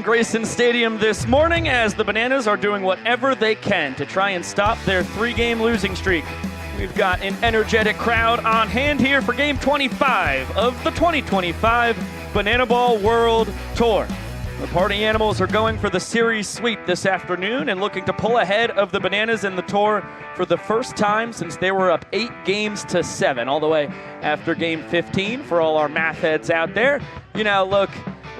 Grayson Stadium this morning as the Bananas are doing whatever they can to try and stop their 3-game losing streak. We've got an energetic crowd on hand here for Game 25 of the 2025 Banana Ball World Tour. The Party Animals are going for the series sweep this afternoon and looking to pull ahead of the Bananas in the tour for the first time since they were up 8-7, all the way after Game 15 for all our math heads out there. You now look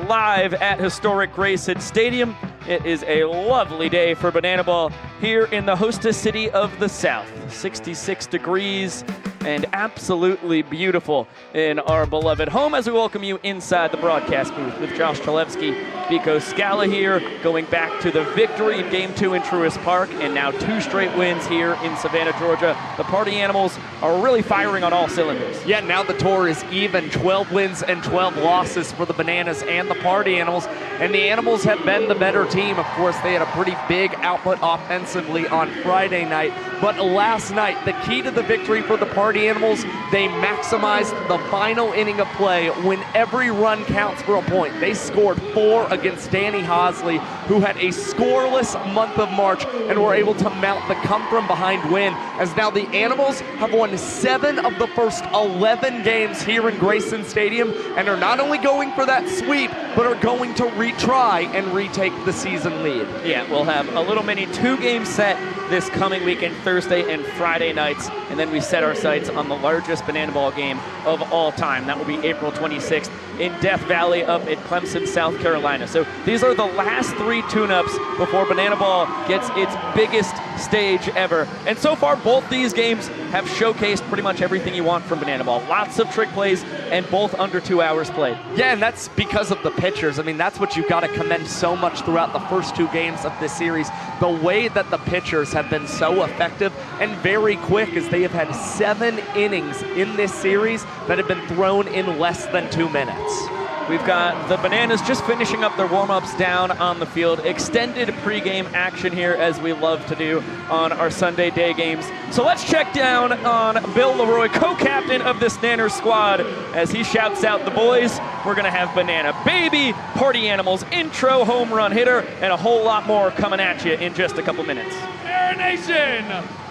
live at historic Grayson Stadium. It is a lovely day for Banana Ball here in the hostess city of the South. 66 degrees and absolutely beautiful in our beloved home as we welcome you inside the broadcast booth with Josh Chalevsky, Vico Scala here, going back to the victory in Game 2 in Truist Park and now 2 straight wins here in Savannah, Georgia. The Party Animals are really firing on all cylinders. Yeah, now the tour is even, 12 wins and 12 losses for the Bananas and the Party Animals, and the Animals have been the better team. Of course, they had a pretty big output offensively on Friday night, but last night, the key to the victory for the Party Animals, they maximized the final inning of play when every run counts for a point. They scored 4 against Danny Hosley, who had a scoreless month of March, and were able to mount the come-from-behind win, as now the Animals have won 7 of the first 11 games here in Grayson Stadium, and are not only going for that sweep, but are going to retry and retake the season lead. Yeah, we'll have a little mini 2-game set this coming weekend, Thursday and Friday nights, and then we set our sights on the largest Banana Ball game of all time. That will be April 26th in Death Valley up at Clemson, South Carolina. So these are the last 3 tune-ups before Banana Ball gets its biggest stage ever. And so far, both these games have showcased pretty much everything you want from Banana Ball. Lots of trick plays and both under 2 hours played. Yeah, and that's because of the pitchers. I mean, that's what you've got to commend so much throughout the first 2 games of this series. The way that the pitchers have been so effective and very quick, as they have had 7 innings in this series that have been thrown in less than 2 minutes. We've got the Bananas just finishing up their warm-ups down on the field. Extended pregame action here, as we love to do on our Sunday day games. So let's check down on Bill Leroy, co-captain of this Nanners squad, as he shouts out the boys. We're gonna have Banana Baby, Party Animals intro home run hitter, and a whole lot more coming at you in just a couple minutes. Air Nation,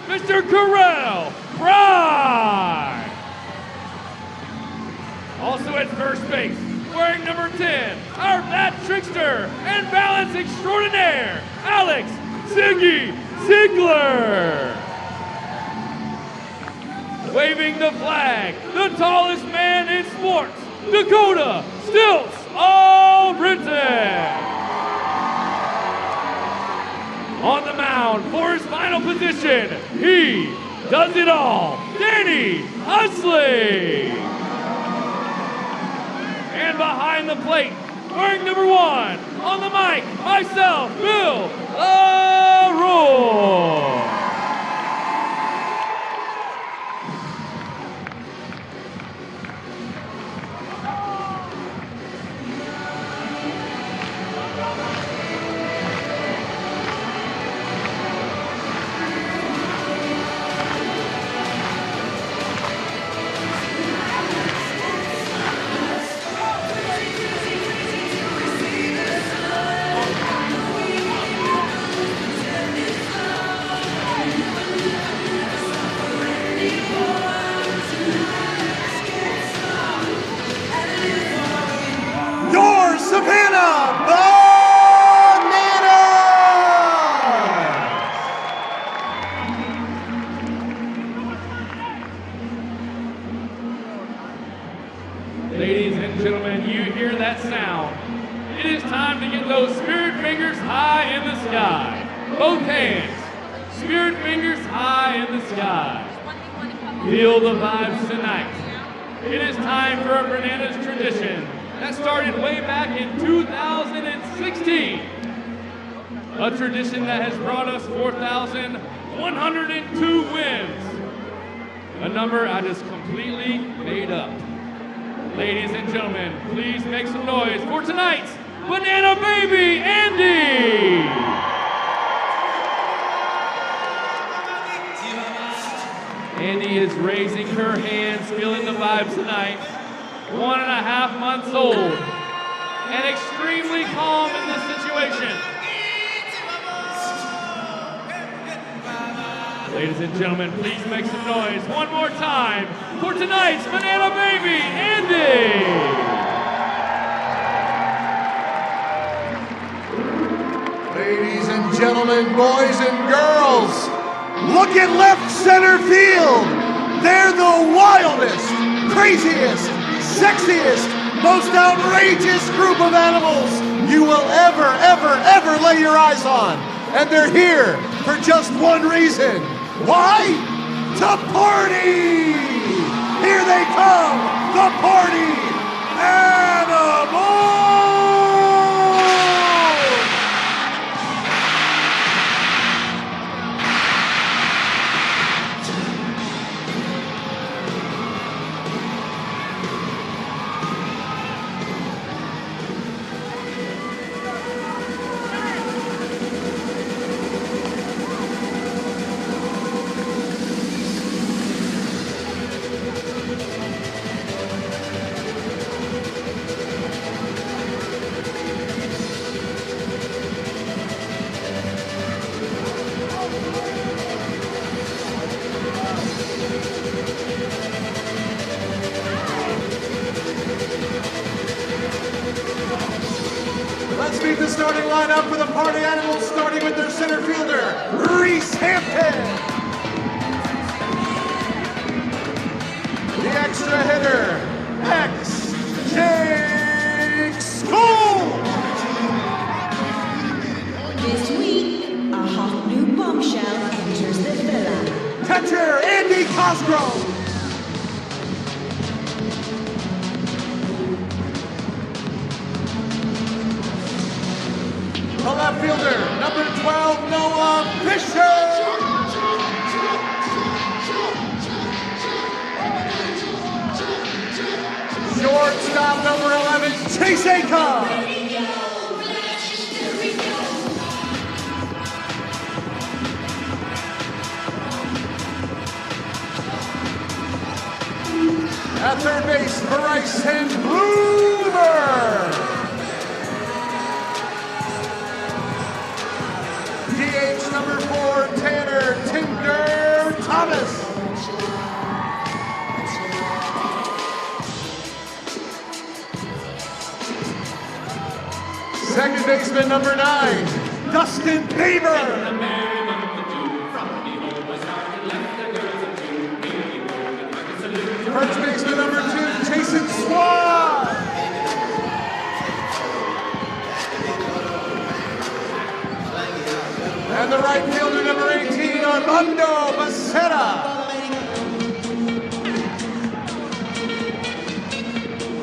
Mr. Corral Fry. Also at first base, wearing number 10, our bat trickster and balance extraordinaire, Alex Ziggy Ziegler. Waving the flag, the tallest man in sports, Dakota Stilts Albritton. On the mound for his final position, he does it all, Danny Hosley. And behind the plate, wearing number 1, on the mic, myself, Bill Leroy. Savannah Bananas! Ladies and gentlemen, you hear that sound. It is time to get those spirit fingers high in the sky. Both hands, spirit fingers high in the sky. Feel the vibes tonight. It is time for a Bananas tradition that started way back in 2016. A tradition that has brought us 4,102 wins. A number I just completely made up. Ladies and gentlemen, please make some noise for tonight's Banana Baby Andy. Andy is raising her hands, feeling the vibes tonight. 1.5 months old, and extremely calm in this situation. situation. Ladies and gentlemen, please make some noise one more time for tonight's banana baby, Andy. Ladies and gentlemen, boys and girls, look at left center field. They're the wildest, craziest, sexiest, most outrageous group of animals you will ever lay your eyes on. And they're here for just one reason. Why? To party! Here they come, the party animals! Let's meet the starting lineup for the party animals, starting with their center fielder, Reese Hampton. The extra hitter, Jake School. This week, a hot new bombshell enters the villa. Catcher, Andy Cosgrove. The left fielder, number 12, Noah Fisher. Shortstop, number 11, Chase Acom. At third base, Bryson Bloomer. DH number 4, Tanner Tinker Thomas. Second baseman number 9, Dustin Bieber. First baseman number 2, Jason Swan. And the right fielder, number 18, Armando Becerra.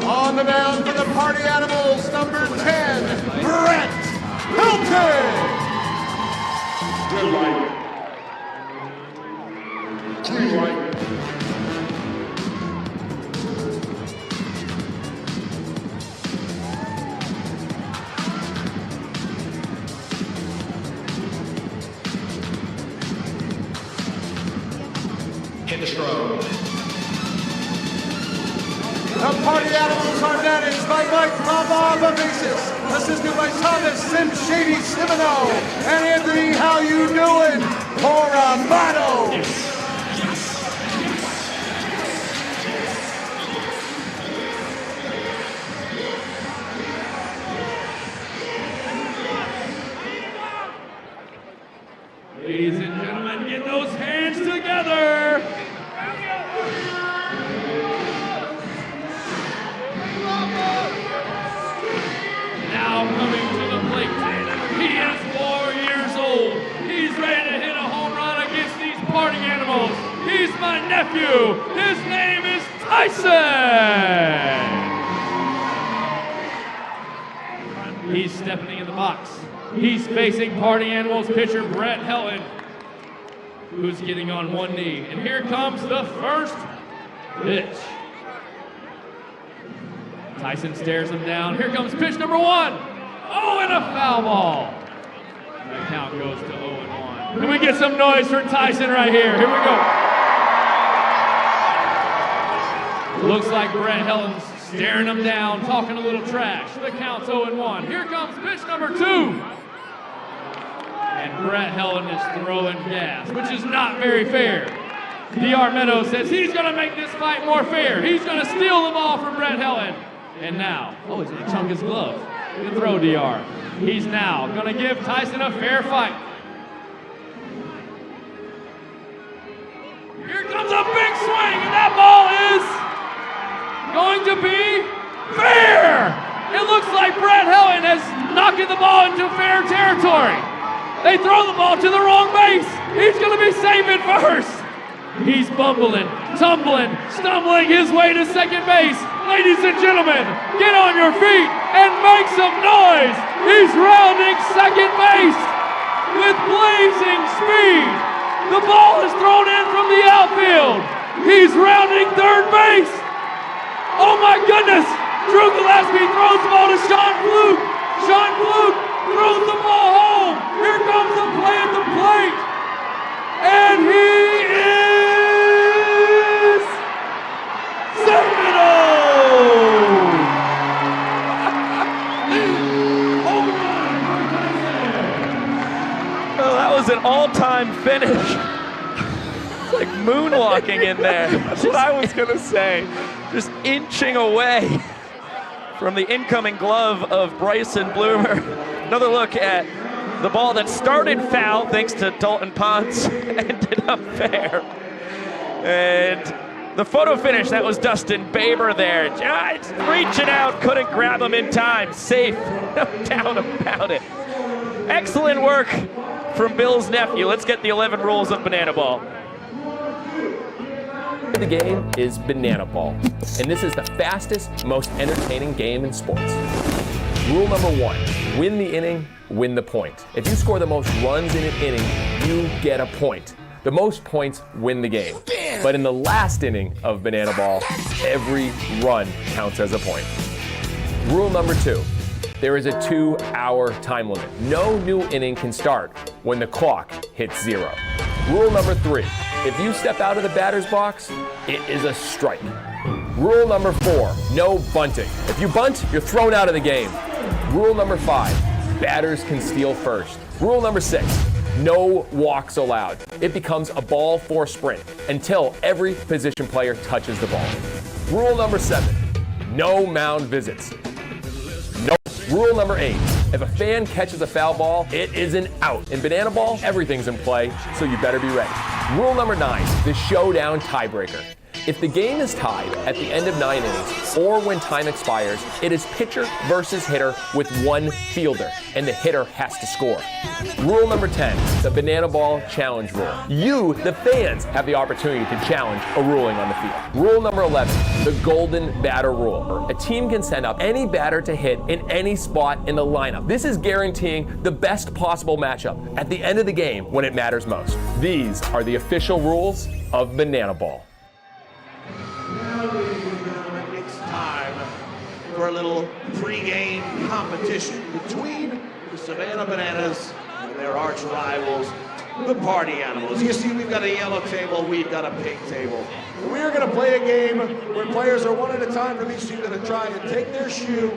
On the mound for the party animals, number 10, Brett Hilton. Red light. Green light. The party animals are managed by Mike Baba Basis, assisted by Thomas Sim Shady Simino, and Anthony How You Doing Coramano. Ladies and gentlemen, get those hands together. Now coming to the plate, he is 4 years old. He's ready to hit a home run against these party animals. He's my nephew. His name is Tyson. He's stepping in the box. He's facing party animals pitcher Brett Helton, who's getting on one knee. And here comes the first pitch. Tyson stares him down. Here comes pitch number 1. Oh, and a foul ball. The count goes to 0-1. Can we get some noise for Tyson right here? Here we go. Looks like Brett Helton's staring him down, talking a little trash. The count's 0-1. Here comes pitch number 2. And Brett Helen is throwing gas, which is not very fair. DR Meadows says he's going to make this fight more fair. He's going to steal the ball from Brett Helen. And now, oh, he's going to chunk his glove. Good throw, DR. He's now going to give Tyson a fair fight. Here comes a big swing, and that ball is going to be fair. It looks like Brett Helen has knocked the ball into fair territory. They throw the ball to the wrong base. He's going to be safe at first. He's bumbling, tumbling, stumbling his way to second base. Ladies and gentlemen, get on your feet and make some noise. He's rounding second base with blazing speed. The ball is thrown in from the outfield. He's rounding third base. Oh my goodness. Drew Gillespie throws the ball to Sean Fluke. Sean Fluke throws the ball home. Here comes the play at the plate. And he is Well, that was an all-time finish. It's like moonwalking in there. That's what I was gonna say. Just inching away from the incoming glove of Bryson Bloomer. Another look at the ball that started foul thanks to Dalton Potts, ended up fair. And the photo finish, that was Dustin Baber there. Just reaching out, couldn't grab him in time. Safe, no doubt about it. Excellent work from Bill's nephew. Let's get the 11 rules of Banana Ball. The game is Banana Ball, and this is the fastest, most entertaining game in sports. Rule number 1, win the inning, win the point. If you score the most runs in an inning, you get a point. The most points win the game. But in the last inning of Banana Ball, every run counts as a point. Rule number 2, there is a 2-hour time limit. No new inning can start when the clock hits 0. Rule number 3, if you step out of the batter's box, it is a strike. Rule number 4, no bunting. If you bunt, you're thrown out of the game. Rule number 5, batters can steal first. Rule number 6, no walks allowed. It becomes a ball for sprint until every position player touches the ball. Rule number 7, no mound visits. No. Rule number 8, if a fan catches a foul ball, it is an out. In Banana Ball, everything's in play, so you better be ready. Rule number 9, the showdown tiebreaker. If the game is tied at the end of 9 innings or when time expires, it is pitcher versus hitter with one fielder, and the hitter has to score. Rule number 10, the Banana Ball challenge rule. You, the fans, have the opportunity to challenge a ruling on the field. Rule number 11, the golden batter rule. A team can send up any batter to hit in any spot in the lineup. This is guaranteeing the best possible matchup at the end of the game when it matters most. These are the official rules of Banana Ball. It's time for a little pregame competition between the Savannah Bananas and their arch rivals, the Party Animals. You see, we've got a yellow table, we've got a pink table. We're going to play a game where players are one at a time from each team going to try and take their shoe,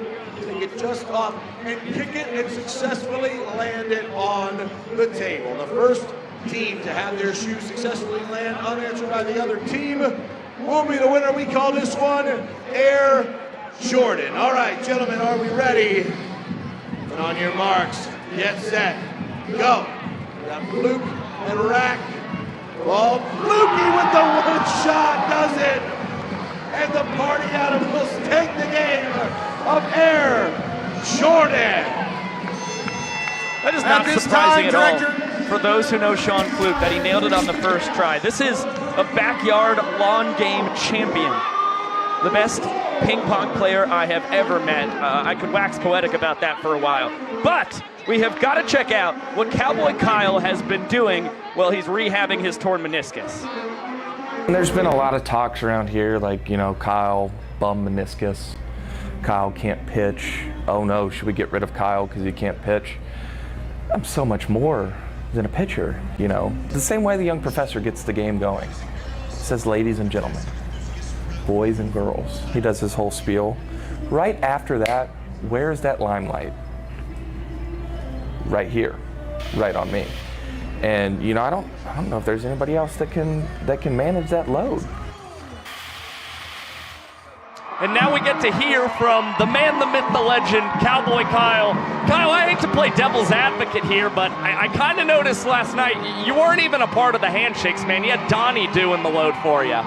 take it just off, and kick it and successfully land it on the table. The first team to have their shoe successfully land unanswered by the other team will be the winner. We call this one Air Jordan. All right, gentlemen, are we ready? And on your marks, get set, go. We got Fluke and Rack. Well, Flukey with the one shot does it. And the Party Animals take the game of Air Jordan. That is not surprising at all for those who know Sean Fluke, that he nailed it on the first try. This is a backyard lawn game champion. The best ping pong player I have ever met. I could wax poetic about that for a while. But we have got to check out what Cowboy Kyle has been doing while he's rehabbing his torn meniscus. There's been a lot of talks around here, like, you know, Kyle, bum meniscus. Kyle can't pitch. Oh no, should we get rid of Kyle because he can't pitch? I'm so much more than a pitcher, you know. The same way the young professor gets the game going. It says, ladies and gentlemen, boys and girls. He does his whole spiel. Right after that, where's that limelight? Right here, right on me. And you know, I don't know if there's anybody else that can manage that load. And now we get to hear from the man, the myth, the legend, Cowboy Kyle. Kyle, I hate to play devil's advocate here, but I kind of noticed last night you weren't even a part of the handshakes, man. You had Donnie doing the load for you.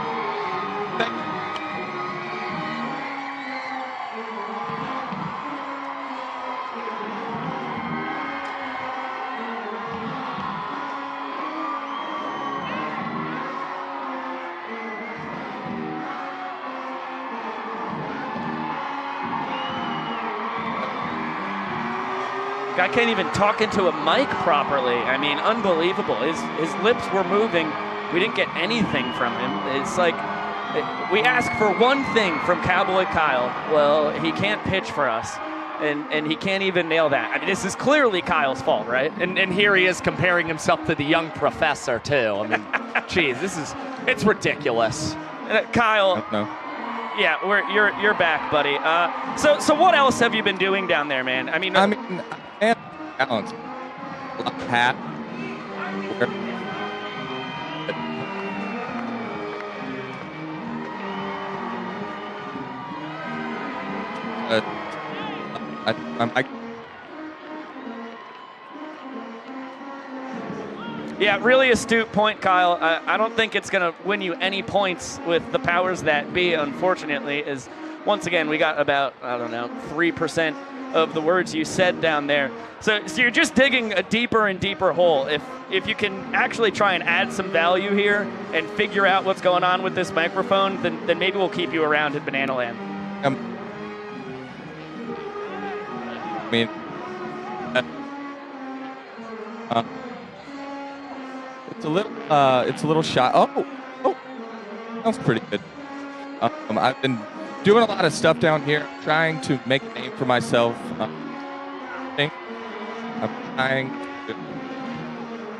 Guy can't even talk into a mic properly. I mean, unbelievable. His lips were moving. We didn't get anything from him. It's like we ask for one thing from Cowboy Kyle. Well, he can't pitch for us, and he can't even nail that. I mean, this is clearly Kyle's fault, right? And here he is comparing himself to the young professor too. I mean, geez, it's ridiculous. Kyle. No. Yeah, you're back, buddy. So what else have you been doing down there, man? I mean, balance. Hat. Yeah, really astute point, Kyle. I don't think it's going to win you any points with the powers that be, unfortunately, is once again, we got about, 3% of the words you said down there. So you're just digging a deeper and deeper hole. If you can actually try and add some value here and figure out what's going on with this microphone, then maybe we'll keep you around at Banana Land. It's a little shy. Oh, that's pretty good. I've been doing a lot of stuff down here, trying to make a name for myself. I'm trying to...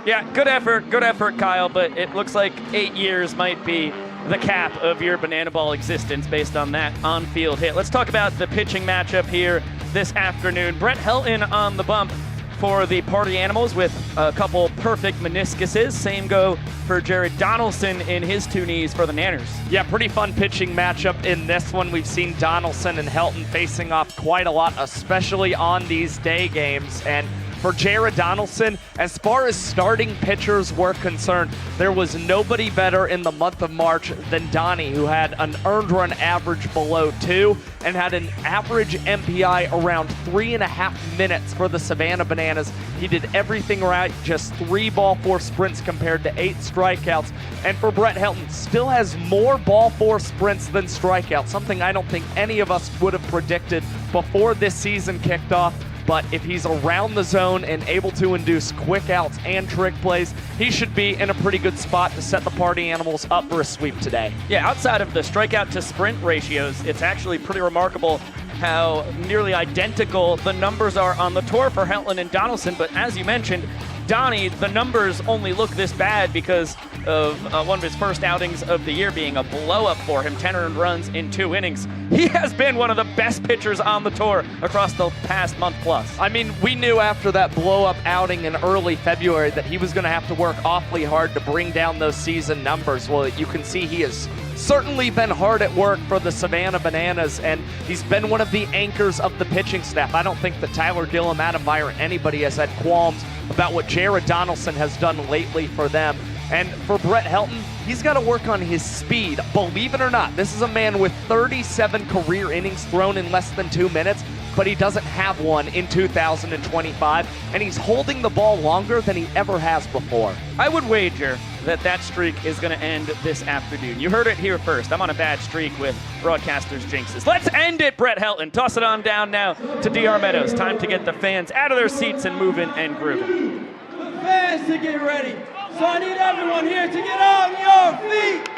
Yeah, good effort, Kyle, but it looks like 8 years might be the cap of your banana ball existence based on that on-field hit. Let's talk about the pitching matchup here this afternoon. Brett Helton on the bump for the Party Animals with a couple perfect meniscuses. Same go for Jared Donaldson in his two knees for the Nanners. Yeah, pretty fun pitching matchup in this one. We've seen Donaldson and Helton facing off quite a lot, especially on these day games. And for Jared Donaldson, as far as starting pitchers were concerned, there was nobody better in the month of March than Donnie, who had an earned run average below 2 and had an average MPI around 3.5 minutes for the Savannah Bananas. He did everything right, just 3 ball 4 sprints compared to 8 strikeouts. And for Brett Helton, still has more ball 4 sprints than strikeouts, something I don't think any of us would have predicted before this season kicked off. But if he's around the zone and able to induce quick outs and trick plays, he should be in a pretty good spot to set the Party Animals up for a sweep today. Yeah, outside of the strikeout to sprint ratios, it's actually pretty remarkable how nearly identical the numbers are on the tour for Helton and Donaldson. But as you mentioned, Donnie, the numbers only look this bad because of one of his first outings of the year being a blow-up for him, 10 earned runs in 2 innings. He has been one of the best pitchers on the tour across the past month plus. I mean, we knew after that blow-up outing in early February that he was going to have to work awfully hard to bring down those season numbers. Well, you can see he has certainly been hard at work for the Savannah Bananas, and he's been one of the anchors of the pitching staff. I don't think that Tyler Gillum, Adam Meyer, or anybody has had qualms about what Jared Donaldson has done lately for them. And for Brett Helton, he's got to work on his speed. Believe it or not, this is a man with 37 career innings thrown in less than 2 minutes, but he doesn't have one in 2025, and he's holding the ball longer than he ever has before. I would wager that streak is going to end this afternoon. You heard it here first. I'm on a bad streak with broadcasters' jinxes. Let's end it, Brett Helton. Toss it on down now to DR Meadows. Time to get the fans out of their seats and moving and grooving. The fans to get ready. So I need everyone here to get on your feet.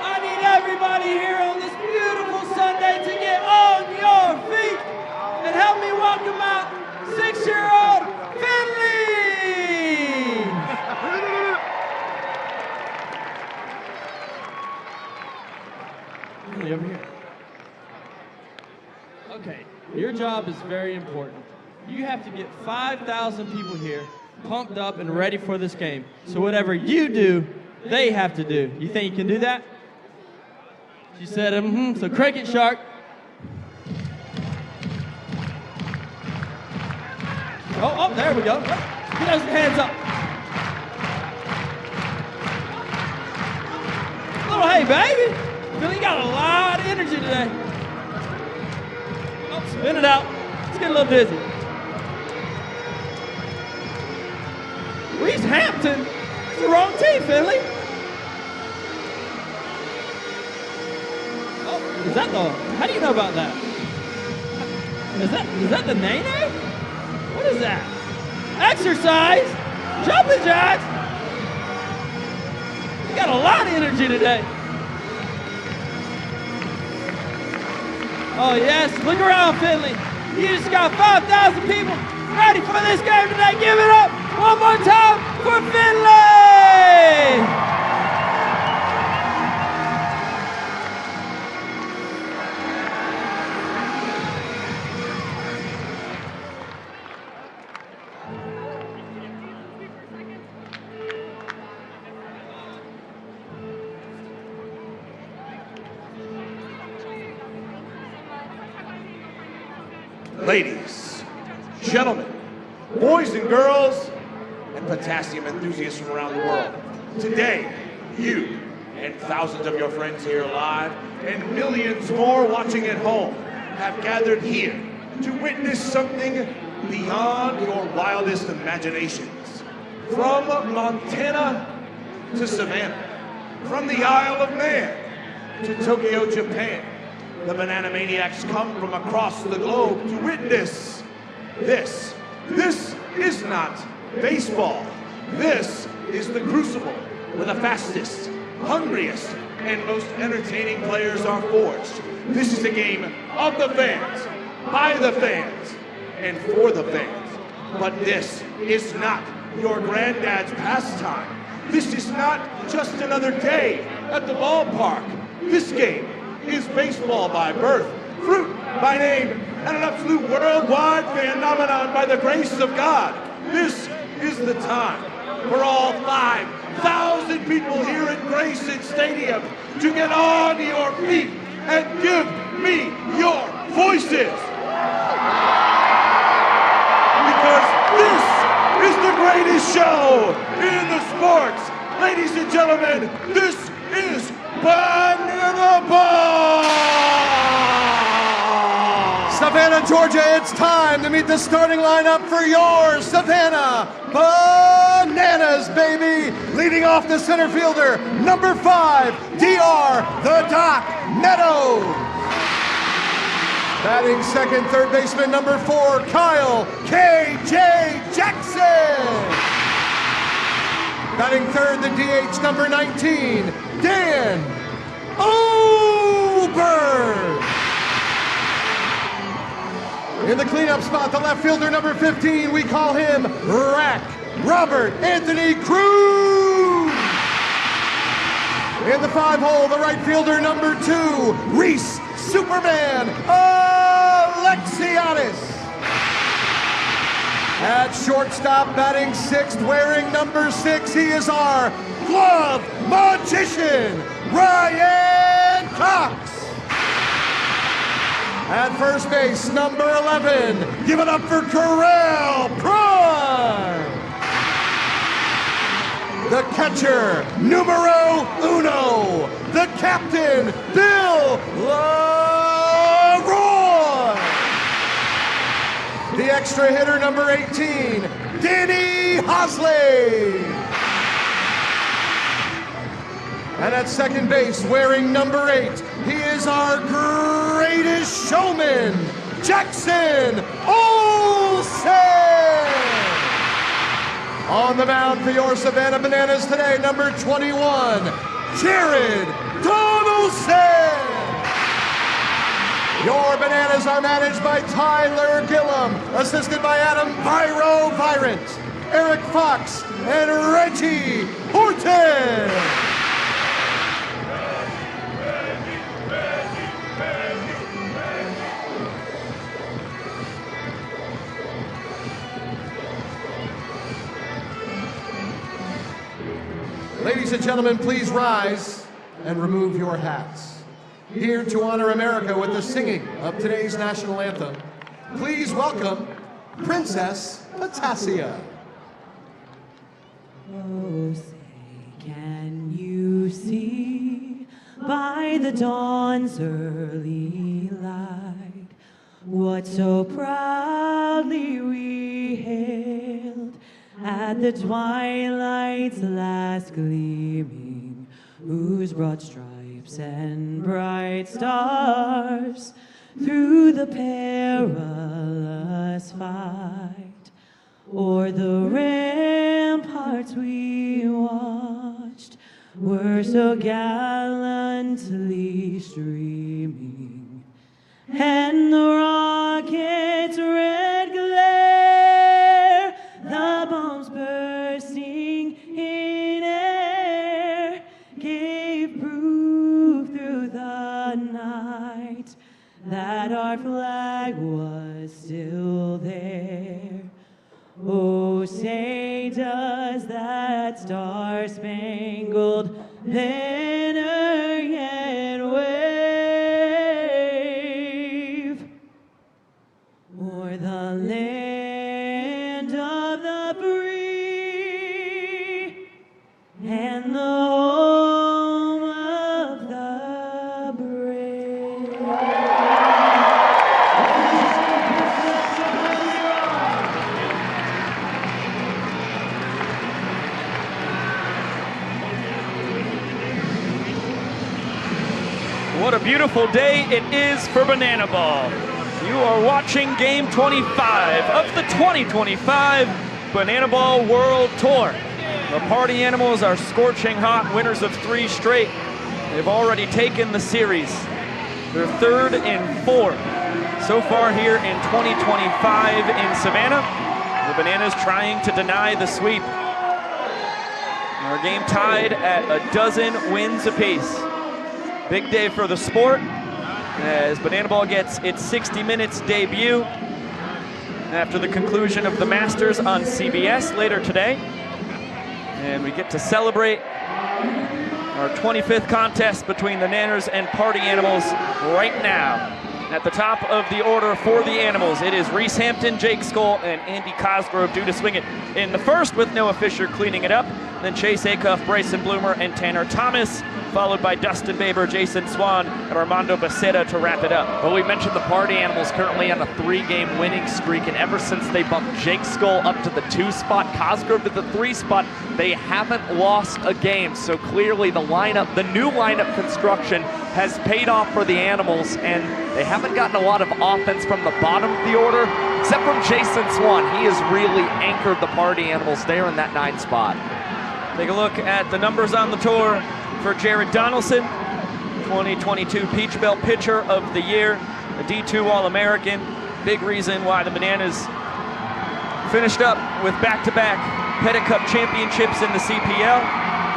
I need everybody here on this beautiful Sunday to get on your feet and help me welcome out 6-year-old Finley. your job is very important. You have to get 5,000 people here pumped up and ready for this game. So whatever you do, they have to do. You think you can do that? She said, So cricket shark. Oh, there we go. Get those hands up. Little hey, baby. Phil, you got a lot of energy today. Oh, spin it out. Let's get a little dizzy. Reese Hampton. It's the wrong team, Finley. Oh, is that the? How do you know about that? Is that the Nene? What is that? Exercise, jumping jacks. You got a lot of energy today. Oh yes, look around, Finley. You just got 5,000 people ready for this game today. Give it up one more time for Finley. Ladies, gentlemen, boys and girls, and potassium enthusiasts from around the world. Today, you and thousands of your friends here live and millions more watching at home have gathered here to witness something beyond your wildest imaginations. From Montana to Savannah, from the Isle of Man to Tokyo, Japan, the Banana Maniacs come from across the globe to witness this. This is not baseball. This is the crucible where the fastest, hungriest, and most entertaining players are forged. This is a game of the fans, by the fans, and for the fans. But this is not your granddad's pastime. This is not just another day at the ballpark. This game is baseball by birth, fruit by name, and an absolute worldwide phenomenon by the grace of God. This is the time for all 5,000 people here at Grayson Stadium to get on your feet and give me your voices. Because this is the greatest show in the sports. Ladies and gentlemen, this is Banana Ball! Savannah, Georgia, it's time to meet the starting lineup for your Savannah Bananas, baby! Leading off the center fielder, number 5, DR the Doc Meadows. Batting second, third baseman, number 4, Kyle K.J. Jackson. Batting third, the DH, number 19, Dan Oberg. In the cleanup spot, the left fielder, number 15, we call him Rack Robert Anthony Cruz. In the 5-hole, the right fielder, number 2, Reese Superman Alexiadis. At shortstop, batting 6th, wearing number 6, he is our glove magician, Ryan Cox. At first base, number 11, give it up for Corral Prime. The catcher, numero uno, the captain, Bill LaRoy. The extra hitter, number 18, Danny Hosley. And at second base, wearing number 8, he is our greatest showman, Jackson Olsen. On the mound for your Savannah Bananas today, number 21, Jared Donaldson. Your Bananas are managed by Tyler Gillum, assisted by Adam Viro Virant, Eric Fox, and Reggie Horton. Ladies and gentlemen, please rise and remove your hats. Here to honor America with the singing of today's national anthem, please welcome Princess Potassia. Oh, say, can you see by the dawn's early light what so proudly we hailed at the twilight's last gleaming, whose broad stripes and bright stars through the perilous fight o'er the ramparts we watched were so gallantly streaming, and the rocket's red glare, the bombs bursting in air, gave proof through the night that our flag was still there. Oh, say does that star-spangled banner yet wave o'er the land of the free and the home of the brave? What a beautiful day it is for Banana Ball. You are watching Game 25 of the 2025 Banana Ball World Tour. The Party Animals are scorching hot, winners of 3 straight. They've already taken the series. They're 3rd in 4 so far here in 2025 in Savannah. The Bananas trying to deny the sweep. Our game tied at 12 wins apiece. Big day for the sport as Banana Ball gets its 60 minutes debut after the conclusion of the Masters on CBS later today. And we get to celebrate our 25th contest between the Nanners and Party Animals right now. At the top of the order for the Animals, it is Reese Hampton, Jake Skoll, and Andy Cosgrove due to swing it in the first with Noah Fisher cleaning it up. Then Chase Acuff, Bryson Bloomer, and Tanner Thomas, followed by Dustin Baber, Jason Swan, and Armando Becerra to wrap it up. Well, we mentioned the Party Animals currently on a 3-game winning streak, and ever since they bumped Jake Skoll up to the 2 spot, Cosgrove to the 3 spot, they haven't lost a game. So clearly the lineup, the new lineup construction has paid off for the Animals, and they haven't gotten a lot of offense from the bottom of the order, except from Jason Swan. He has really anchored the Party Animals there in that 9 spot. Take a look at the numbers on the tour for Jared Donaldson, 2022 Peach Belt Pitcher of the Year, a D2 All-American. Big reason why the Bananas finished up with back-to-back Petticup championships in the CPL,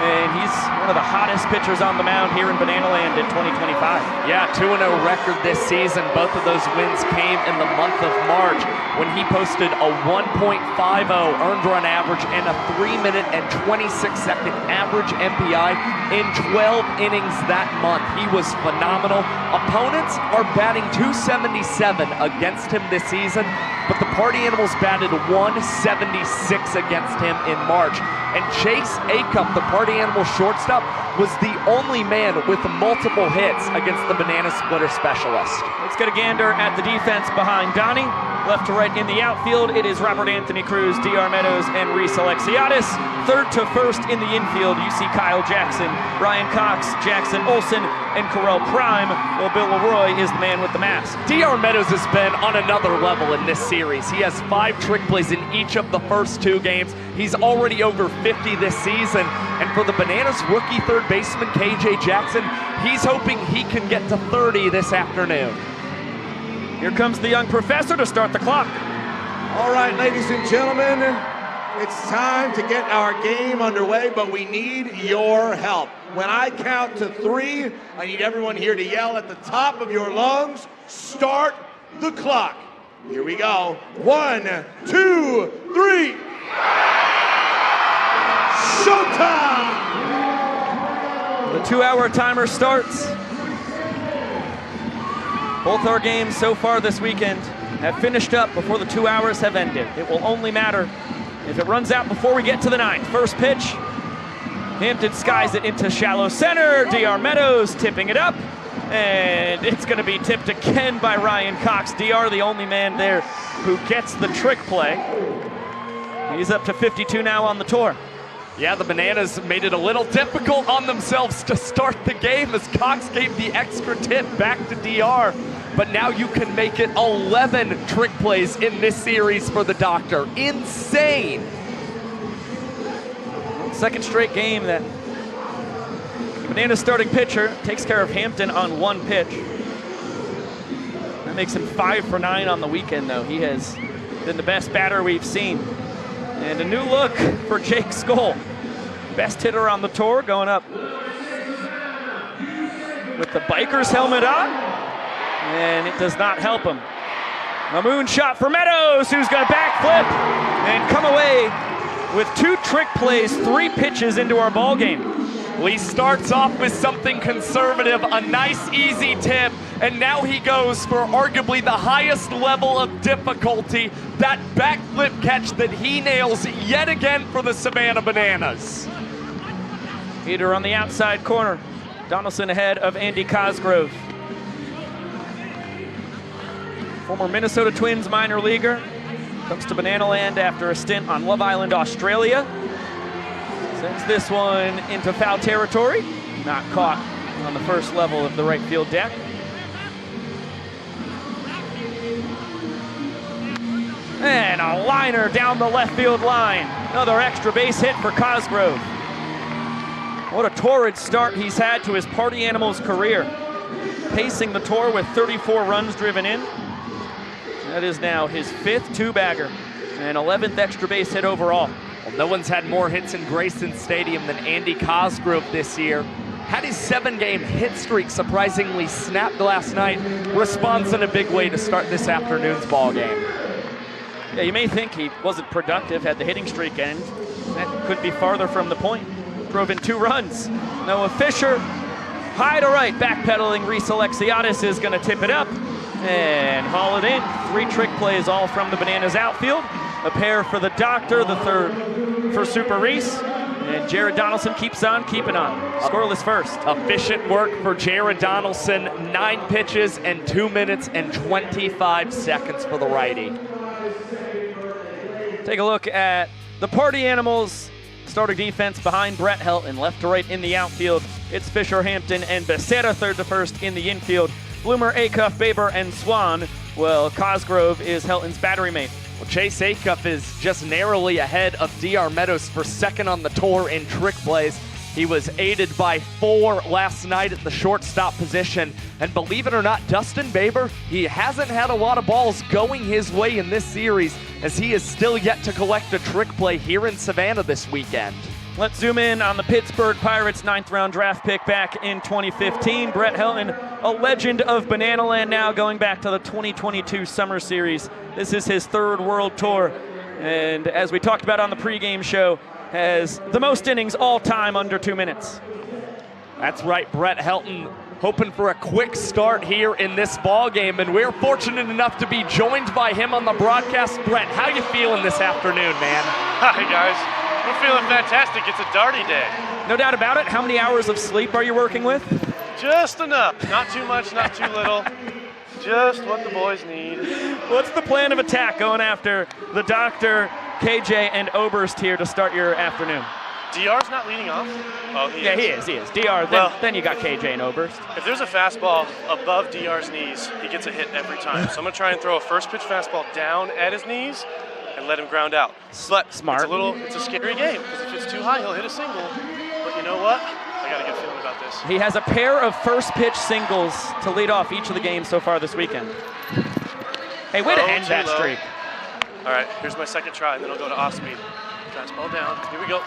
and he's one of the hottest pitchers on the mound here in Banana Land in 2025. Yeah, 2-0 record this season. Both of those wins came in the month of March when he posted a 1.50 earned run average and a 3-minute and 26-second average MPI in 12 innings that month. He was phenomenal. Opponents are batting .277 against him this season, but the Party Animals batted .176 against him in March. And Chase Acuff, the Party Animal shortstop, was the only man with multiple hits against the Banana Splitter specialist. Let's get a gander at the defense behind Donnie. Left to right in the outfield, it is Robert Anthony Cruz, D.R. Meadows, and Reese Alexiadis. Third to first in the infield, you see Kyle Jackson, Ryan Cox, Jackson Olsen, and Carell Prime, while Bill Leroy is the man with the mask. D.R. Meadows has been on another level in this series. He has 5 trick plays in each of the first 2 games. He's already over 50 this season. And for the Bananas rookie third baseman, KJ Jackson, he's hoping he can get to 30 this afternoon. Here comes the young professor to start the clock. All right, ladies and gentlemen, it's time to get our game underway, but we need your help. When I count to 3, I need everyone here to yell at the top of your lungs, start the clock. Here we go. 1, 2, 3. Showtime! 2-hour timer starts. Both our games so far this weekend have finished up before the 2 hours have ended. It will only matter if it runs out before we get to the 9th. First pitch, Hampton skies it into shallow center. DR Meadows tipping it up, and it's going to be tipped again by Ryan Cox. DR, the only man there who gets the trick play. He's up to 52 now on the tour. Yeah, the Bananas made it a little difficult on themselves to start the game as Cox gave the extra tip back to DR. But now you can make it 11 trick plays in this series for the Doctor. Insane. Second straight game that Bananas starting pitcher takes care of Hampton on one pitch. That makes him 5 for 9 on the weekend, though. He has been the best batter we've seen. And a new look for Jake Skoll. Best hitter on the tour, going up with the Bikers helmet on. And it does not help him. A moon shot for Meadows, who's going to backflip and come away with 2 trick plays, 3 pitches into our ball game. Lee starts off with something conservative, a nice easy tip, and now he goes for arguably the highest level of difficulty, that backflip catch that he nails yet again for the Savannah Bananas. Heater on the outside corner. Donaldson ahead of Andy Cosgrove. Former Minnesota Twins minor leaguer. Comes to Banana Land after a stint on Love Island, Australia. Sends this one into foul territory. Not caught on the first level of the right field deck. And a liner down the left field line. Another extra base hit for Cosgrove. What a torrid start he's had to his Party Animals career. Pacing the tour with 34 runs driven in. That is now his 5th two-bagger and 11th extra base hit overall. Well, no one's had more hits in Grayson Stadium than Andy Cosgrove this year. Had his 7-game hit streak surprisingly snapped last night. Responds in a big way to start this afternoon's ball game. Yeah, you may think he wasn't productive, had the hitting streak end. That could be farther from the point. Drove in 2 runs. Noah Fisher, high to right, backpedaling. Reese Alexiadis is going to tip it up and haul it in. 3 trick plays, all from the Bananas outfield. A pair for the Doctor, the 3rd for Super Reese. And Jared Donaldson keeps on keeping on. Scoreless first. Efficient work for Jared Donaldson. 9 pitches and 2 minutes and 25 seconds for the righty. Take a look at the Party Animals starting defense behind Brett Helton. Left to right in the outfield, it's Fisher, Hampton, and Becerra 3rd to 1st in the infield. Bloomer, Acuff, Baber, and Swan. Well, Cosgrove is Helton's battery mate. Well, Chase Acuff is just narrowly ahead of DR Meadows for 2nd on the tour in trick plays. He was aided by 4 last night at the shortstop position. And believe it or not, Dustin Baber, he hasn't had a lot of balls going his way in this series, as he is still yet to collect a trick play here in Savannah this weekend. Let's zoom in on the Pittsburgh Pirates 9th round draft pick back in 2015. Brett Helton, a legend of Banana Land now, going back to the 2022 Summer Series. This is his 3rd World Tour. And as we talked about on the pregame show, has the most innings all time under 2 minutes. That's right, Brett Helton hoping for a quick start here in this ball game, and we're fortunate enough to be joined by him on the broadcast. Brett, how you feeling this afternoon, man? Hi, guys. I'm feeling fantastic. It's a darty day. No doubt about it. How many hours of sleep are you working with? Just enough. Not too much, not too little. Just what the boys need. What's the plan of attack going after the Doctor, KJ, and Oberst here to start your afternoon? DR's not leading off. Oh, he is. He is. DR, then you got KJ and Oberst. If there's a fastball above DR's knees, he gets a hit every time. So I'm going to try and throw a first pitch fastball down at his knees and let him ground out. But Smart. It's a scary game, because if it's too high, he'll hit a single. But you know what? I got a good feeling about this. He has a pair of first pitch singles to lead off each of the games so far this weekend. Hey, way to end that streak. All right, here's my second try, and then I'll go to off speed. Fastball down. Here we go.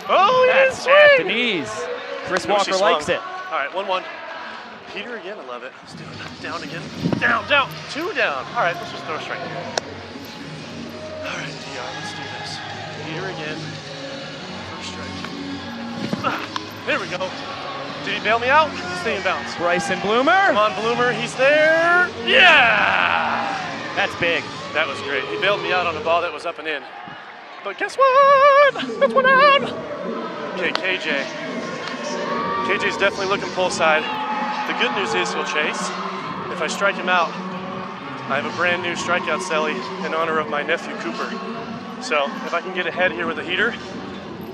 Oh, he didn't swing! At the knees. Chris Walker likes it. All right, 1-1. Peter again, I love it. Let's do it. Down again. Down. 2 down. All right, let's just throw a strike here. All right, DR, let's do this. Peter again. First strike. There we go. Did he bail me out? Stay in bounds. Grayson Bloomer. Come on, Bloomer. He's there. Yeah! That's big. That was great. He bailed me out on a ball that was up and in. But guess what? That's one out. Okay, KJ. KJ's definitely looking pull side. The good news is he'll chase. If I strike him out, I have a brand new strikeout celly in honor of my nephew Cooper. So if I can get ahead here with a heater,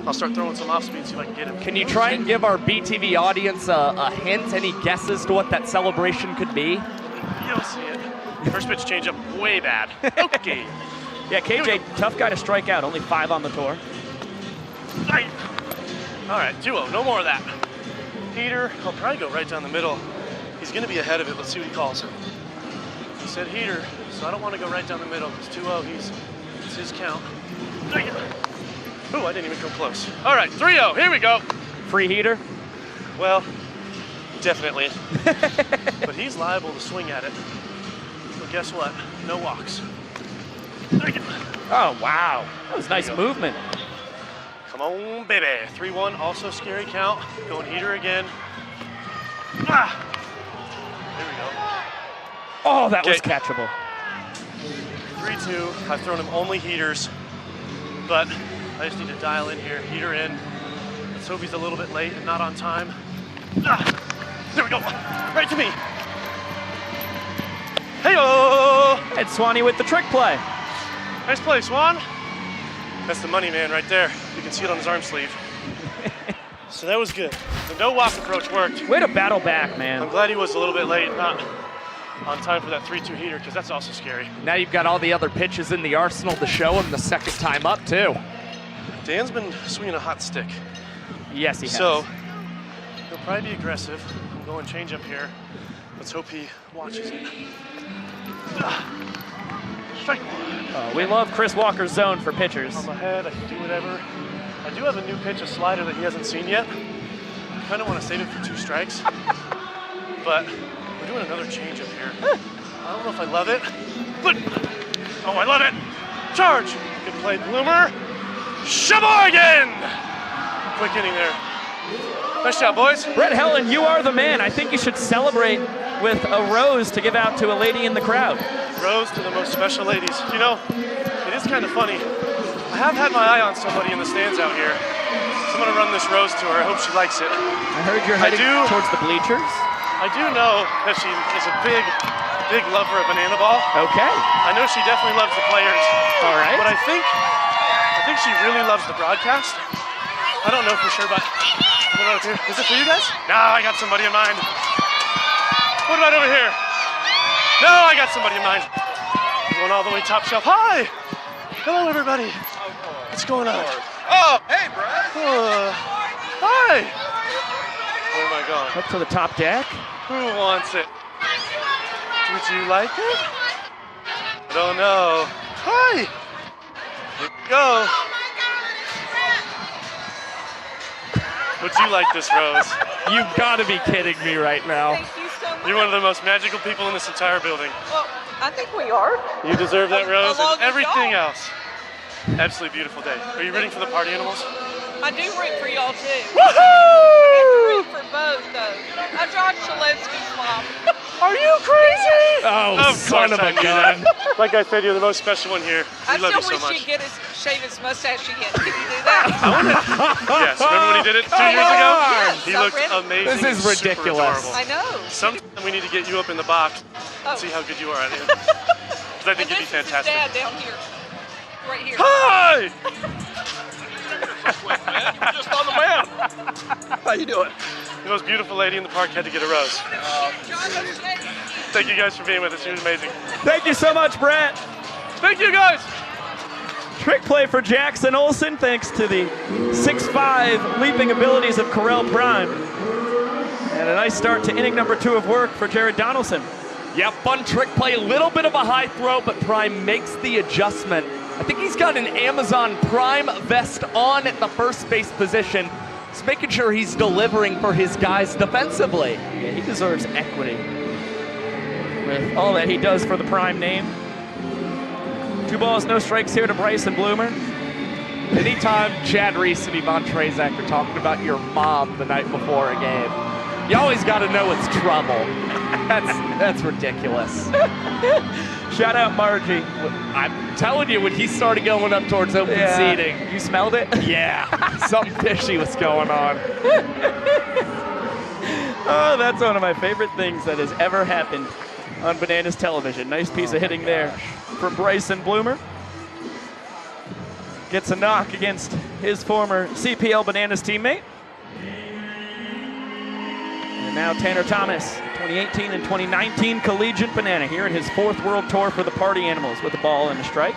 I'll start throwing some off speed and see if I can get him. Can you try and give our BTV audience a hint, any guesses to what that celebration could be? You'll see it. First pitch change up, way bad. Okay. Yeah, KJ, tough guy to strike out. Only 5 on the tour. All right, 2-0. No more of that. Heater. I'll probably go right down the middle. He's going to be ahead of it. Let's see what he calls. He said heater, so I don't want to go right down the middle. It's 2-0. It's his count. Ooh, I didn't even come close. All right, 3-0. Here we go. Free heater? Well, definitely. But he's liable to swing at it. But guess what? No walks. Oh, wow. That was nice movement. Come on, baby. 3-1, also scary count. Going heater again. Ah! There we go. Oh, that was catchable. 3-2. I've thrown him only heaters, but I just need to dial in here. Heater in. Let's hope he's a little bit late and not on time. Ah! There we go. Right to me. Hey-oh! And Swanee with the trick play. Nice play, Swan. That's the money man right there. You can see it on his arm sleeve. So that was good. The no walk approach worked. Way to battle back, man. I'm glad he was a little bit late, not on time for that 3-2 heater, because that's also scary. Now you've got all the other pitches in the arsenal to show him the second time up, too. Dan's been swinging a hot stick. Yes, he has. So he'll probably be aggressive. I'm going change up here. Let's hope he watches it. Strike one. We love Chris Walker's zone for pitchers. On my head, I can do whatever. I do have a new pitch, a slider that he hasn't seen yet. I kind of want to save it for 2 strikes. But we're doing another change up here. I don't know if I love it, but oh, I love it. Charge. Good play, Bloomer. Sheboygan. Quick inning there. Nice job, boys. Brett Helen, you are the man. I think you should celebrate with a rose to give out to a lady in the crowd. Rose to the most special ladies. You know, it is kind of funny. I have had my eye on somebody in the stands out here. So I'm going to run this rose to her. I hope she likes it. I heard you're heading towards the bleachers. I do know that she is a big lover of banana ball. Okay. I know she definitely loves the players. All right. But I think she really loves the broadcast. I don't know for sure, but is it for you guys? No, I got somebody in mind. What about over here? No, I got somebody in mind. Going all the way top shelf. Hi! Hello, everybody. What's going on? Oh, hey, Brad. Hi! Where am I going? Up to the top deck. Who wants it? Would you like it? I don't know. Hi! Here we go. Would you like this rose? You've got to be kidding me right now. Thank you so much. You're one of the most magical people in this entire building. Well, I think we are. You deserve that rose Along and with everything y'all. else. Absolutely beautiful day. Are you rooting for the party animals? I do root for y'all too. Woohoo! I root for both though. I'm John Shalensky's mom. Are you crazy? Oh, of son course of a I knew gun. that. Like I said, you're the most special one here. I We love you still so wish much. you'd shave his mustache again. Can you do that? Yes, remember when he did it 2 years ago? Yes, He I looked read it. amazing. This is and super ridiculous. adorable. I know. Sometime we need to get you up in the box and see how good you are at it. Because I think And you'd be this is his fantastic. dad down here. Right here. Hi! You were just on the mound. How you doing? The most beautiful lady in the park had to get a rose. Thank you guys for being with us. It was amazing. Thank you so much, Brett. Thank you guys. Trick play for Jackson Olsen, thanks to the 6'5" leaping abilities of Corel Prime. And a nice start to inning number 2 of work for Jared Donaldson. Yeah, fun trick play, a little bit of a high throw, but Prime makes the adjustment. I think he's got an Amazon Prime vest on at the first base position. He's making sure he's delivering for his guys defensively. Yeah, he deserves equity with all that he does for the Prime name. 2 balls, no strikes here to Bryson Bloomer. Anytime Chad Reese and Yvonne Trezak are talking about your mom the night before a game, you always got to know it's trouble. That's ridiculous. Shout out Margie. I'm telling you, when he started going up towards open seating. You smelled it? Yeah, something fishy was going on. Oh, that's one of my favorite things that has ever happened on Bananas television. Nice piece of hitting there from Bryson Bloomer. Gets a knock against his former CPL Bananas teammate. And now Tanner Thomas, 2018 and 2019 Collegiate Banana, here in his 4th World Tour for the Party Animals with the ball and a strike.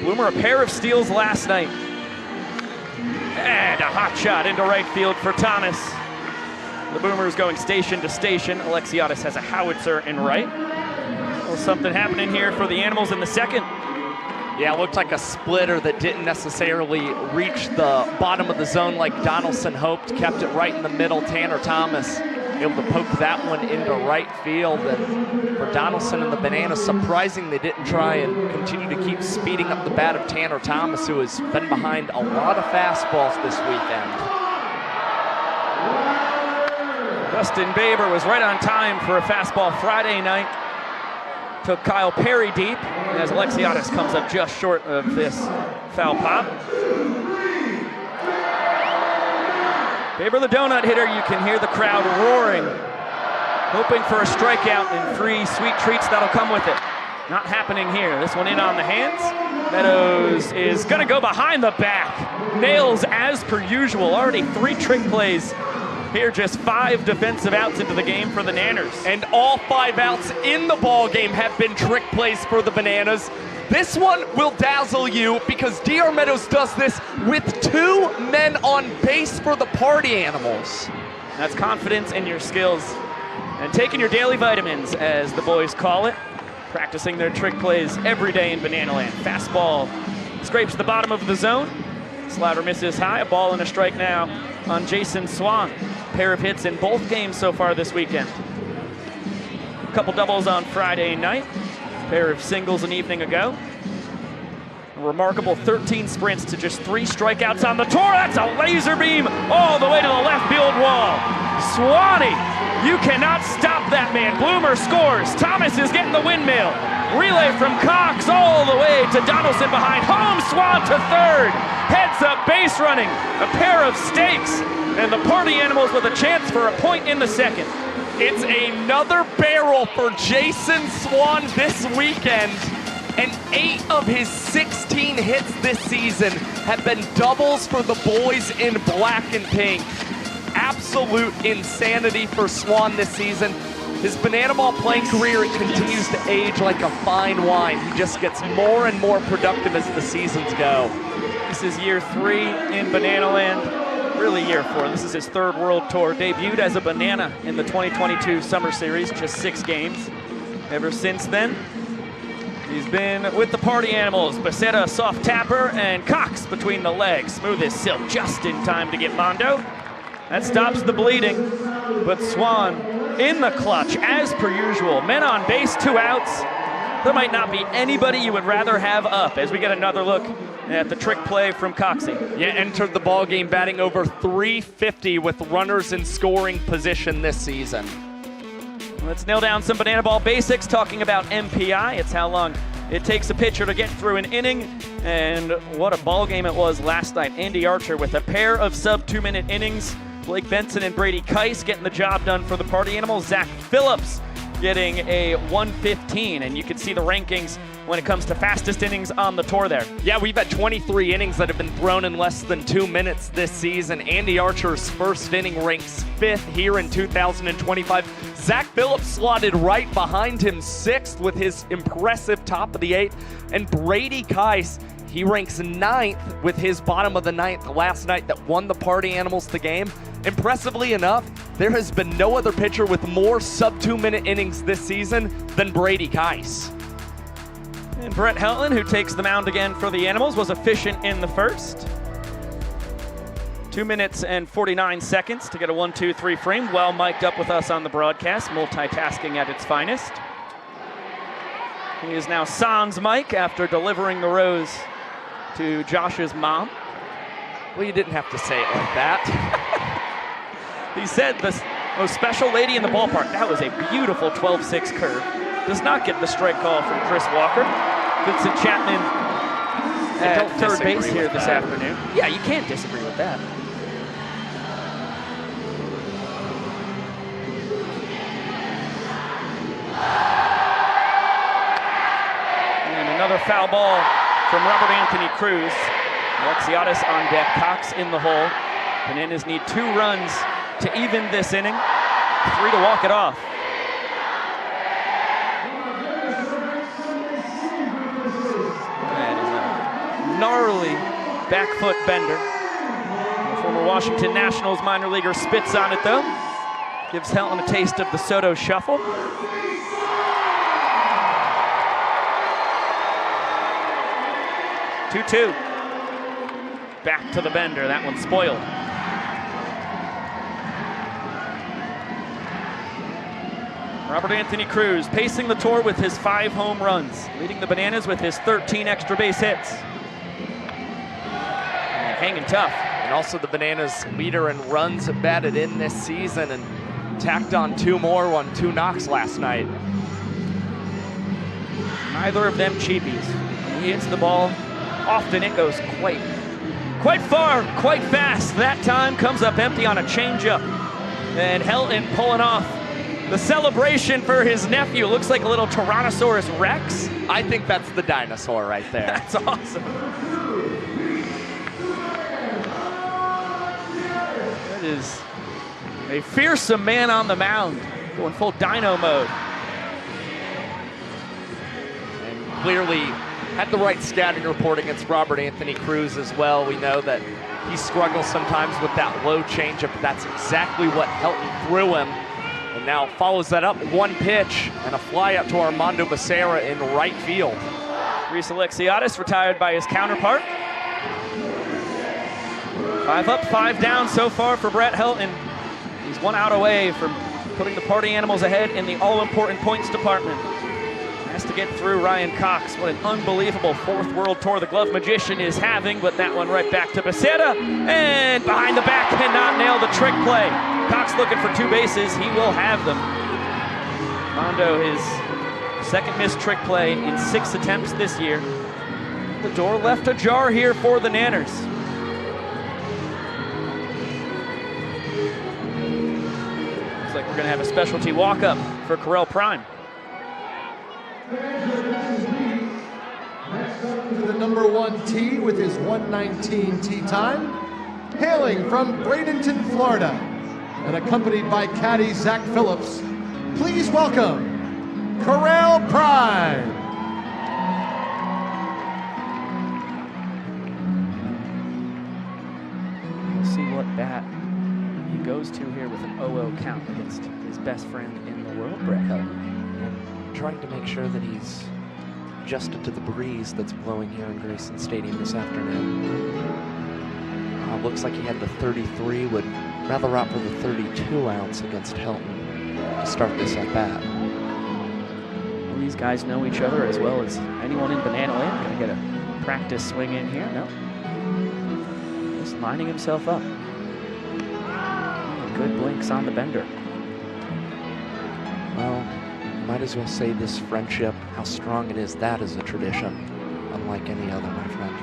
Bloomer, a pair of steals last night. And a hot shot into right field for Thomas. The Boomer is going station to station. Alexiadis has a howitzer in right. A little something happening here for the Animals in the second. Yeah, it looked like a splitter that didn't necessarily reach the bottom of the zone like Donaldson hoped. Kept it right in the middle. Tanner Thomas able to poke that one into right field. And for Donaldson and the Bananas, surprising they didn't try and continue to keep speeding up the bat of Tanner Thomas, who has been behind a lot of fastballs this weekend. Dustin Baber was right on time for a fastball Friday night. Took Kyle Perry deep as Alexiadis comes up just short of this foul pop. Baber the donut hitter, you can hear the crowd roaring, hoping for a strikeout and 3 sweet treats that'll come with it. Not happening here. This one in on the hands. Meadows is gonna go behind the back. Nails as per usual. Already 3 trick plays here, just 5 defensive outs into the game for the Nanners. And all 5 outs in the ball game have been trick plays for the Bananas. This one will dazzle you because D.R. Meadows does this with 2 men on base for the Party Animals. That's confidence in your skills and taking your daily vitamins, as the boys call it. Practicing their trick plays every day in Banana Land. Fastball scrapes the bottom of the zone. Slider misses high. A ball and a strike now on Jason Swan. Pair of hits in both games so far this weekend. A couple doubles on Friday night. Pair of singles an evening ago. A remarkable 13 sprints to just 3 strikeouts on the tour. That's a laser beam all the way to the left field wall. Swanee, you cannot stop that man. Bloomer scores. Thomas is getting the windmill. Relay from Cox all the way to Donaldson behind home. Swan to third. Heads up base running. A pair of stakes. And the Party Animals with a chance for a point in the second. It's another barrel for Jason Swan this weekend. And 8 of his 16 hits this season have been doubles for the boys in black and pink. Absolute insanity for Swan this season. His banana ball playing career continues to age like a fine wine. He just gets more and more productive as the seasons go. This is year 3 in Banana Land. Really year 4. This is his 3rd World Tour. Debuted as a banana in the 2022 Summer Series, just 6 games. Ever since then, he's been with the Party Animals. Becerra, soft tapper, and Cox between the legs. Smooth as silk, just in time to get Mondo. That stops the bleeding, but Swan in the clutch, as per usual. Men on base, 2 outs. There might not be anybody you would rather have up, as we get another look at the trick play from Coxie. Yeah, entered the ball game batting over .350 with runners in scoring position this season. Let's nail down some banana ball basics, talking about MPI. It's how long it takes a pitcher to get through an inning, and what a ball game it was last night. Andy Archer with a pair of sub-2-minute innings. Blake Benson and Brady Kice getting the job done for the Party Animals. Zach Phillips getting a 115, and you can see the rankings when it comes to fastest innings on the tour there. Yeah, we've had 23 innings that have been thrown in less than 2 minutes this season. Andy Archer's first inning ranks 5th here in 2025. Zach Phillips slotted right behind him 6th with his impressive top of the 8th. And Brady Kice, he ranks 9th with his bottom of the 9th last night that won the Party Animals the game. Impressively enough, there has been no other pitcher with more sub-2-minute innings this season than Brady Kice. And Brett Helton, who takes the mound again for the Animals, was efficient in the first. 2 minutes and 49 seconds to get a 1-2-3 frame. Well mic'd up with us on the broadcast, multitasking at its finest. He is now sans Mike after delivering the rose to Josh's mom. Well, you didn't have to say it like that. He said the most special lady in the ballpark. That was a beautiful 12-6 curve. Does not get the strike call from Chris Walker. Vincent Chapman at third base here this afternoon. Yeah, you can't disagree with that. And another foul ball from Robert Anthony Cruz. Alexiadis on deck, Cox in the hole. Bananas need 2 runs to even this inning, 3 to walk it off. That is a gnarly back foot bender. The former Washington Nationals minor leaguer spits on it though. Gives Helton a taste of the Soto shuffle. Two-two. Back to the bender, that one's spoiled. Robert Anthony Cruz pacing the tour with his 5 home runs, leading the Bananas with his 13 extra base hits. And hanging tough. And also the Bananas leader in runs batted in this season and tacked on 2 more on 2 knocks last night. Neither of them cheapies. When he hits the ball, often it goes quite far, quite fast. That time comes up empty on a changeup. And Helton pulling off the celebration for his nephew. Looks like a little Tyrannosaurus Rex. I think that's the dinosaur right there. That's awesome. That is a fearsome man on the mound, going full dino mode. And clearly had the right scouting report against Robert Anthony Cruz as well. We know that he struggles sometimes with that low changeup. That's exactly what Helton threw him. And now follows that up, 1 pitch and a fly up to Armando Becerra in right field. Reese Alexiadis retired by his counterpart. 5 up, 5 down so far for Brett Helton. He's 1 out away from putting the Party Animals ahead in the all-important points department. Has to get through Ryan Cox. What an unbelievable 4th World Tour the Glove Magician is having, but that one right back to Becerra, and behind the back cannot nail the trick play. Cox looking for 2 bases, he will have them. Mondo, his 2nd missed trick play in 6 attempts this year. The door left ajar here for the Nanners. Looks like we're gonna have a specialty walk-up for Correll Prime. To the number 1 tee with his 1:19 tee time, hailing from Bradenton, Florida, and accompanied by caddy Zach Phillips, please welcome Correll Prime. We'll see what bat he goes to here with an 0-0 count against his best friend in the world, Brett Helton. Trying to make sure that he's adjusted to the breeze that's blowing here in Grayson Stadium this afternoon. Looks like he had the 33, would rather opt for the 32 ounce against Helton to start this at bat. Well, these guys know each other as well as anyone in Banana Land. Gonna get a practice swing in here. No. Just lining himself up. Good blinks on the bender. Well, might as well say this friendship, how strong it is, that is a tradition, unlike any other, my friend.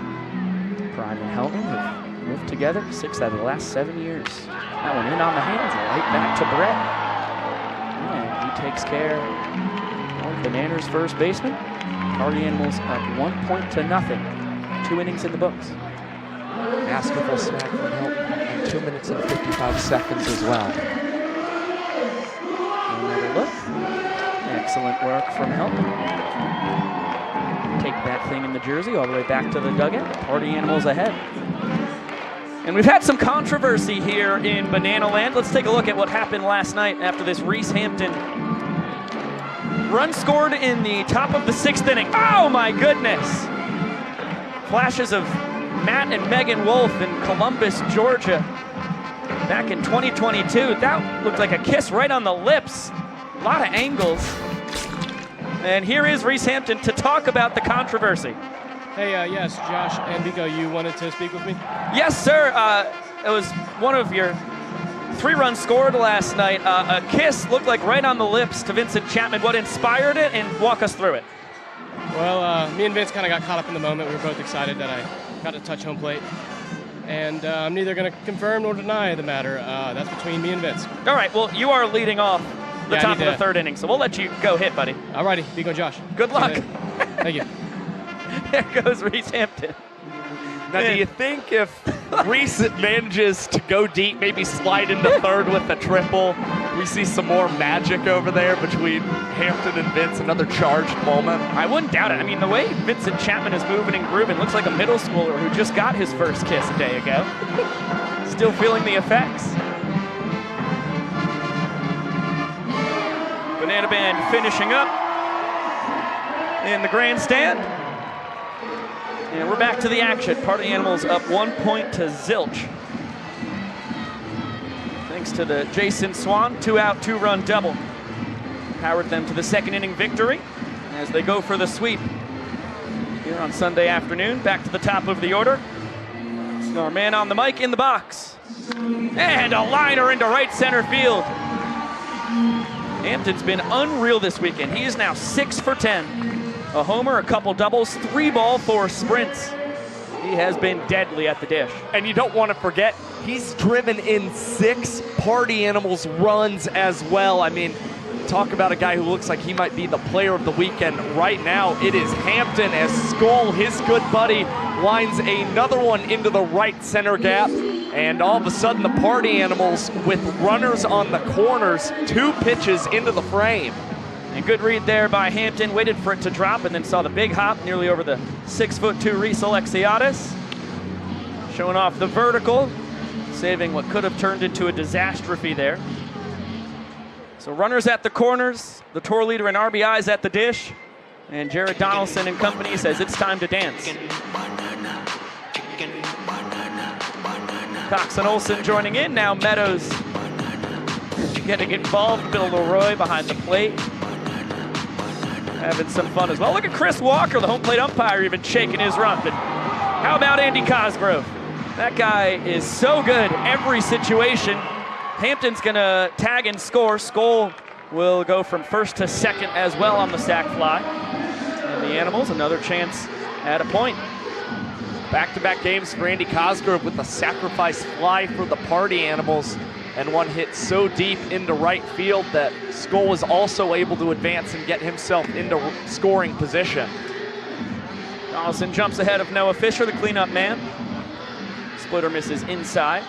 Prime and Helton have lived together 6 out of the last 7 years. That one in on the hands, right back to Brett. And he takes care of Bananas' first baseman. Party Animals up 1-0. 2 innings in the books. Masterful snag from Helton, and 2 minutes and 55 seconds as well. Another look. Excellent work from Helton. Take that thing in the jersey all the way back to the dugout. Party Animals ahead. And we've had some controversy here in Banana Land. Let's take a look at what happened last night after this Reese Hampton run scored in the top of the 6th inning. Oh my goodness! Flashes of Matt and Megan Wolf in Columbus, Georgia back in 2022. That looked like a kiss right on the lips. A lot of angles. And here is Reese Hampton to talk about the controversy. Hey, yes, Josh and Vico, you wanted to speak with me? Yes, sir. It was one of your 3 runs scored last night. A kiss looked like right on the lips to Vincent Chapman. What inspired it, and walk us through it? Well, me and Vince kind of got caught up in the moment. We were both excited that I got to touch home plate. And I'm neither going to confirm nor deny the matter. That's between me and Vince. All right, well, you are leading off the top of the 3rd inning, so we'll let you go hit, buddy. All righty, Vico, Josh. Good luck. Thank you. There goes Reese Hampton. Now, do you think if Reese manages to go deep, maybe slide into 3rd with a triple, we see some more magic over there between Hampton and Vince, another charged moment? I wouldn't doubt it. I mean, the way Vincent Chapman is moving and grooving looks like a middle schooler who just got his first kiss a day ago. Still feeling the effects. Banana Band finishing up in the grandstand. And we're back to the action. Party Animals up 1 point to zilch. Thanks to the Jason Swan 2-out, 2-run double. Powered them to the 2nd inning victory as they go for the sweep here on Sunday afternoon. Back to the top of the order. So our man on the mic in the box. And a liner into right center field. Hampton's been unreal this weekend. He is now 6 for 10. A homer, a couple doubles, 3 ball, 4 sprints. He has been deadly at the dish. And you don't want to forget, he's driven in 6 Party Animals runs as well. I mean, talk about a guy who looks like he might be the player of the weekend right now. It is Hampton as Skull, his good buddy, lines another one into the right center gap. And all of a sudden, the Party Animals with runners on the corners, 2 pitches into the frame. And good read there by Hampton, waited for it to drop and then saw the big hop nearly over the 6'2" Reese Alexiadis. Showing off the vertical, saving what could have turned into a disastrophe there. So runners at the corners, the tour leader in RBIs at the dish, and Jared Donaldson and company says it's time to dance. Cox and Olsen joining in, now Meadows getting involved, Bill Leroy behind the plate. Having some fun as well. Look at Chris Walker, the home plate umpire, even shaking his rump. And how about Andy Cosgrove? That guy is so good every situation. Hampton's gonna tag and score. Skoll will go from 1st to 2nd as well on the sac fly. And the Animals, another chance at a point. Back-to-back games for Andy Cosgrove with a sacrifice fly for the Party Animals. And one hit so deep into right field that Skoll was also able to advance and get himself into scoring position. Donaldson jumps ahead of Noah Fisher, the cleanup man. Splitter misses inside.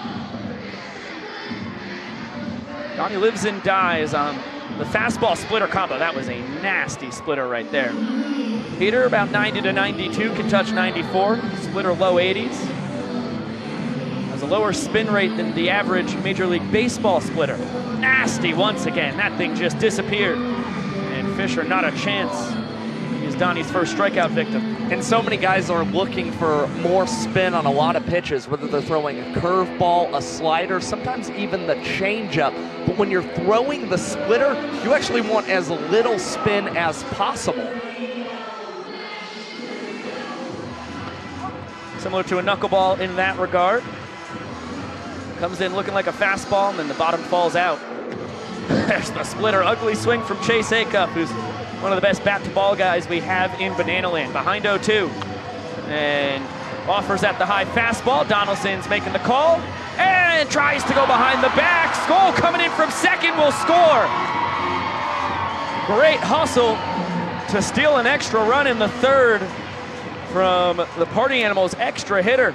Donnie lives and dies on the fastball splitter combo. That was a nasty splitter right there. Heater about 90 to 92, can touch 94. Splitter low 80s. A lower spin rate than the average Major League Baseball splitter. Nasty once again. That thing just disappeared. And Fisher, not a chance. He's Donnie's first strikeout victim. And so many guys are looking for more spin on a lot of pitches, whether they're throwing a curveball, a slider, sometimes even the changeup. But when you're throwing the splitter, you actually want as little spin as possible. Similar to a knuckleball in that regard. Comes in looking like a fastball, and then the bottom falls out. There's the splitter. Ugly swing from Chase Acuff, who's one of the best bat-to-ball guys we have in Banana Land. Behind 0-2. And offers at the high fastball. Donaldson's making the call. And tries to go behind the back. Skoll coming in from 2nd will score. Great hustle to steal an extra run in the 3rd from the Party Animals' extra hitter.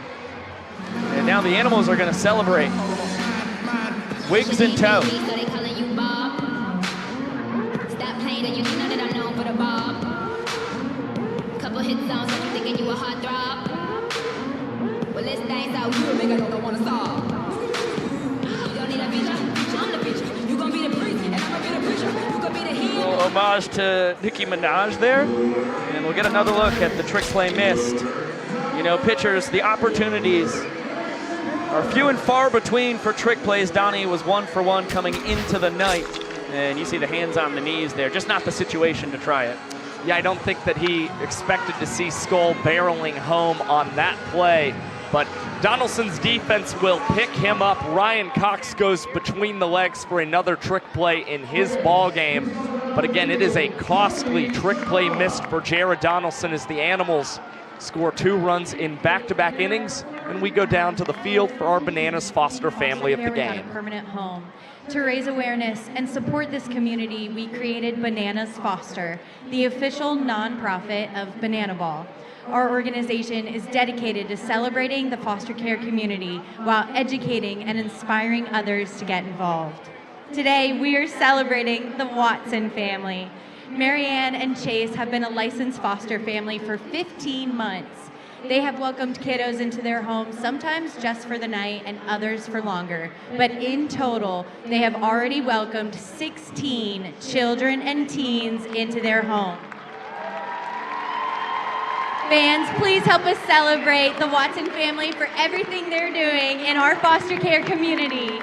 And now the Animals are going to celebrate. Wigs in tow. Couple hit songs, you thinking you a hot throb. Well, let's dance out good, make I don't wanna stop. You don't need a feature, I'm the feature. You gon' be the priest, and I'm gonna be the preacher. You gon' be the A hero. little homage to Nicki Minaj there. And we'll get another look at the trick play missed. You know, pitchers, the opportunities are few and far between for trick plays. Donnie was 1 for 1 coming into the night. And you see the hands on the knees there. Just not the situation to try it. Yeah, I don't think that he expected to see Skull barreling home on that play, but Donaldson's defense will pick him up. Ryan Cox goes between the legs for another trick play in his ball game. But again, it is a costly trick play missed for Jared Donaldson as the Animals score 2 runs in back-to-back innings, and we go down to the field for our Bananas Foster family of the game. Without a permanent home. To raise awareness and support this community, we created Bananas Foster, the official nonprofit of Banana Ball. Our organization is dedicated to celebrating the foster care community while educating and inspiring others to get involved. Today, we are celebrating the Watson family. Marianne and Chase have been a licensed foster family for 15 months. They have welcomed kiddos into their homes, sometimes just for the night and others for longer. But in total, they have already welcomed 16 children and teens into their home. Fans, please help us celebrate the Watson family for everything they're doing in our foster care community.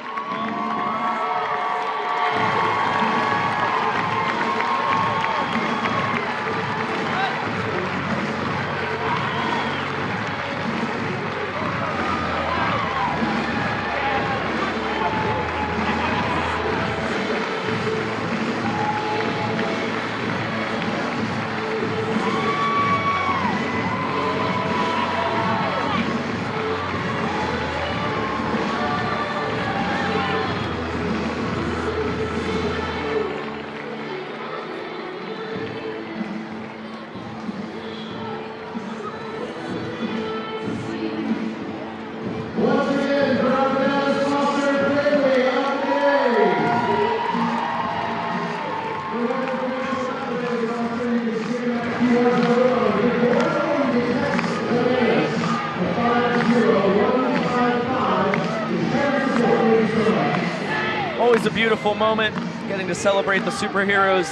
Always a beautiful moment, getting to celebrate the superheroes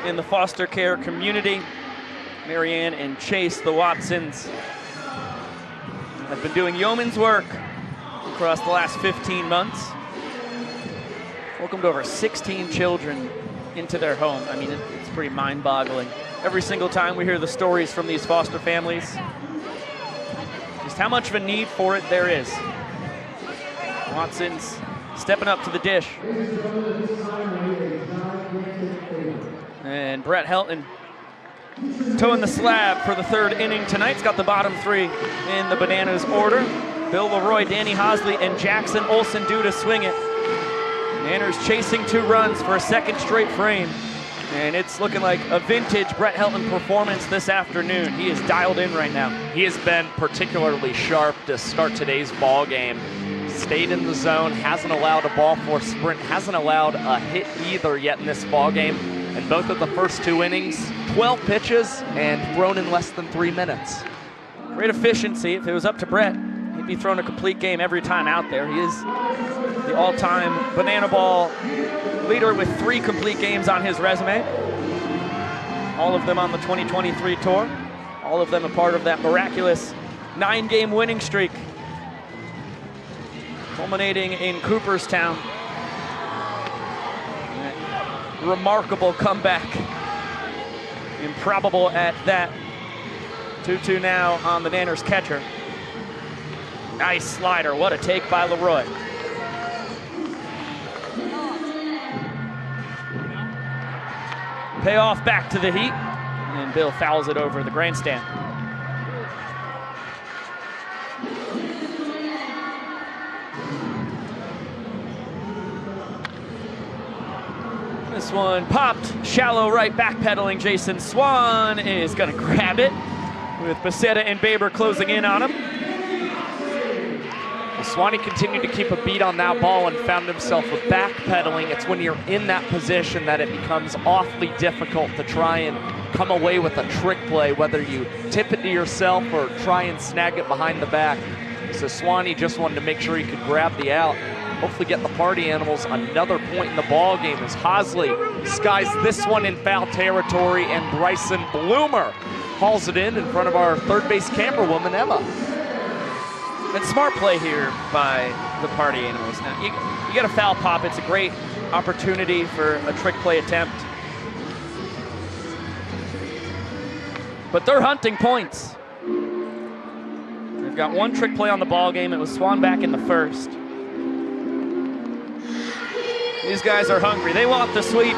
in the foster care community. Marianne and Chase, the Watsons, have been doing yeoman's work across the last 15 months. Welcomed over 16 children into their home. I mean, it's pretty mind-boggling. Every single time we hear the stories from these foster families, just how much of a need for it there is. Watsons stepping up to the dish. And Brett Helton toeing the slab for the 3rd inning tonight. He's got the bottom 3 in the Bananas order. Bill Leroy, Danny Hosley, and Jackson Olsen due to swing it. Manners chasing 2 runs for a 2nd straight frame. And it's looking like a vintage Brett Helton performance this afternoon. He is dialed in right now. He has been particularly sharp to start today's ball game. Stayed in the zone, hasn't allowed a ball four sprint, hasn't allowed a hit either yet in this ball game. And both of the first 2 innings, 12 pitches and thrown in less than 3 minutes. Great efficiency. If it was up to Brett, he'd be throwing a complete game every time out there. He is the all-time Banana Ball leader with 3 complete games on his resume. All of them on the 2023 tour. All of them a part of that miraculous 9-game winning streak, culminating in Cooperstown. Remarkable comeback. Improbable at that. 2-2 now on the Nanners catcher. Nice slider. What a take by Leroy. Payoff back to the Heat. And Bill fouls it over the grandstand. This one popped, shallow right, backpedaling. Jason Swan is gonna grab it with Becerra and Baber closing in on him. Swanee continued to keep a beat on that ball and found himself with backpedaling. It's when you're in that position that it becomes awfully difficult to try and come away with a trick play, whether you tip it to yourself or try and snag it behind the back. So Swanee just wanted to make sure he could grab the out. Hopefully get the Party Animals another point in the ball game as Hosley skies this one in foul territory and Bryson Bloomer hauls it in front of our third base camera woman, Emma. And smart play here by the Party Animals. Now, you get a foul pop. It's a great opportunity for a trick play attempt. but they're hunting points. They've got one trick play on the ball game. It was Swan back in the first. These guys are hungry. They want the sweep.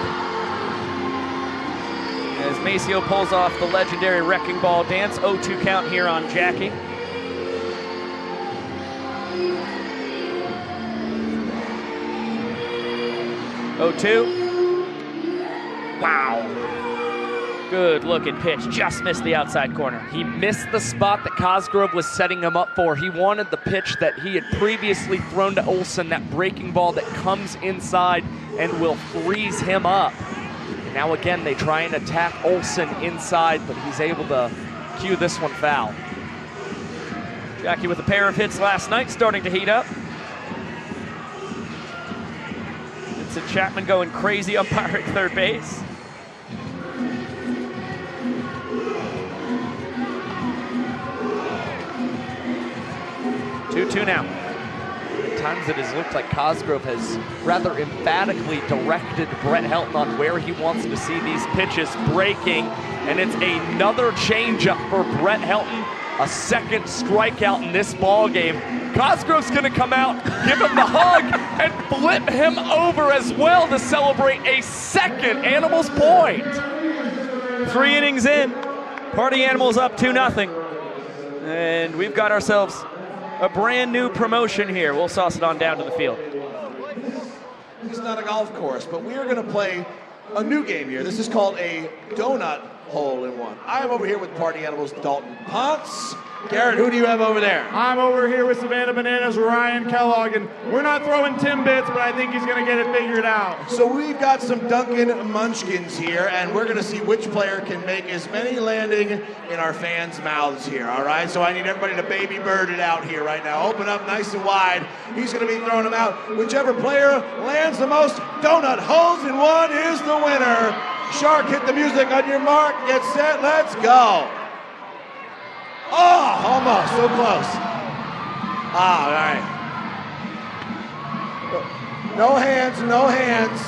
As Maceo pulls off the legendary wrecking ball dance. 0-2 count here on Jackie. Wow. Good looking pitch, just missed the outside corner. He missed the spot that Cosgrove was setting him up for. He wanted the pitch that he had previously thrown to Olsen, that breaking ball that comes inside and will freeze him up. And now again, they try and attack Olsen inside, but he's able to cue this one foul. Jackie with a pair of hits last night, starting to heat up. Vincent Chapman going crazy umpiring third base. 2-2 now. At times it has looked like Cosgrove has rather emphatically directed Brett Helton on where he wants to see these pitches breaking, and it's another changeup for Brett Helton. A second strikeout in this ball game. Cosgrove's gonna come out, give him the hug, and flip him over as well to celebrate a second Animals point. 3 innings in, Party Animals up 2-0. And we've got ourselves a brand new promotion here. We'll sauce it on down to the field. It's not a golf course, but we are gonna play a new game here. This is called a donut hole-in-one. I am over here with Party Animals Dalton Ponce. Garrett, who do you have over there? I'm over here with Savannah Bananas, Ryan Kellogg, and we're not throwing Timbits, but I think he's gonna get it figured out. So we've got some Dunkin' Munchkins here, and we're gonna see which player can make as many landing in our fans' mouths here, all right? So I need everybody to baby bird it out here right now. Open up nice and wide. He's gonna be throwing them out. Whichever player lands the most donut holes in one is the winner. Shark, hit the music on your mark, get set, let's go. Oh, almost, so close. Ah, all right. No hands, no hands.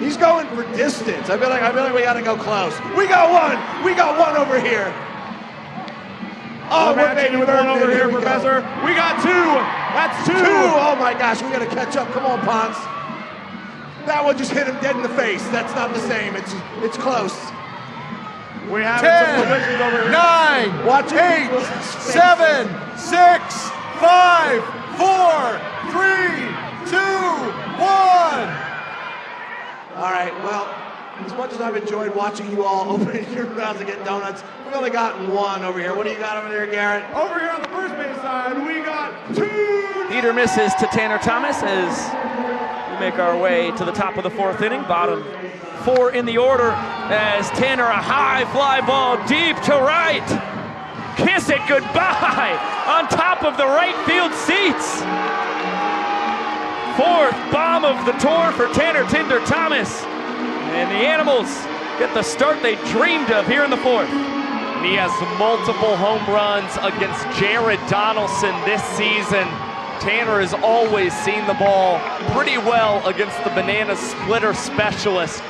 He's going for distance. I feel like we gotta go close. We got one over here. Oh, we're making with one over here, Professor. We got 2, that's 2. Oh my gosh, we gotta catch up, come on, Ponce. That one just hit him dead in the face. That's not the same, it's close. We have 10, some positions over here. 9, watch 8, 7, 6, 5, 4, 3, 2, 1. All right, well, as much as I've enjoyed watching you all open your mouths to get donuts, we've only got one over here. What do you got over there, Garrett? Over here on the first base side, we got 2. Peter misses to Tanner Thomas as we make our way to the top of the 4th inning. Bottom 4 in the order as Tanner, a high fly ball deep to right. Kiss it goodbye on top of the right field seats. 4th bomb of the tour for Tanner Tinder Thomas. And the Animals get the start they dreamed of here in the 4th. And he has multiple home runs against Jared Donaldson this season. Tanner has always seen the ball pretty well against the Banana splitter specialist.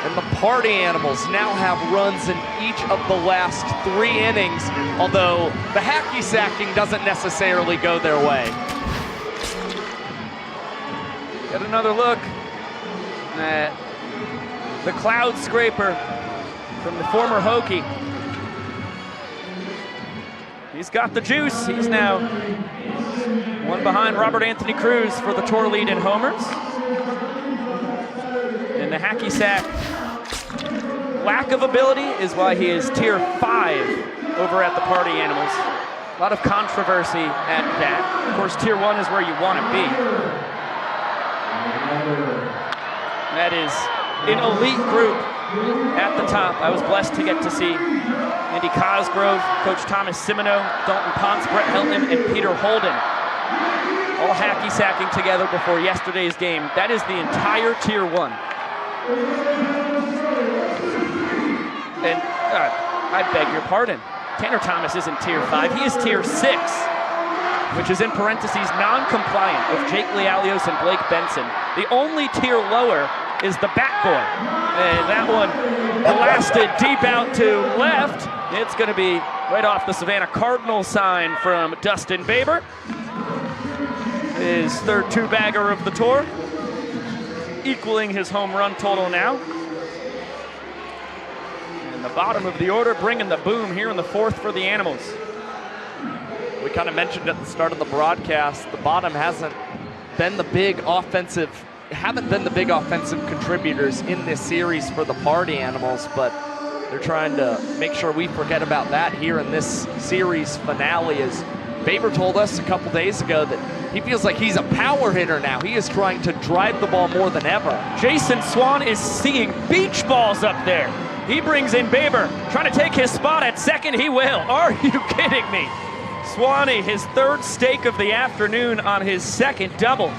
And the Party Animals now have runs in each of the last 3 innings, although the hacky sacking doesn't necessarily go their way. Get another look at the cloud scraper from the former Hokie. He's got the juice. He's now one behind Robert Anthony Cruz for the tour lead in homers. And the hacky sack lack of ability is why he is tier 5 over at the Party Animals. A lot of controversy at that. Of course, tier 1 is where you want to be. That is an elite group at the top. I was blessed to get to see Andy Cosgrove, Coach Thomas Simoneau, Dalton Ponce, Brett Helton, and Peter Holden all hacky sacking together before yesterday's game. That is the entire tier 1. And I beg your pardon, Tanner Thomas isn't tier 5, he is tier 6, which is in parentheses non-compliant with Jake Lealios and Blake Benson. The only tier lower is the bat boy. And that one blasted deep out to left. It's going to be right off the Savannah Cardinals sign from Dustin Baber. His third two-bagger of the tour, equaling his home run total now. And the bottom of the order bringing the boom here in the fourth for the Animals. We kind of mentioned at the start of the broadcast, the bottom haven't been the big offensive contributors in this series for the Party Animals, but they're trying to make sure we forget about that here in this series finale. As Baber told us a couple days ago that he feels like he's a power hitter now. He is trying to drive the ball more than ever. Jason Swan is seeing beach balls up there. He brings in Baber, trying to take his spot at second. He will. Are you kidding me? Swanee, his third stake of the afternoon on his second double.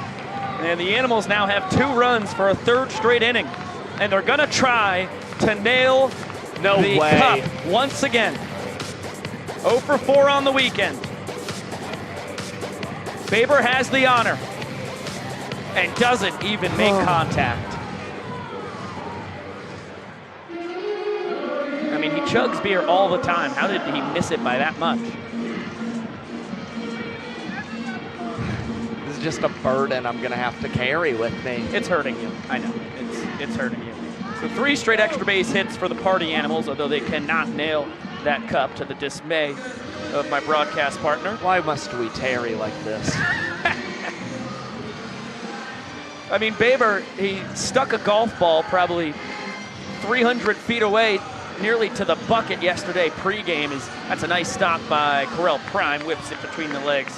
And the Animals now have 2 runs for a third straight inning. And they're gonna try to nail the cup once again. 0 for 4 on the weekend. Baber has the honor and doesn't even make contact. I mean, he chugs beer all the time. How did he miss it by that much? This is just a burden I'm gonna have to carry with me. It's hurting you, I know, it's hurting you. So 3 straight extra base hits for the Party Animals, although they cannot nail that cup, to the dismay of my broadcast partner. Why must we tarry like this? I mean, Baber, he stuck a golf ball probably 300 feet away, nearly to the bucket yesterday pregame. That's a nice stop by Correll Prime, whips it between the legs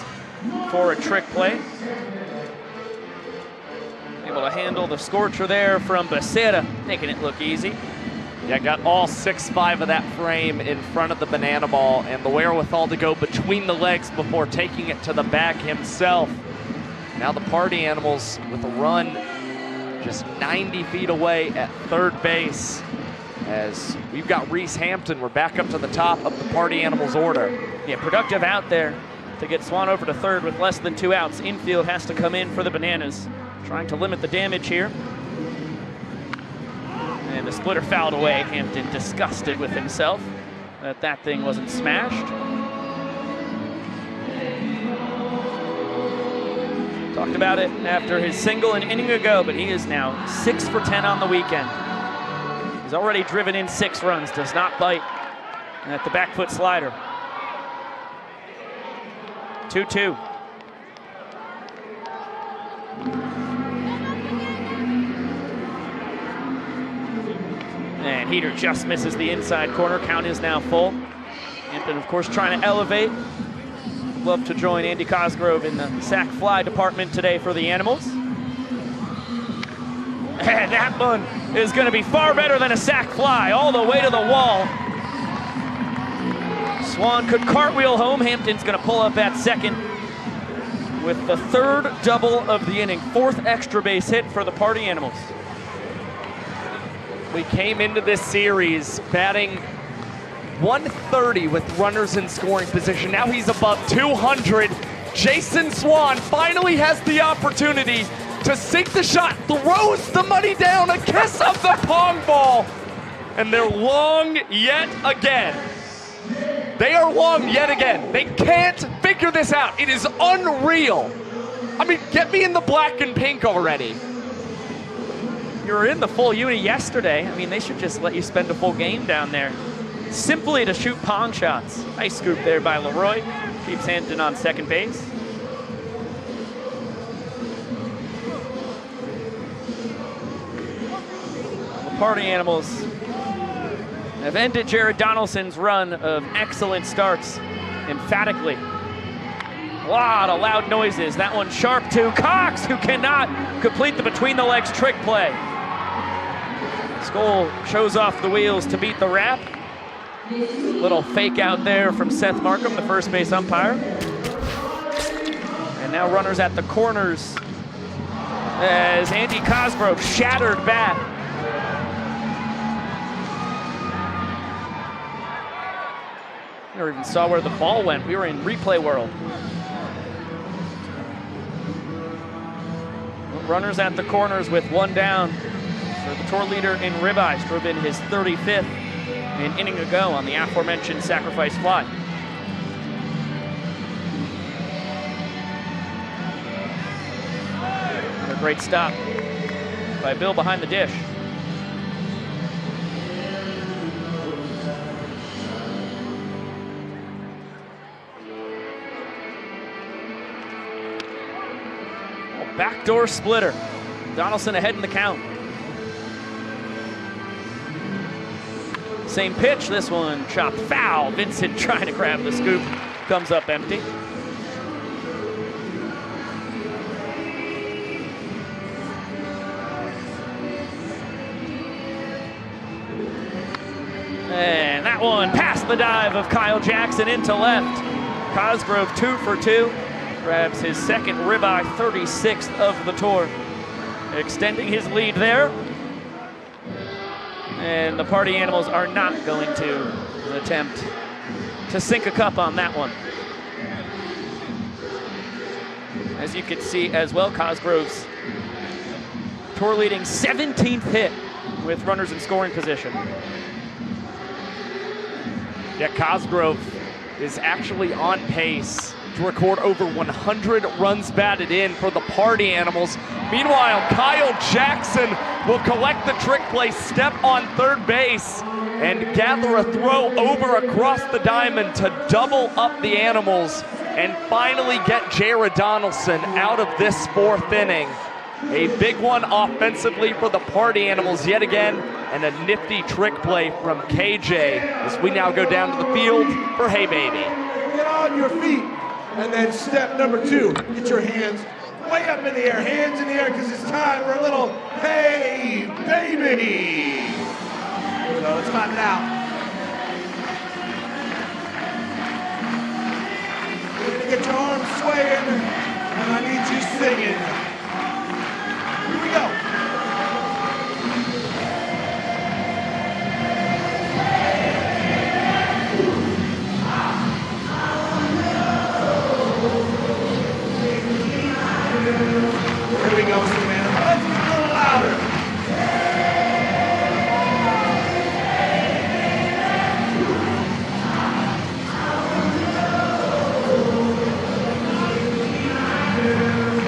for a trick play. Able to handle the scorcher there from Becerra, making it look easy. Yeah, got all 6'5" of that frame in front of the banana ball and the wherewithal to go between the legs before taking it to the bag himself. Now the Party Animals with a run just 90 feet away at third base. As we've got Reese Hampton, we're back up to the top of the Party Animals order. Yeah, productive out there to get Swan over to third with less than 2 outs. Infield has to come in for the Bananas, trying to limit the damage here. And the splitter fouled away. Hampton disgusted with himself that thing wasn't smashed. Talked about it after his single an inning ago, but he is now 6 for 10 on the weekend. He's already driven in 6 runs, does not bite at the back foot slider. 2-2. And Heater just misses the inside corner. Count is now full. Hampton, of course, trying to elevate. Love to join Andy Cosgrove in the sack fly department today for the Animals. And that one is going to be far better than a sack fly, all the way to the wall. Swan could cartwheel home. Hampton's going to pull up at second with the 3rd double of the inning. 4th extra base hit for the Party Animals. We came into this series batting 130 with runners in scoring position. Now he's above 200. Jason Swan finally has the opportunity to sink the shot, throws the money down, a kiss of the pong ball, and they're long yet again. They are long yet again. They can't figure this out. It is unreal. I mean, get me in the black and pink already. You were in the full uni yesterday. I mean, they should just let you spend a full game down there simply to shoot pong shots. Nice scoop there by Leroy. Keeps Hampton on second base. The Party Animals have ended Jared Donaldson's run of excellent starts emphatically. A lot of loud noises. That one sharp to Cox, who cannot complete the between the legs trick play. Skoll shows off the wheels to beat the wrap. Little fake out there from Seth Markham, the first base umpire. And now runners at the corners as Andy Cosgrove shattered bat. Never even saw where the ball went. We were in replay world. Runners at the corners with 1 down So the tour leader in ribeyes drove in his 35th an inning ago on the aforementioned sacrifice fly. A great stop by Bill behind the dish. Backdoor splitter. Donaldson ahead in the count. Same pitch, this one chopped foul. Vincent trying to grab the scoop, comes up empty. And that one past the dive of Kyle Jackson into left. Cosgrove 2 for 2. Grabs his second ribeye, 36th of the tour. Extending his lead there. And the Party Animals are not going to attempt to sink a cup on that one. As you can see as well, Cosgrove's tour leading 17th hit with runners in scoring position. Yeah, Cosgrove is actually on pace to record over 100 runs batted in for the Party Animals. Meanwhile, Kyle Jackson will collect the trick play, step on third base, and gather a throw over across the diamond to double up the Animals and finally get Jared Donaldson out of this fourth inning. A big one offensively for the Party Animals yet again, and a nifty trick play from KJ as we now go down to the field for Hey Baby. Get on your feet. And then step number 2, get your hands way up in the air, hands in the air, because it's time for a little Hey Baby. So let's clap it out. You're gonna get your arms swaying, and I need you singing. Here we go. Here we go, Savannah. Let's get a little louder.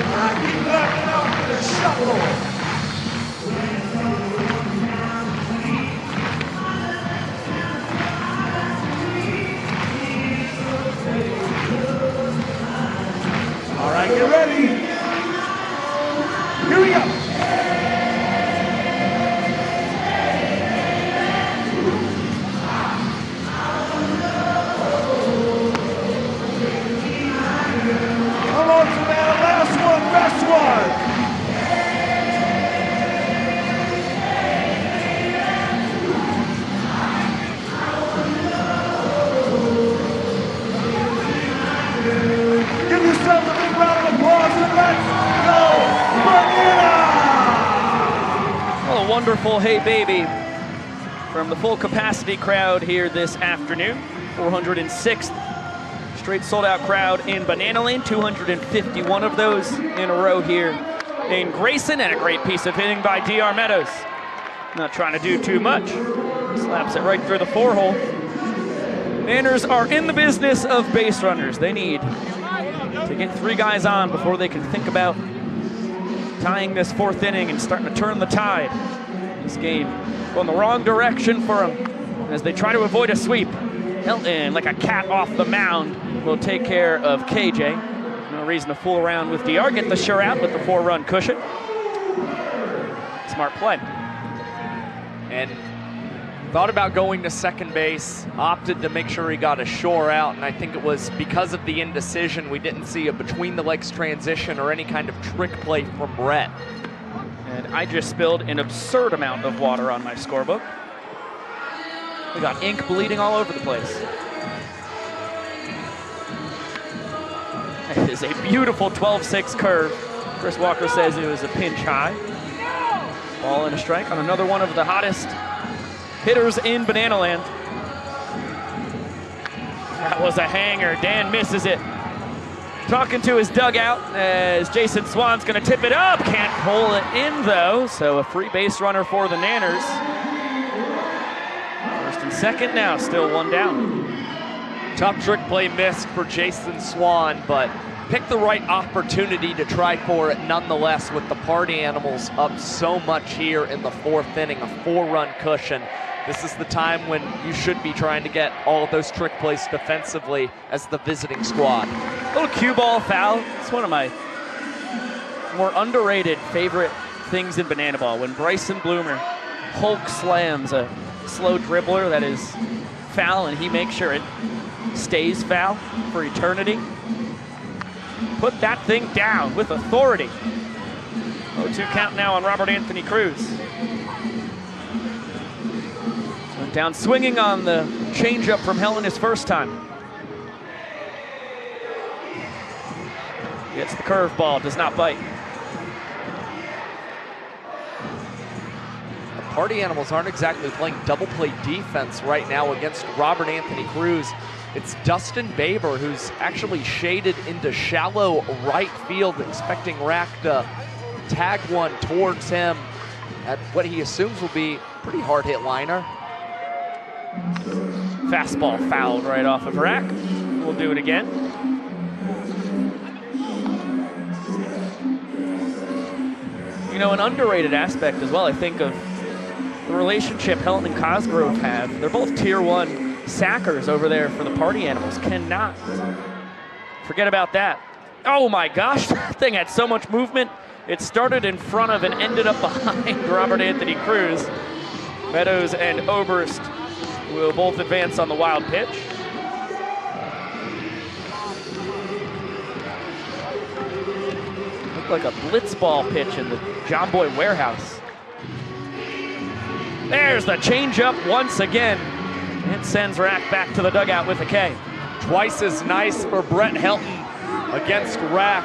All right, keep it up and up for the shuffle. All right, get ready. Here we go. Come on, Savannah, last one, best one. Give yourself a big round of applause and let's go. A wonderful Hey Baby from the full capacity crowd here this afternoon. 406th straight sold out crowd in Banana Lane, 251 of those in a row here in Grayson, and a great piece of hitting by DR Meadows. Not trying to do too much. Slaps it right through the 4-hole. Manners are in the business of base runners. They need to get 3 guys on before they can think about tying this 4th inning and starting to turn the tide. This game going the wrong direction for them as they try to avoid a sweep. Hilton, like a cat off the mound, will take care of KJ. No reason to fool around with DR. Get the shutout with the 4-run cushion. Smart play. And thought about going to second base, opted to make sure he got a shore out, and I think it was because of the indecision we didn't see a between-the-legs transition or any kind of trick play from Brett. And I just spilled an absurd amount of water on my scorebook. We got ink bleeding all over the place. It is a beautiful 12-6 curve. Chris Walker says it was a pinch high. Ball and a strike on another one of the hottest hitters in Banana Land. That was a hanger. Dan misses it. talking to his dugout as Jason Swan's going to tip it up. Can't pull it in, though, so a free base runner for the Nanners. First and second now, still one down. Tough trick play missed for Jason Swan, but picked the right opportunity to try for it nonetheless with the Party Animals up so much here in the fourth inning, a 4-run cushion. This is the time when you should be trying to get all of those trick plays defensively as the visiting squad. Little cue ball foul. It's one of my more underrated favorite things in Banana Ball. When Bryson Bloomer Hulk slams a slow dribbler that is foul and he makes sure it stays foul for eternity. Put that thing down with authority. 0-2 count now on Robert Anthony Cruz. Went down swinging on the changeup from Helen his first time. Gets the curveball, does not bite. The Party Animals aren't exactly playing double play defense right now against Robert Anthony Cruz. It's Dustin Baber who's actually shaded into shallow right field, expecting Rack to tag one towards him at what he assumes will be a pretty hard hit liner. Fastball fouled right off of Rack. We'll do it again. You know, an underrated aspect as well, I think, of the relationship Helton and Cosgrove have. They're both tier 1 sackers over there for the Party Animals. Cannot forget about that. Oh my gosh, that thing had so much movement. It started in front of and ended up behind Robert Anthony Cruz. Meadows and Oberst will both advance on the wild pitch. Looked like a blitz ball pitch in the John Boy warehouse. There's the changeup once again. It sends Rack back to the dugout with a K. Twice as nice for Brett Helton against Rack.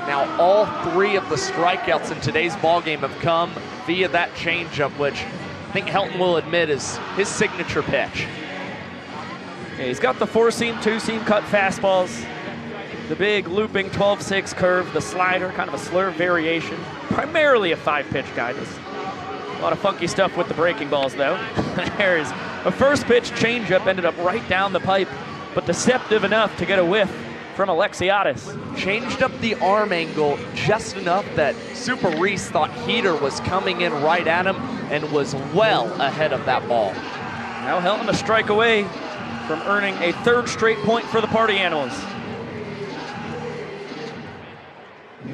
Now all 3 of the strikeouts in today's ballgame have come via that changeup, which I think Helton will admit is his signature pitch. Yeah, he's got the 4-seam, 2-seam cut fastballs, the big looping 12-6 curve, the slider, kind of a slurve variation. Primarily a 5-pitch guy. A lot of funky stuff with the breaking balls, though. There's a first pitch changeup, ended up right down the pipe, but deceptive enough to get a whiff from Alexiadis. Changed up the arm angle just enough that Super Reese thought Heater was coming in right at him and was well ahead of that ball. Now Helton a strike away from earning a 3rd straight point for the Party Animals.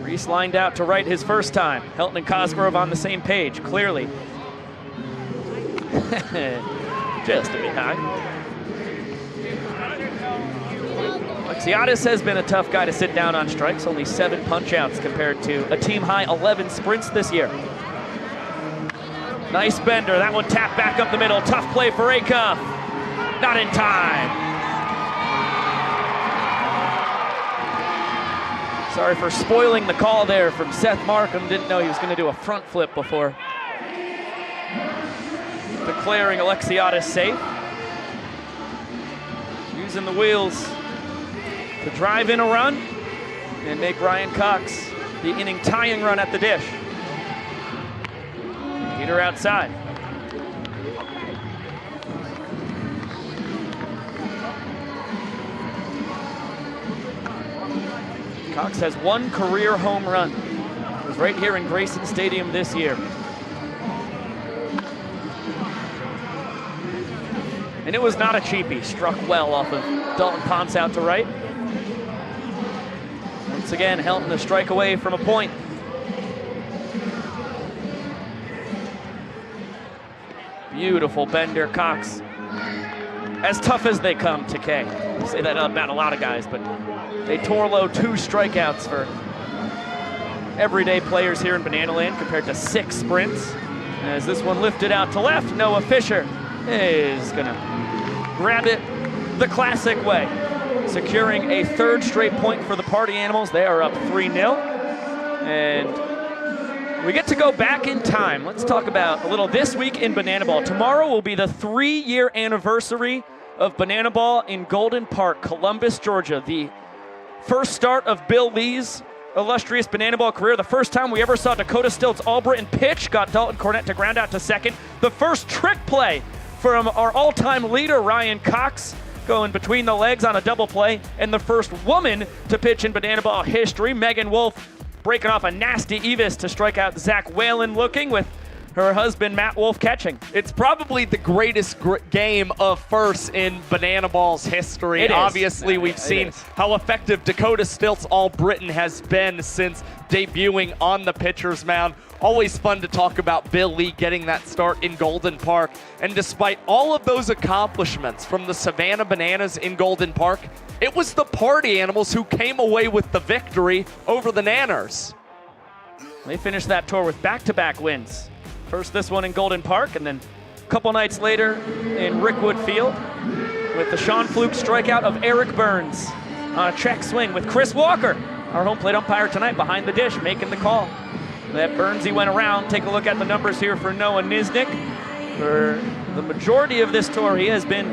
Reese lined out to right his first time. Helton and Cosgrove on the same page, clearly. Just a bit high. Alexiadis has been a tough guy to sit down on strikes, only 7 punch-outs compared to a team-high 11 sprints this year. Nice bender, that one tapped back up the middle. Tough play for Acuff. Not in time. Sorry for spoiling the call there from Seth Markham. Didn't know he was going to do a front flip before declaring Alexiadis safe. Using the wheels to drive in a run and make Ryan Cox the inning tying run at the dish. Heater outside. Cox has 1 career home run. It was right here in Grayson Stadium this year. And it was not a cheapie. Struck well off of Dalton Ponce out to right. Once again, Helton a strike away from a point. Beautiful bender, Cox. As tough as they come to K. I say that about a lot of guys, but they tore low 2 strikeouts for everyday players here in Banana Land compared to 6 sprints. As this one lifted out to left, Noah Fisher is gonna grab it the classic way, securing a 3rd straight point for the Party Animals. They are up 3-0, and we get to go back in time. Let's talk about a little this week in Banana Ball. Tomorrow will be the 3-year anniversary of Banana Ball in Golden Park, Columbus, Georgia, the first start of Bill Lee's illustrious Banana Ball career. The first time we ever saw Dakota Stilts Albritton pitch, got Dalton Cornett to ground out to second. The first trick play from our all-time leader, Ryan Cox, going between the legs on a double play. And the first woman to pitch in Banana Ball history, Megan Wolf, breaking off a nasty Evis to strike out Zach Whalen, looking with her husband, Matt Wolf, catching. It's probably the greatest game of firsts in Banana Ball's history. It is. Obviously, we've seen how effective Dakota Stilts All-Britain has been since debuting on the pitcher's mound. Always fun to talk about Bill Lee getting that start in Golden Park. And despite all of those accomplishments from the Savannah Bananas in Golden Park, it was the Party Animals who came away with the victory over the Nanners. They finished that tour with back-to-back wins. First this one in Golden Park, and then a couple nights later in Rickwood Field with the Sean Fluke strikeout of Eric Burns on a check swing with Chris Walker, our home plate umpire tonight, behind the dish, making the call. That Burnsy went around. Take a look at the numbers here for Noah Niznik. For the majority of this tour, he has been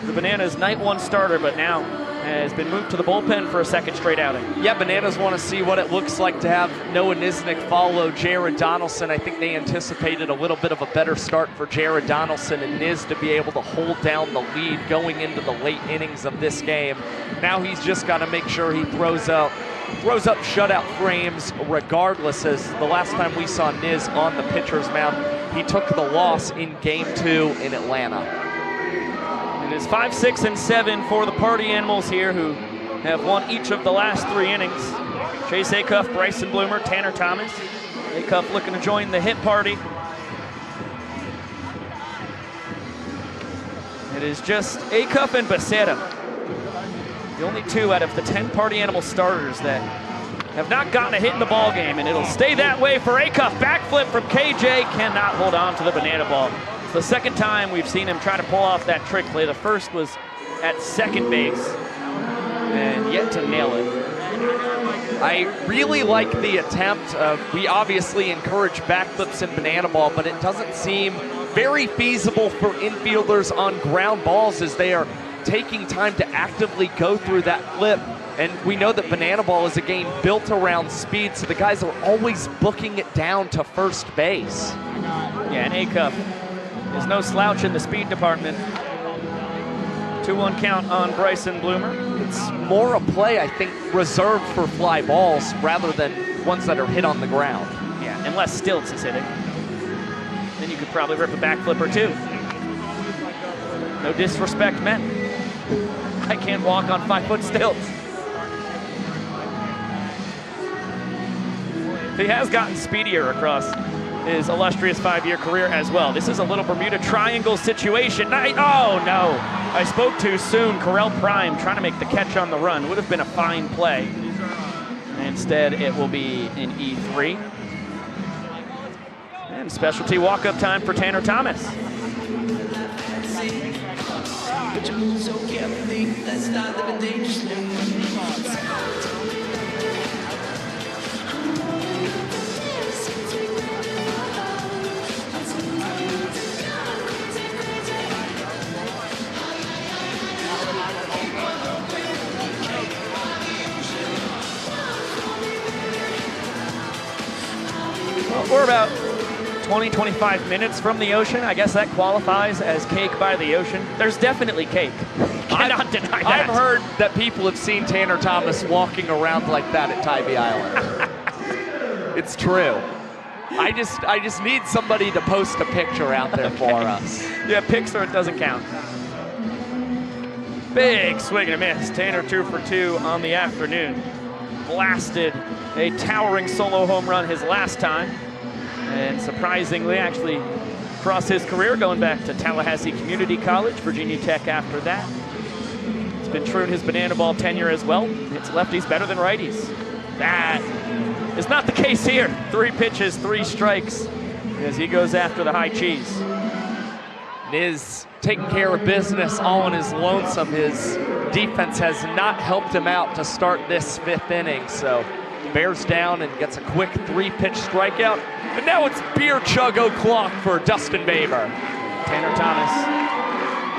the Bananas' night one starter, but now has been moved to the bullpen for a second straight outing. Yeah, Bananas want to see what it looks like to have Noah Niznik follow Jared Donaldson. I think they anticipated a little bit of a better start for Jared Donaldson and Niz to be able to hold down the lead going into the late innings of this game. Now he's just got to make sure he throws up shutout frames regardless, as the last time we saw Niz on the pitcher's mound, he took the loss in Game 2 in Atlanta. It is 5, 6, and 7 for the Party Animals here, who have won each of the last 3 innings. Chase Acuff, Bryson Bloomer, Tanner Thomas. Acuff looking to join the hit party. It is just Acuff and Becerra, the only 2 out of the 10 Party Animal starters that have not gotten a hit in the ball game, and it'll stay that way for Acuff. Backflip from KJ, cannot hold on to the Banana Ball. It's the second time we've seen him try to pull off that trick play. The first was at second base, and yet to nail it. I really like the attempt. We obviously encourage backflips in Banana Ball, but it doesn't seem very feasible for infielders on ground balls, as they are taking time to actively go through that flip. And we know that Banana Ball is a game built around speed, so the guys are always booking it down to first base. Yeah, and Acuff is no slouch in the speed department. 2-1 count on Bryson Bloomer. It's more a play, I think, reserved for fly balls rather than ones that are hit on the ground. Yeah, unless Stilts is hitting. Then you could probably rip a backflip or 2. No disrespect meant. I can't walk on 5-foot stilts. He has gotten speedier across his illustrious 5-year career as well. This is a little Bermuda Triangle situation. Oh no, I spoke too soon. Correll Prime trying to make the catch on the run. Would have been a fine play. Instead, it will be an E3. And specialty walk-up time for Tanner Thomas. We're about 20-25 minutes from the ocean. I guess that qualifies as cake by the ocean. There's definitely cake. Cannot deny that. I've heard that people have seen Tanner Thomas walking around like that at Tybee Island. It's true. I just need somebody to post a picture out there for us. Yeah, Pixar doesn't count. Big swing and a miss. Tanner 2 for 2 on the afternoon. Blasted a towering solo home run his last time. And surprisingly, actually, across his career, going back to Tallahassee Community College, Virginia Tech after that. It's been true in his Banana Ball tenure as well. Hits lefties better than righties. That is not the case here. 3 pitches, 3 strikes, as he goes after the high cheese. Niz taking care of business all on his lonesome. His defense has not helped him out to start this 5th inning, so bears down and gets a quick 3-pitch strikeout. But now it's beer chug o'clock for Dustin Baber. Tanner Thomas,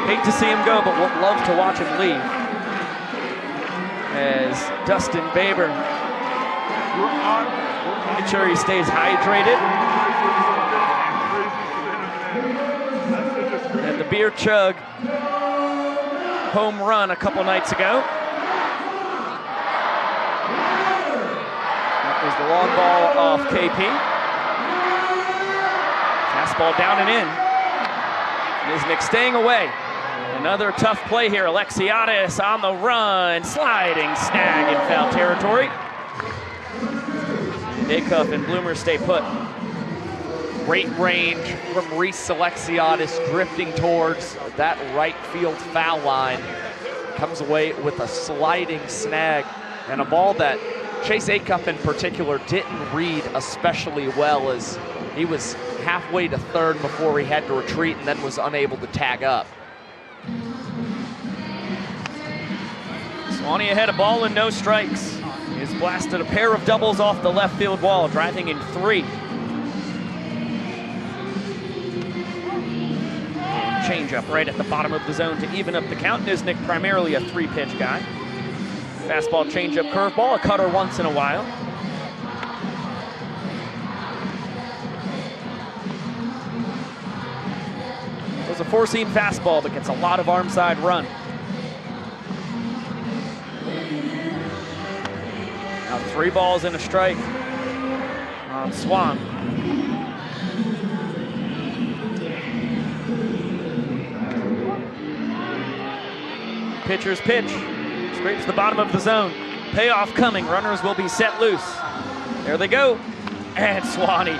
hate to see him go, but would love to watch him leave. as Dustin Baber, make sure he stays hydrated. And the beer chug home run a couple nights ago. That was the long ball off KP. Fastball down and in. Nisnik staying away. Another tough play here. Alexiadis on the run. Sliding snag in foul territory. Acuff and Bloomer stay put. Great range from Reese Alexiadis drifting towards that right field foul line. Comes away with a sliding snag and a ball that Chase Acuff in particular didn't read especially well, as he was halfway to third before he had to retreat and then was unable to tag up. Swanee ahead, a ball and no strikes. He has blasted a pair of doubles off the left field wall, driving in 3. Change up right at the bottom of the zone to even up the count. Nisnik primarily a 3-pitch guy. Fastball, changeup, curveball, a cutter once in a while. It was a 4-seam fastball that gets a lot of arm side run. Now 3 balls and a strike on Swan. Pitcher's pitch, scrapes the bottom of the zone. Payoff coming, runners will be set loose. There they go, and Swanee.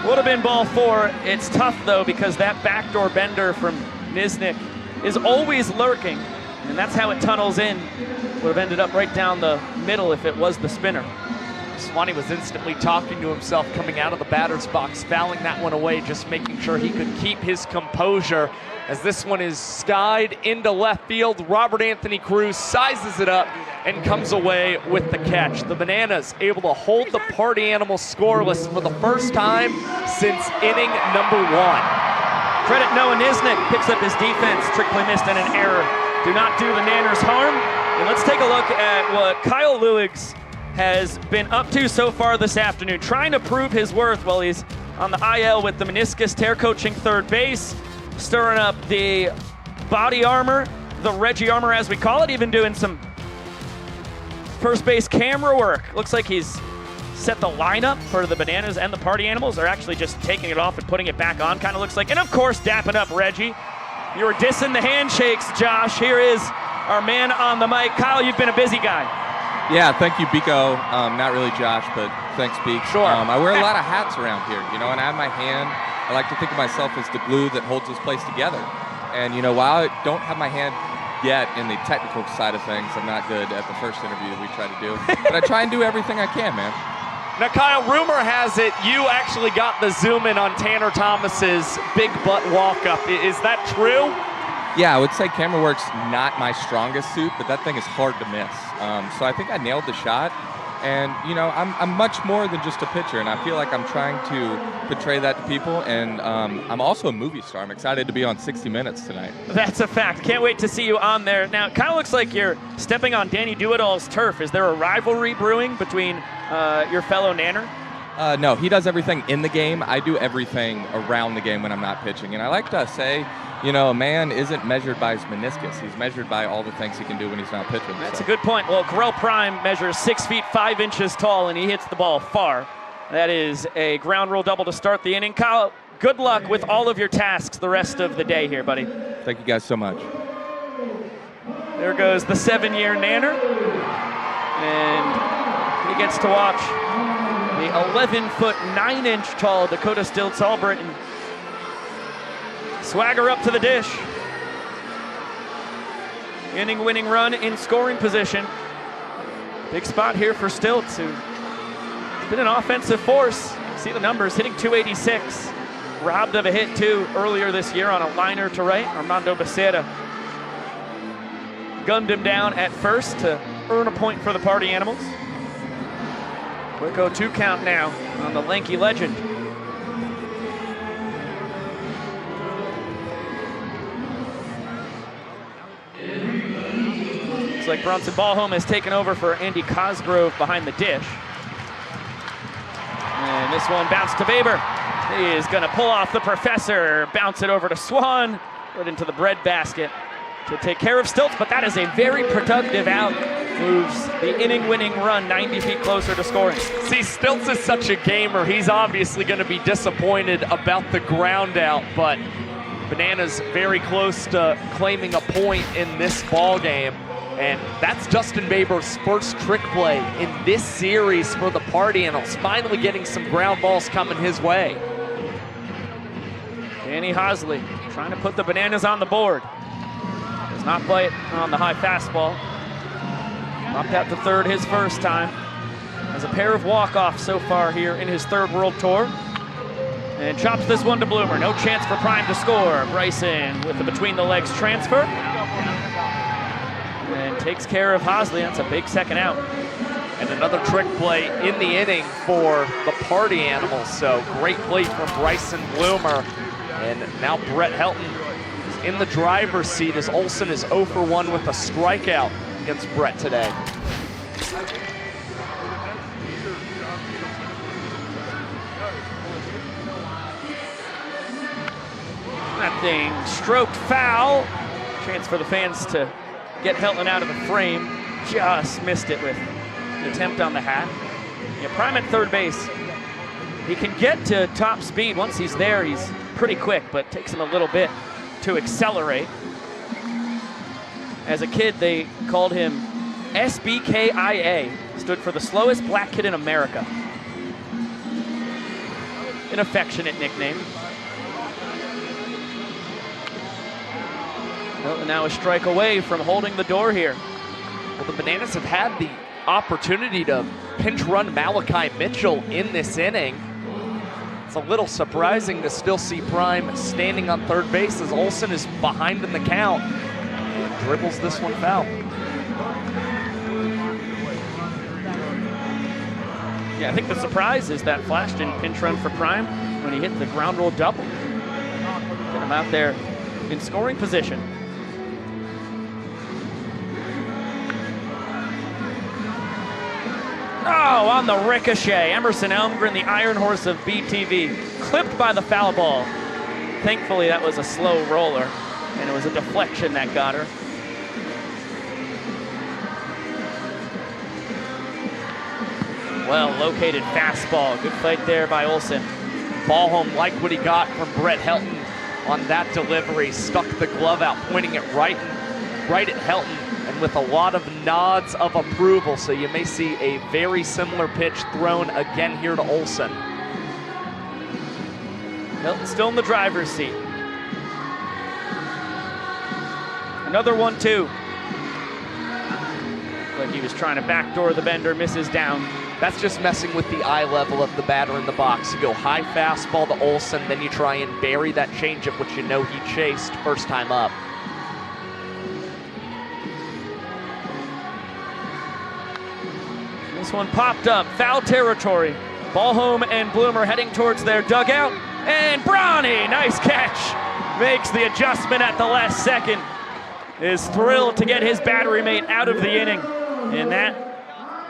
Would have been ball 4. It's tough though, because that backdoor bender from Nisnik is always lurking, and that's how it tunnels in. Would have ended up right down the middle if it was the spinner. Swanee was instantly talking to himself coming out of the batter's box, fouling that one away, just making sure he could keep his composure, as this one is skied into left field. Robert Anthony Cruz sizes it up and comes away with the catch. The Bananas able to hold the Party Animals scoreless for the first time since inning number 1. Credit Noah Nisnik, picks up his defense, trickly missed and an error. Do not do the Nanners harm. And let's take a look at what Kyle Lewigs has been up to so far this afternoon, trying to prove his worth while he's on the IL with the meniscus tear, coaching third base, stirring up the body armor, the Reggie armor as we call it, even doing some first base camera work. Looks like he's set the lineup for the Bananas and the Party Animals. They're actually just taking it off and putting it back on, kind of looks like. And of course, dapping up Reggie. You were dissing the handshakes, Josh. Here is our man on the mic. Kyle, you've been a busy guy. Yeah, thank you, Biko. Not really Josh, but thanks, Beak. Sure. I wear a lot of hats around here, you know, and I have my hand. I like to think of myself as the glue that holds this place together. And, you know, while I don't have my hand yet in the technical side of things, I'm not good at the first interview that we try to do. But I try and do everything I can, man. Now, Kyle, rumor has it you actually got the zoom in on Tanner Thomas's big butt walk-up. Is that true? Yeah, I would say camera work's not my strongest suit, but that thing is hard to miss. So I think I nailed the shot. And, you know, I'm much more than just a pitcher, and I feel like I'm trying to portray that to people. And I'm also a movie star. I'm excited to be on 60 Minutes tonight. That's a fact. Can't wait to see you on there. Now, it kind of looks like you're stepping on Danny Do-It-All's turf. Is there a rivalry brewing between your fellow Nanner? No, he does everything in the game. I do everything around the game when I'm not pitching. And I like to say, you know, a man isn't measured by his meniscus. He's measured by all the things he can do when he's not pitching. That's a good point. Well, Correll Prime measures 6 feet 5 inches tall, and he hits the ball far. That is a ground rule double to start the inning. Kyle, good luck with all of your tasks the rest of the day here, buddy. Thank you guys so much. There goes the 7-year Nanner. And he gets to watch the 11-foot 9-inch tall Dakota Stilts All-Britain swagger up to the dish. Inning-winning run in scoring position. Big spot here for Stilts, who's been an offensive force. See the numbers, hitting .286. Robbed of a hit, too, earlier this year on a liner to right. Armando Becerra gunned him down at first to earn a point for the Party Animals. Quick 0-2 count now on the lanky legend. Looks like Bronson Ballholm has taken over for Andy Cosgrove behind the dish. And this one bounced to Baber. He is going to pull off the professor, bounce it over to Swan, put into the bread basket to take care of Stilts, but that is a very productive out. Moves the inning-winning run 90 feet closer to scoring. See, Stilts is such a gamer. He's obviously going to be disappointed about the ground out, but Bananas very close to claiming a point in this ball game. And that's Justin Baber's first trick play in this series for the Party Animals, finally getting some ground balls coming his way. Danny Hosley trying to put the Bananas on the board. Does not bite on the high fastball. Popped out to third his first time. Has a pair of walk-offs so far here in his third World Tour. And chops this one to Bloomer. No chance for Prime to score. Bryson with the between-the-legs transfer. And takes care of Hosley. That's a big second out. And another trick play in the inning for the Party Animals. So great play from Bryson Bloomer. And now Brett Helton is in the driver's seat as Olsen is 0 for 1 with a strikeout against Brett today. That thing stroked foul. Chance for the fans to get Helton out of the frame. Just missed it with the attempt on the hat. Yeah, Prime at third base. He can get to top speed. Once he's there, he's pretty quick, but it takes him a little bit to accelerate. As a kid, they called him SBKIA. Stood for the slowest black kid in America. An affectionate nickname. Well, now a strike away from holding the door here. Well, the Bananas have had the opportunity to pinch run Malachi Mitchell in this inning. It's a little surprising to still see Prime standing on third base as Olsen is behind in the count. Dribbles this one foul. Yeah, I think the surprise is that flashed in pinch run for Prime when he hit the ground roll double. Get him out there in scoring position. Oh, on the ricochet. Emerson Elmgren, the Iron Horse of BTV, clipped by the foul ball. Thankfully, that was a slow roller, and it was a deflection that got her. Well located fastball. Good fight there by Olsen. Ballholm liked what he got from Brett Helton on that delivery. Stuck the glove out, pointing it right at Helton, and with a lot of nods of approval. So you may see a very similar pitch thrown again here to Olsen. Helton still in the driver's seat. Another 1-2. Like he was trying to backdoor the bender, misses down. That's just messing with the eye level of the batter in the box. You go high fastball to Olsen, then you try and bury that changeup, which you know he chased first time up. This one popped up, foul territory. Ballholm and Bloomer heading towards their dugout. And Bronny, nice catch. Makes the adjustment at the last second. Is thrilled to get his battery mate out of the inning. And that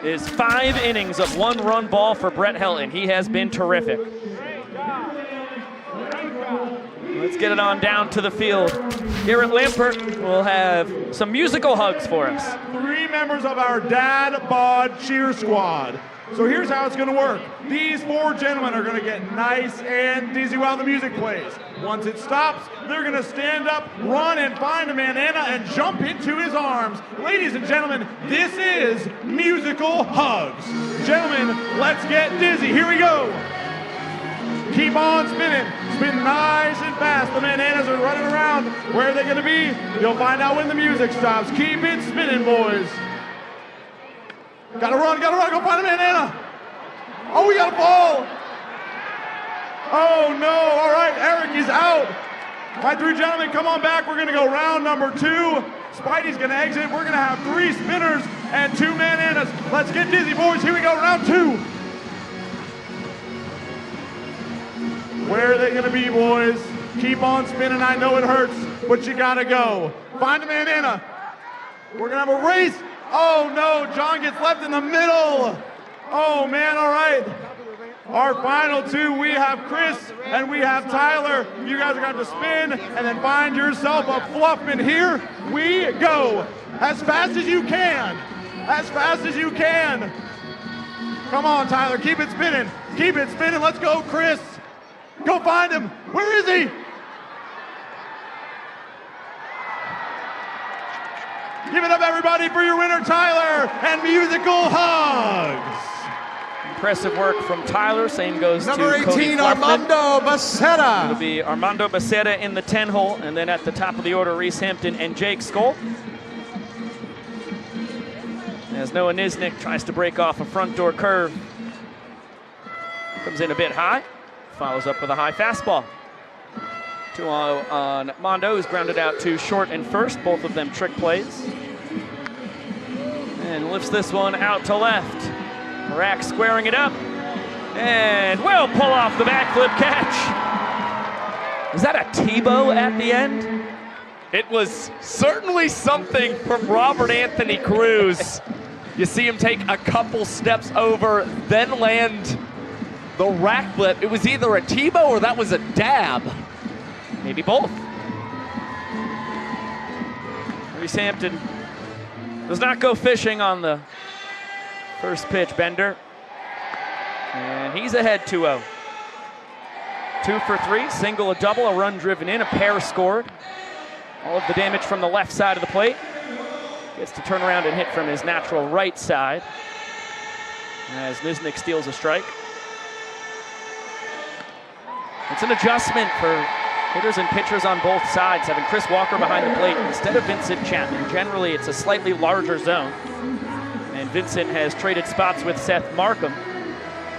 is 5 innings of 1-run ball for Brett Helton. He has been terrific. Let's get it on down to the field. Garrett Lampert will have some musical hugs for us. 3 members of our Dad Bod Cheer Squad. So here's how it's going to work. These 4 gentlemen are going to get nice and dizzy while the music plays. Once it stops, they're going to stand up, run, and find a banana and jump into his arms. Ladies and gentlemen, this is musical hugs. Gentlemen, let's get dizzy. Here we go. Keep on spinning. Spin nice and fast. The bananas are running around. Where are they going to be? You'll find out when the music stops. Keep it spinning, boys. Gotta run, go find a banana. Oh, we got a ball. Oh no, all right, Eric is out. My 3 gentlemen, come on back. We're gonna go round number 2. Spidey's gonna exit. We're gonna have 3 spinners and 2 bananas. Let's get dizzy, boys. Here we go, round 2. Where are they gonna be, boys? Keep on spinning. I know it hurts, but you gotta go. Find a banana. We're gonna have a race Oh no, John gets left in the middle. Oh man, all right. Our final two, we have Chris and we have Tyler. You guys are going to spin and then find yourself a Fluffman. Here we go. As fast as you can. As fast as you can. Come on, Tyler, keep it spinning. Keep it spinning. Let's go, Chris. Go find him. Where is he? Give it up, everybody, for your winner, Tyler, and musical hugs. Impressive work from Tyler. Same goes Number to Cody 18, Fluffman. Armando Becerra. It'll be Armando Becerra in the 10 hole, and then at the top of the order, Reese Hampton and Jake Skoll. As Noah Niznik tries to break off a front door curve. Comes in a bit high, follows up with a high fastball. 2-0 on Mondo, who's grounded out to short and first, both of them trick plays. And lifts this one out to left. Rack squaring it up, and will pull off the backflip catch. Is that a Tebow at the end? It was certainly something from Robert Anthony Cruz. You see him take a couple steps over, then land the rack flip. It was either a Tebow or that was a dab. Maybe both. Reese Hampton does not go fishing on the first pitch, Bender. And he's ahead 2-0. 2 for 3, single, a double, a run driven in, a pair scored. All of the damage from the left side of the plate. Gets to turn around and hit from his natural right side as Niznik steals a strike. It's an adjustment for hitters and pitchers on both sides, having Chris Walker behind the plate instead of Vincent Chapman. Generally, it's a slightly larger zone. And Vincent has traded spots with Seth Markham,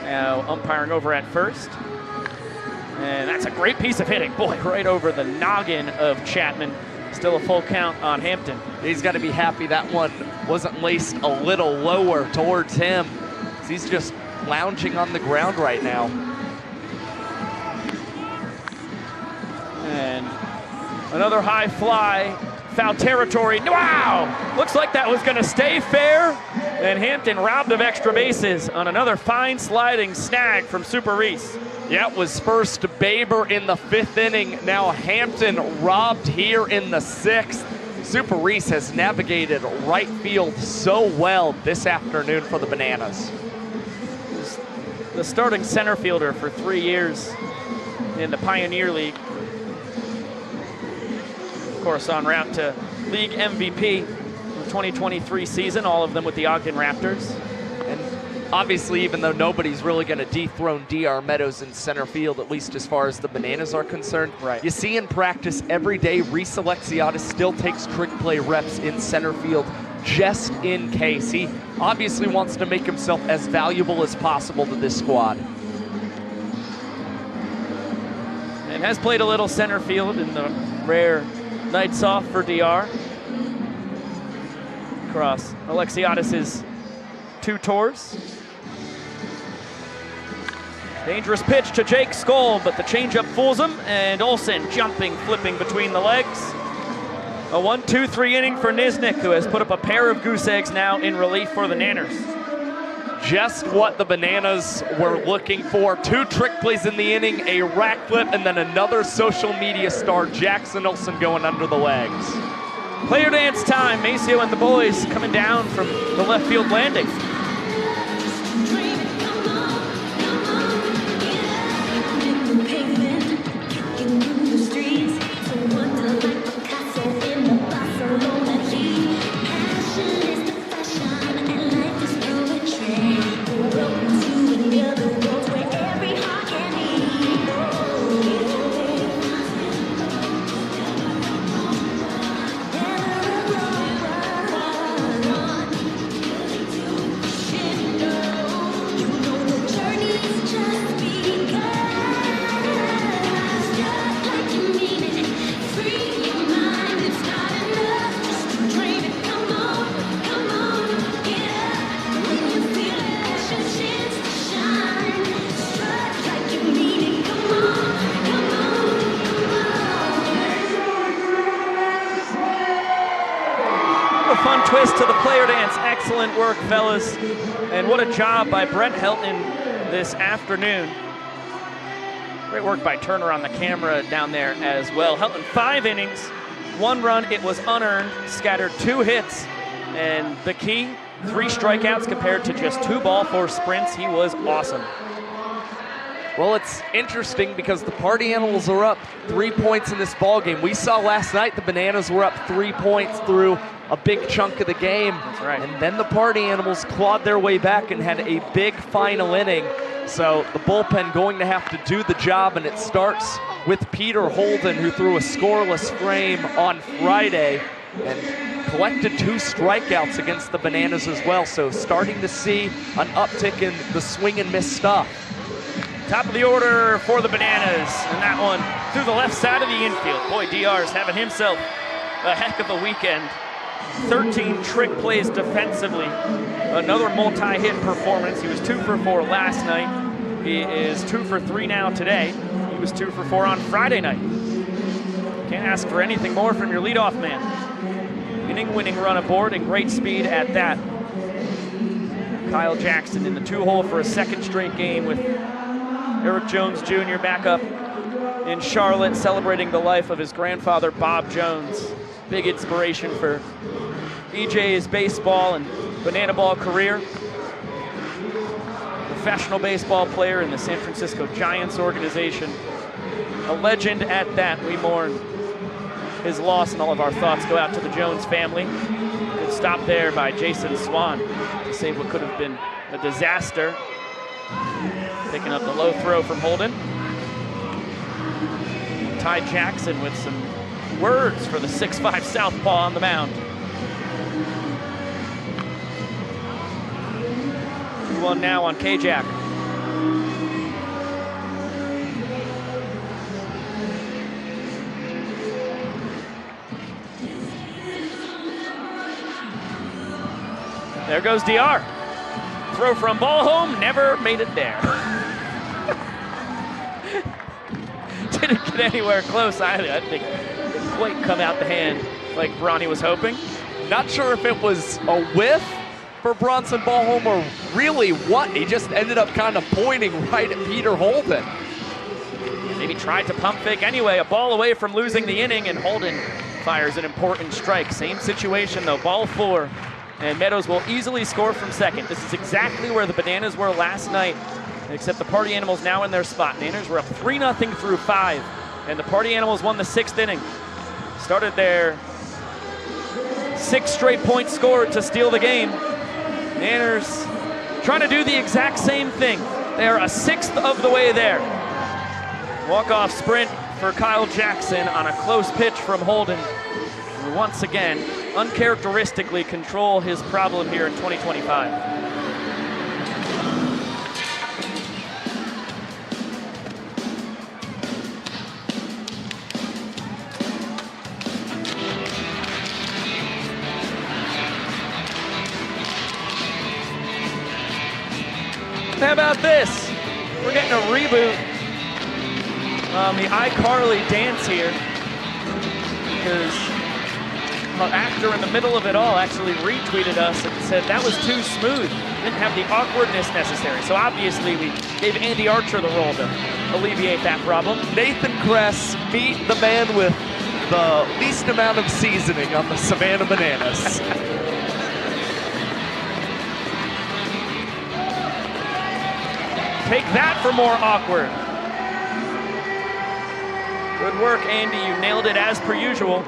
now umpiring over at first. And that's a great piece of hitting. Boy, right over the noggin of Chapman. Still a full count on Hampton. He's got to be happy that one wasn't laced a little lower towards him. He's just lounging on the ground right now. And another high fly, foul territory. Wow! Looks like that was going to stay fair. And Hampton robbed of extra bases on another fine sliding snag from Super Reese. Yeah, it was first Baber in the 5th inning. Now Hampton robbed here in the 6th. Super Reese has navigated right field so well this afternoon for the Bananas. The starting center fielder for 3 years in the Pioneer League. Of course, on route to league MVP the 2023 season, all of them with the Ogden Raptors. And obviously, even though nobody's really going to dethrone D.R. Meadows in center field, at least as far as the Bananas are concerned, right. You see in practice every day, Reese Alexiadis still takes trick play reps in center field just in case. He obviously wants to make himself as valuable as possible to this squad. And has played a little center field in the rare nights off for DR. Across Alexiadis' 2 tours. Dangerous pitch to Jake Skoll, but the changeup fools him, and Olsen jumping, flipping between the legs. A 1-2-3 inning for Niznik, who has put up a pair of goose eggs now in relief for the Nanners. Just what the Bananas were looking for. 2 trick plays in the inning, a rack flip, and then another social media star, Jackson Olsen, going under the legs. Player dance time. Maceo and the boys coming down from the left field landing. Twist to the player dance Excellent work, fellas. And what a job by Brent Helton this afternoon. Great work by Turner on the camera down there as well. Helton, 5 innings, 1 run, it was unearned, scattered 2 hits, and the key, 3 strikeouts compared to just 2 ball 4 sprints. He was awesome. Well, it's interesting because the Party Animals are up 3 points in this ball game. We saw last night the Bananas were up 3 points through a big chunk of the game. That's right. And then the Party Animals clawed their way back and had a big final inning. So the bullpen going to have to do the job, and it starts with Peter Holden, who threw a scoreless frame on Friday and collected 2 strikeouts against the Bananas as well. So starting to see an uptick in the swing and miss stuff. Top of the order for the Bananas, and that one through the left side of the infield. Boy, DR's having himself a heck of a weekend. 13 trick plays defensively. Another multi-hit performance. He was 2 for 4 last night. He is 2 for 3 now today. He was 2 for 4 on Friday night. Can't ask for anything more from your leadoff man. Inning-winning run aboard and great speed at that. Kyle Jackson in the 2-hole for a 2nd straight game with Eric Jones Jr. back up in Charlotte, celebrating the life of his grandfather, Bob Jones. Big inspiration for EJ's baseball and banana ball career. Professional baseball player in the San Francisco Giants organization. A legend at that. We mourn his loss, and all of our thoughts go out to the Jones family. Good stop there by Jason Swan to save what could have been a disaster. Picking up the low throw from Holden. Ty Jackson with some words for the 6'5" southpaw on the mound. 2-1 now on K-Jack. There goes DR. Throw from ball home, never made it there. Didn't get anywhere close either. I think it didn't quite come out the hand like Bronny was hoping. Not sure if it was a whiff for Bronson Ballholm or really what. He just ended up kind of pointing right at Peter Holden. Maybe tried to pump fake anyway. A ball away from losing the inning, and Holden fires an important strike. Same situation though, ball 4. And Meadows will easily score from second. This is exactly where the Bananas were last night, except the Party Animals now in their spot. Niners were up 3-0 through 5, and the Party Animals won the 6th inning. Started their 6 straight points scored to steal the game. Niners trying to do the exact same thing. They are a 1/6 of the way there. Walk-off sprint for Kyle Jackson on a close pitch from Holden. And once again, uncharacteristically control his problem here in 2025. How about this? We're getting a reboot on the iCarly dance here, because our actor in the middle of it all actually retweeted us and said that was too smooth. Didn't have the awkwardness necessary. So obviously we gave Andy Archer the role to alleviate that problem. Nathan Kress, meet the man with the least amount of seasoning on the Savannah Bananas. Take that for more awkward. Good work, Andy. You nailed it as per usual.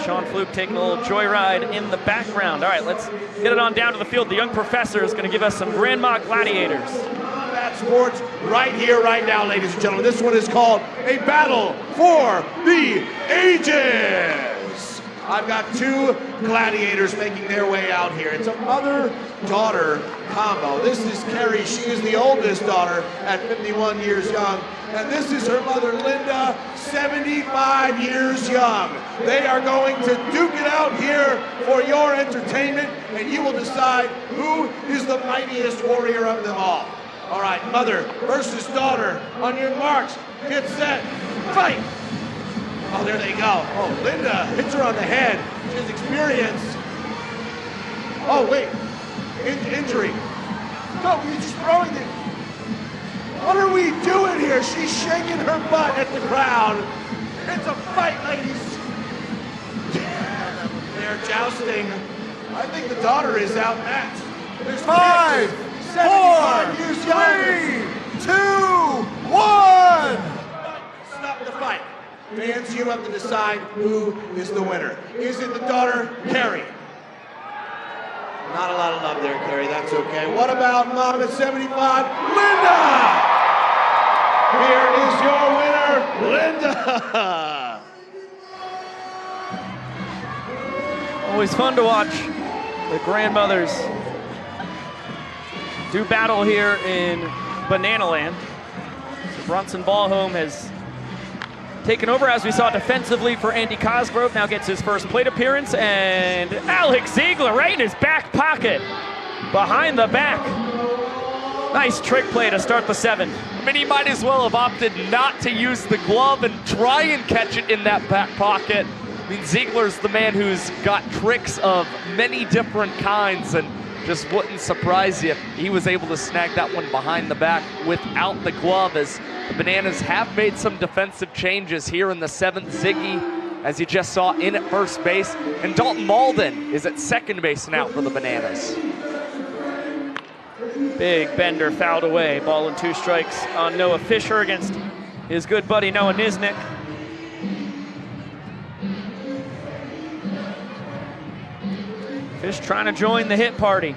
Sean Fluke taking a little joyride in the background. All right, let's get it on down to the field. The young professor is going to give us some Grandma Gladiators. Combat sports right here, right now, ladies and gentlemen. This one is called A Battle for the Ages. I've got 2 gladiators making their way out here. It's a mother-daughter combo. This is Carrie. She is the oldest daughter at 51 years young. And this is her mother, Linda, 75 years young. They are going to duke it out here for your entertainment, and you will decide who is the mightiest warrior of them all. All right, mother versus daughter. On your marks, get set, fight. Oh, there they go. Oh, Linda hits her on the head. his experience. Oh, wait. Injury. No, he's just throwing it. What are we doing here? She's shaking her butt at the crowd. It's a fight, ladies. They're jousting. I think the daughter is outmatched. There's 5, 4, 3, 2, 1. Stop the fight. Fans, you have to decide who is the winner. Is it the daughter, Carrie? Not a lot of love there, Carrie. That's okay. What about Mom at 75, Linda? Here is your winner, Linda. Always fun to watch the grandmothers do battle here in Banana Land. So Bronson Ballholm has taken over, as we saw, defensively for Andy Cosgrove. Now gets his first plate appearance, and Alex Ziegler right in his back pocket, behind the back. Nice trick play to start the 7th. I mean, he might as well have opted not to use the glove and try and catch it in that back pocket. I mean, Ziegler's the man who's got tricks of many different kinds, and just wouldn't surprise you if he was able to snag that one behind the back without the glove, as the Bananas have made some defensive changes here in the 7th. Ziggy, as you just saw, in at first base, and Dalton Malden is at second base now for the Bananas. Big bender fouled away. Ball and 2 strikes on Noah Fisher against his good buddy Noah Nisnik. Fish trying to join the hit party.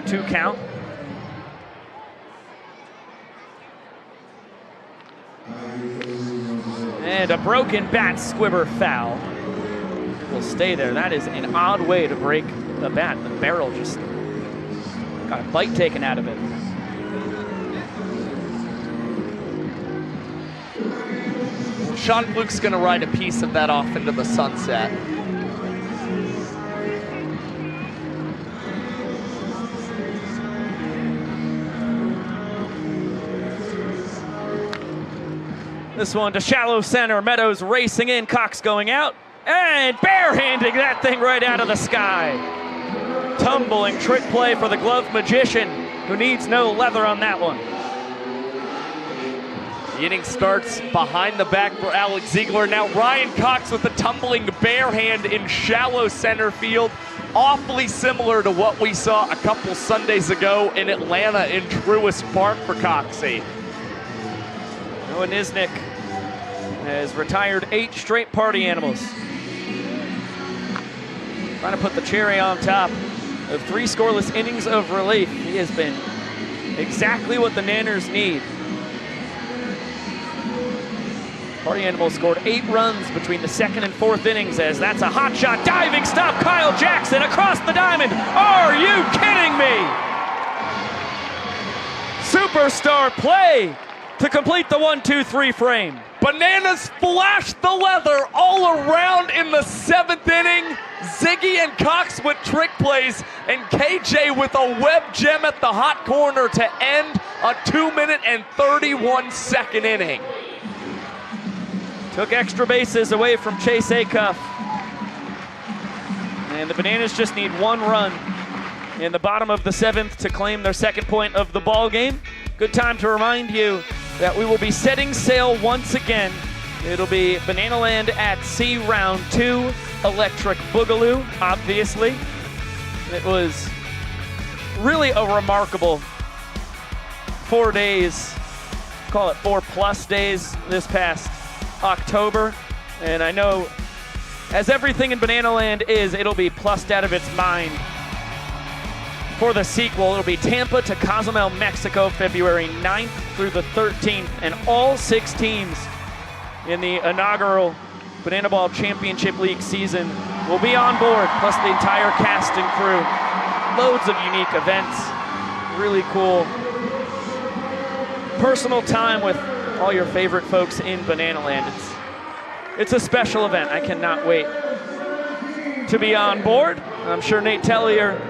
Two count. And a broken bat squibber foul. Will stay there. That is an odd way to break the bat. The barrel just got a bite taken out of it. Sean Fluke's gonna ride a piece of that off into the sunset. This one to shallow center. Meadows racing in. Cox going out. And barehanding that thing right out of the sky. Tumbling trick play for the glove magician, who needs no leather on that one. The inning starts behind the back for Alex Ziegler. Now Ryan Cox with a tumbling bare hand in shallow center field. Awfully similar to what we saw a couple Sundays ago in Atlanta in Truist Park for Coxie. Noah Nisnik has retired 8 straight party animals. Trying to put the cherry on top of 3 scoreless innings of relief. He has been exactly what the Nanners need. Party Animals scored 8 runs between the 2nd and 4th innings, as that's a hot shot, diving stop, Kyle Jackson across the diamond. Are you kidding me? Superstar play to complete the 1-2-3 frame. Bananas flashed the leather all around in the 7th inning. Ziggy and Cox with trick plays, and KJ with a web gem at the hot corner to end a 2-minute and 31-second inning. Took extra bases away from Chase Acuff. And the Bananas just need 1 run in the bottom of the 7th to claim their 2nd point of the ball game. Good time to remind you that we will be setting sail once again. It'll be Banana Land at Sea Round 2, Electric Boogaloo, obviously. It was really a remarkable 4 days, call it 4+ days this past October, and I know, as everything in Banana Land is, it'll be plussed out of its mind for the sequel. It'll be Tampa to Cozumel, Mexico, February 9th through the 13th, and all 6 teams in the inaugural Banana Ball Championship League season will be on board, plus the entire cast and crew. Loads of unique events, really cool personal time with all your favorite folks in Banana Land. It's a special event. I cannot wait to be on board. I'm sure Nate Tellier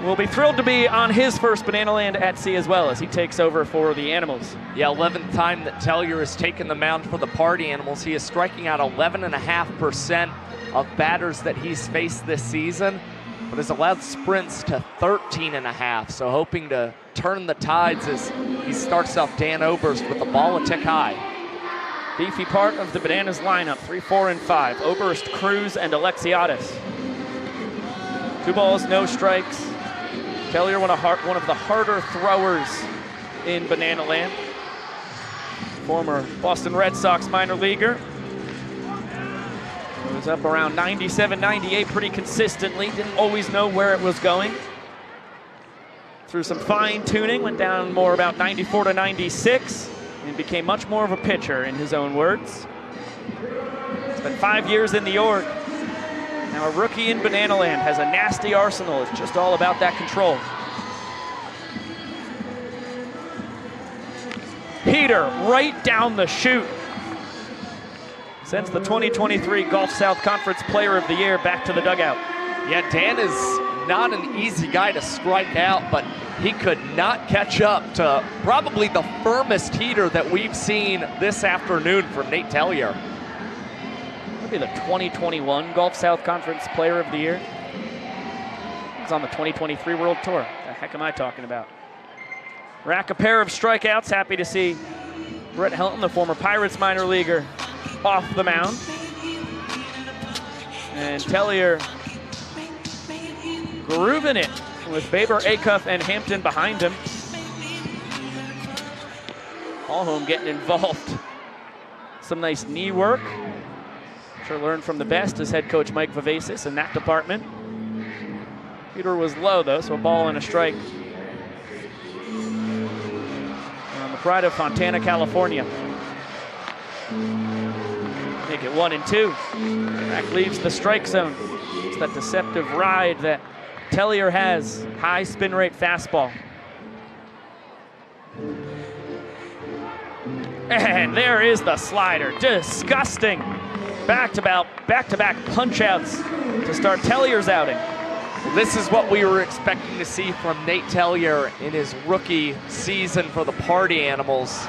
will be thrilled to be on his first Banana Land at sea as well as he takes over for the Animals. Yeah, 11th time that Tellier has taken the mound for the Party Animals. He is striking out 11.5% of batters that he's faced this season, but has allowed sprints to 13.5. So hoping to turn the tides as he starts off Dan Oberst with the ball a tick high. Beefy part of the Bananas lineup, 3, 4, and 5. Oberst, Cruz, and Alexiadis. 2 balls, no strikes. Tellier, one of the harder throwers in Banana Land. Former Boston Red Sox minor leaguer. It was up around 97, 98 pretty consistently. Didn't always know where it was going. Through some fine tuning, went down more about 94 to 96 and became much more of a pitcher in his own words. Spent 5 years in the org. Now a rookie in Banana Land, has a nasty arsenal. It's just all about that control. Heater right down the chute. Sends the 2023 Gulf South Conference Player of the Year back to the dugout. Yeah, Dan is not an easy guy to strike out, but he could not catch up to probably the firmest heater that we've seen this afternoon from Nate Tellier. Be the 2021 Gulf South Conference Player of the Year. He's on the 2023 World Tour. The heck am I talking about? Rack a pair of strikeouts. Happy to see Brett Helton, the former Pirates minor leaguer, off the mound. And Tellier grooving it with Baber, Acuff, and Hampton behind him. Hallholm getting involved. Some nice knee work. Sure learned from the best as head coach Mike Vivacis in that department. Peter was low though, so a ball and a strike. On the pride of Fontana, California. Make it 1 and 2. Back leaves the strike zone. It's that deceptive ride that Tellier has. High spin rate fastball. And there is the slider. Disgusting. Back-to-back punch-outs to start Tellier's outing. This is what we were expecting to see from Nate Tellier in his rookie season for the Party Animals.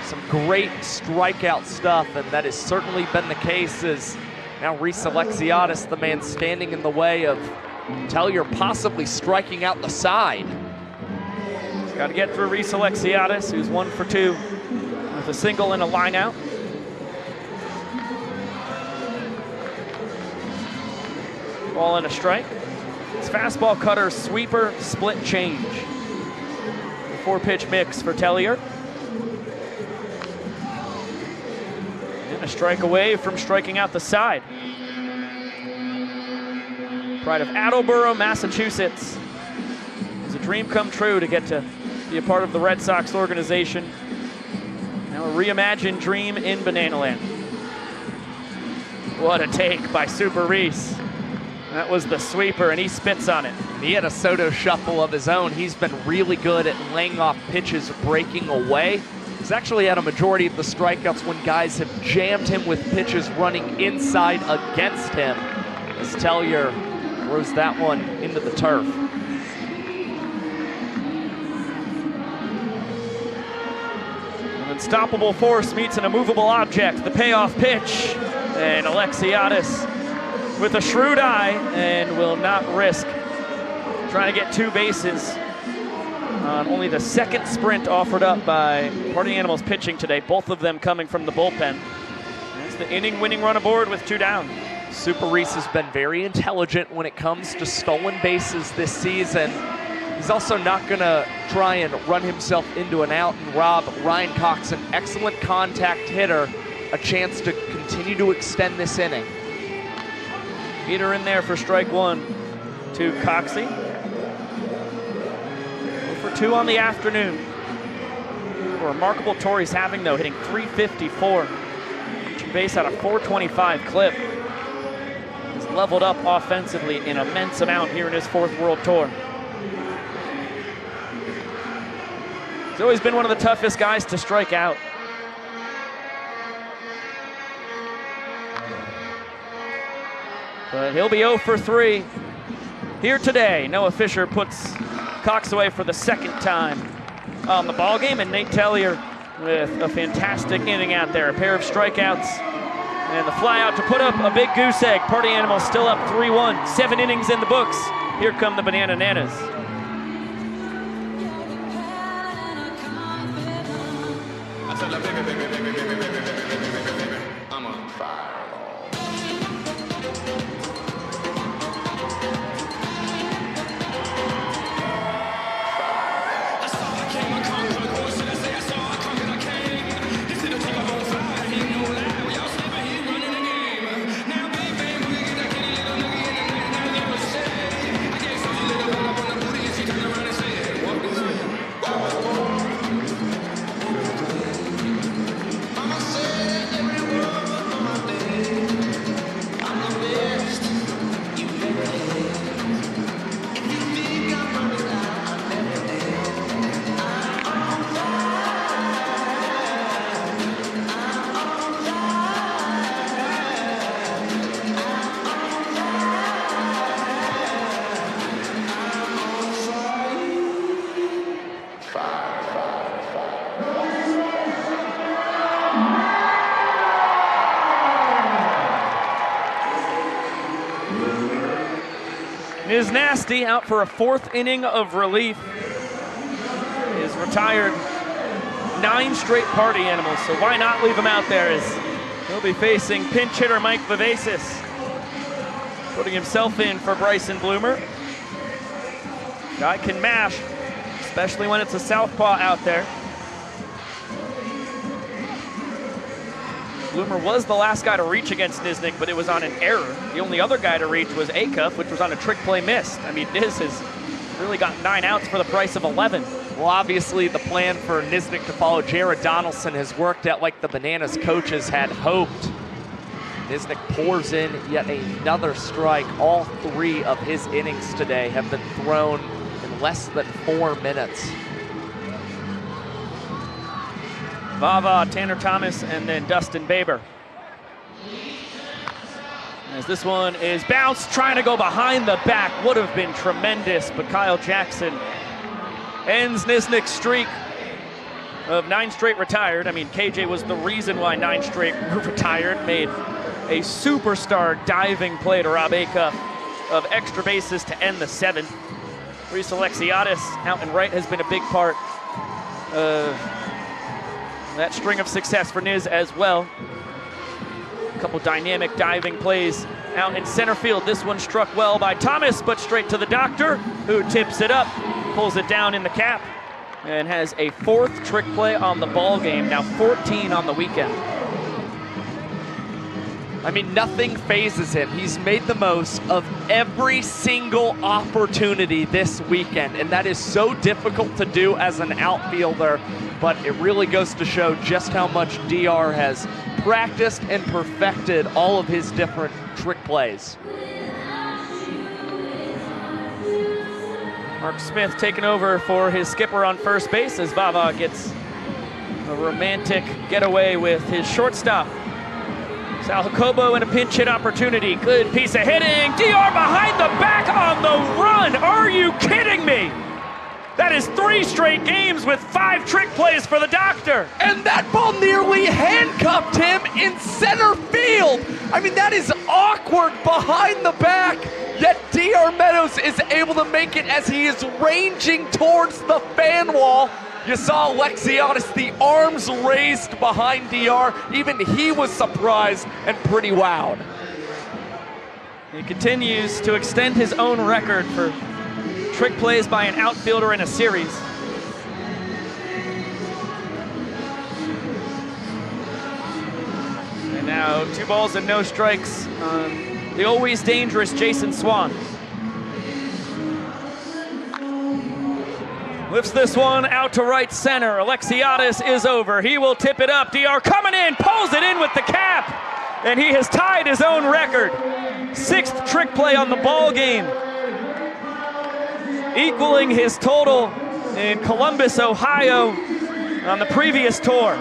Some great strikeout stuff, and that has certainly been the case as now Reese Alexiadis, the man standing in the way of Tellier possibly striking out the side. He's got to get through Reese Alexiadis, who's 1 for 2 with a single and a line out. Ball and a strike. It's fastball, cutter, sweeper, split change. 4-pitch mix for Tellier. And a strike away from striking out the side. Pride of Attleboro, Massachusetts. It's a dream come true to get to be a part of the Red Sox organization. Now a reimagined dream in Banana Land. What a take by Super Reese. That was the sweeper, and he spits on it. He had a Soto shuffle of his own. He's been really good at laying off pitches, breaking away. He's actually had a majority of the strikeouts when guys have jammed him with pitches running inside against him. As Tellier throws that one into the turf. An unstoppable force meets an immovable object. The payoff pitch, and Alexiadis with a shrewd eye and will not risk trying to get 2 bases on only the second sprint offered up by Party Animals pitching today, both of them coming from the bullpen. That's the inning-winning run aboard with 2 down. Super Reese has been very intelligent when it comes to stolen bases this season. He's also not going to try and run himself into an out and rob Ryan Cox, an excellent contact hitter, a chance to continue to extend this inning. Heater in there for strike 1 to Coxey. 0 for 2 on the afternoon. A remarkable tour he's having though, hitting .354. Reaching base at a .425 clip. He's leveled up offensively an immense amount here in his 4th World Tour. He's always been one of the toughest guys to strike out. But he'll be 0 for 3. here today. Noah Fisher puts Cox away for the second time on the ball game, and Nate Tellier with a fantastic inning out there. A pair of strikeouts and the fly out to put up a big goose egg. Party Animals still up 3-1. 7 innings in the books. Here come the Banana Nanas. I'm on fire. Is Nasty out for a 4th inning of relief. Is retired 9 straight Party Animals, so why not leave him out there as he'll be facing pinch hitter Mike Vivacis, putting himself in for Bryson Bloomer. Guy can mash, especially when it's a southpaw out there. Bloomer was the last guy to reach against Nisnik, but it was on an error. The only other guy to reach was Acuff, which was on a trick play missed. I mean, Niz has really got 9 outs for the price of 11. Well, obviously the plan for Nisnik to follow Jared Donaldson has worked out like the Bananas coaches had hoped. Nisnik pours in yet another strike. All 3 of his innings today have been thrown in less than 4 minutes. Vava, Tanner Thomas, and then Dustin Baber. As this one is bounced, trying to go behind the back. Would have been tremendous, but Kyle Jackson ends Nisnik's streak of 9 straight retired. I mean, KJ was the reason why 9 straight were retired. Made a superstar diving play to Rob Acuff of extra bases to end the 7th. Reese Alexiadis out and right has been a big part of that string of success for Niz as well. A couple dynamic diving plays out in center field. This one struck well by Thomas, but straight to the doctor, who tips it up, pulls it down in the cap, and has a 4th trick play on the ball game, now 14 on the weekend. I mean, nothing phases him. He's made the most of every single opportunity this weekend, and that is so difficult to do as an outfielder, but it really goes to show just how much DR has practiced and perfected all of his different trick plays. Mark Smith taking over for his skipper on first base as Vava gets a romantic getaway with his shortstop. Sal Jacobo in a pinch hit opportunity. Good piece of hitting. DR behind the back on the run. Are you kidding me? That is 3 straight games with 5 trick plays for the doctor. And that ball nearly handcuffed him in center field. I mean, that is awkward behind the back. Yet DR Meadows is able to make it as he is ranging towards the fan wall. You saw Alexiadis, the arms raised behind DR. Even he was surprised and pretty wowed. He continues to extend his own record for trick plays by an outfielder in a series. And now 2 balls and no strikes on the always dangerous Jason Swan. Lifts this one out to right center. Alexiadis is over. He will tip it up. DR coming in, pulls it in with the cap, and he has tied his own record. 6th trick play on the ball game, equaling his total in Columbus, Ohio on the previous tour.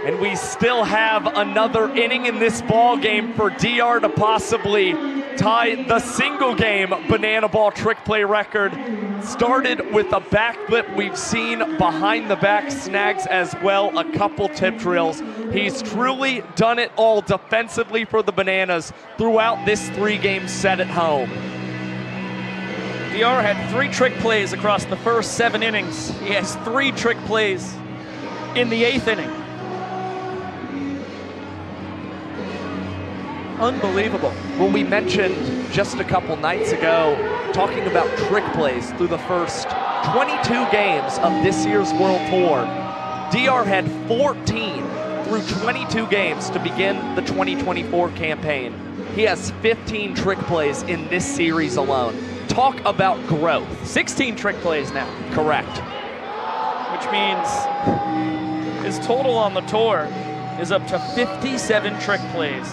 And we still have another inning in this ball game for DR to possibly tied the single game banana ball trick play record. Started with a backflip. We've seen behind the back snags as well, a couple tip drills. He's truly done it all defensively for the Bananas throughout this 3-game set at home. DR had 3 trick plays across the first 7 innings. He has 3 trick plays in the 8th inning. Unbelievable. Well, we mentioned just a couple nights ago, talking about trick plays through the first 22 games of this year's World Tour. DR had 14 through 22 games to begin the 2024 campaign. He has 15 trick plays in this series alone. Talk about growth. 16 trick plays now. Correct. Which means his total on the tour is up to 57 trick plays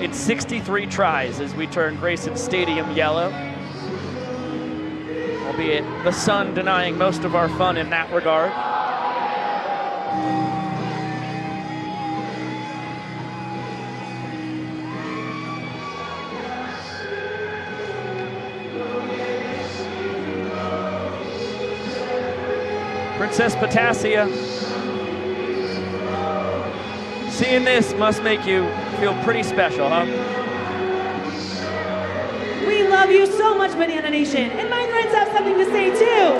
in 63 tries as we turn Grayson Stadium yellow. Albeit the sun denying most of our fun in that regard. Princess Potassia. Seeing this must make you feel pretty special, huh? We love you so much, Banana Nation, and my friends have something to say too.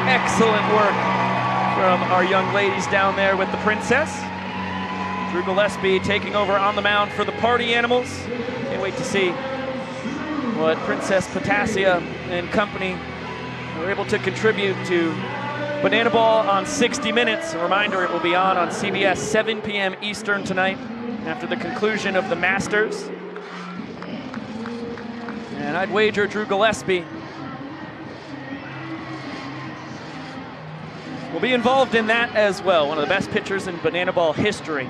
Excellent work from our young ladies down there with the Princess. Drew Gillespie taking over on the mound for the Party Animals. Can't wait to see what Princess Potassia and company were able to contribute to Banana Ball on 60 Minutes. A reminder, it will be on CBS 7 p.m. Eastern tonight after the conclusion of the Masters. And I'd wager Drew Gillespie will be involved in that as well. One of the best pitchers in Banana Ball history.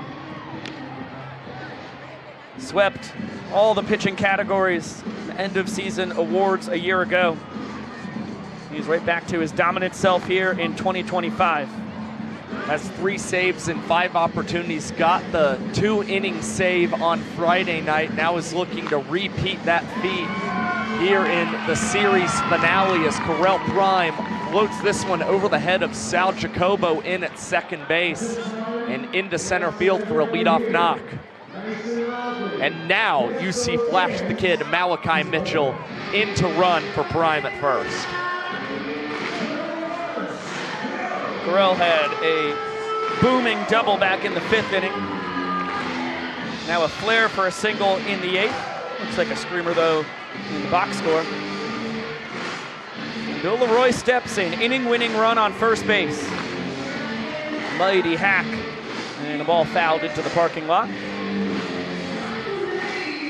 Swept all the pitching categories, end of season awards a year ago. He's right back to his dominant self here in 2025. Has 3 saves and 5 opportunities. Got the 2-inning save on Friday night. Now is looking to repeat that feat here in the series finale as Correll Prime floats this one over the head of Sal Jacobo in at second base and into center field for a leadoff knock. And now you see Flash the Kid, Malachi Mitchell, in to run for Prime at first. Correll had a booming double back in the 5th inning. Now a flare for a single in the 8th. Looks like a screamer though in the box score. Bill Leroy steps in, inning-winning run on first base. Mighty hack, and a ball fouled into the parking lot.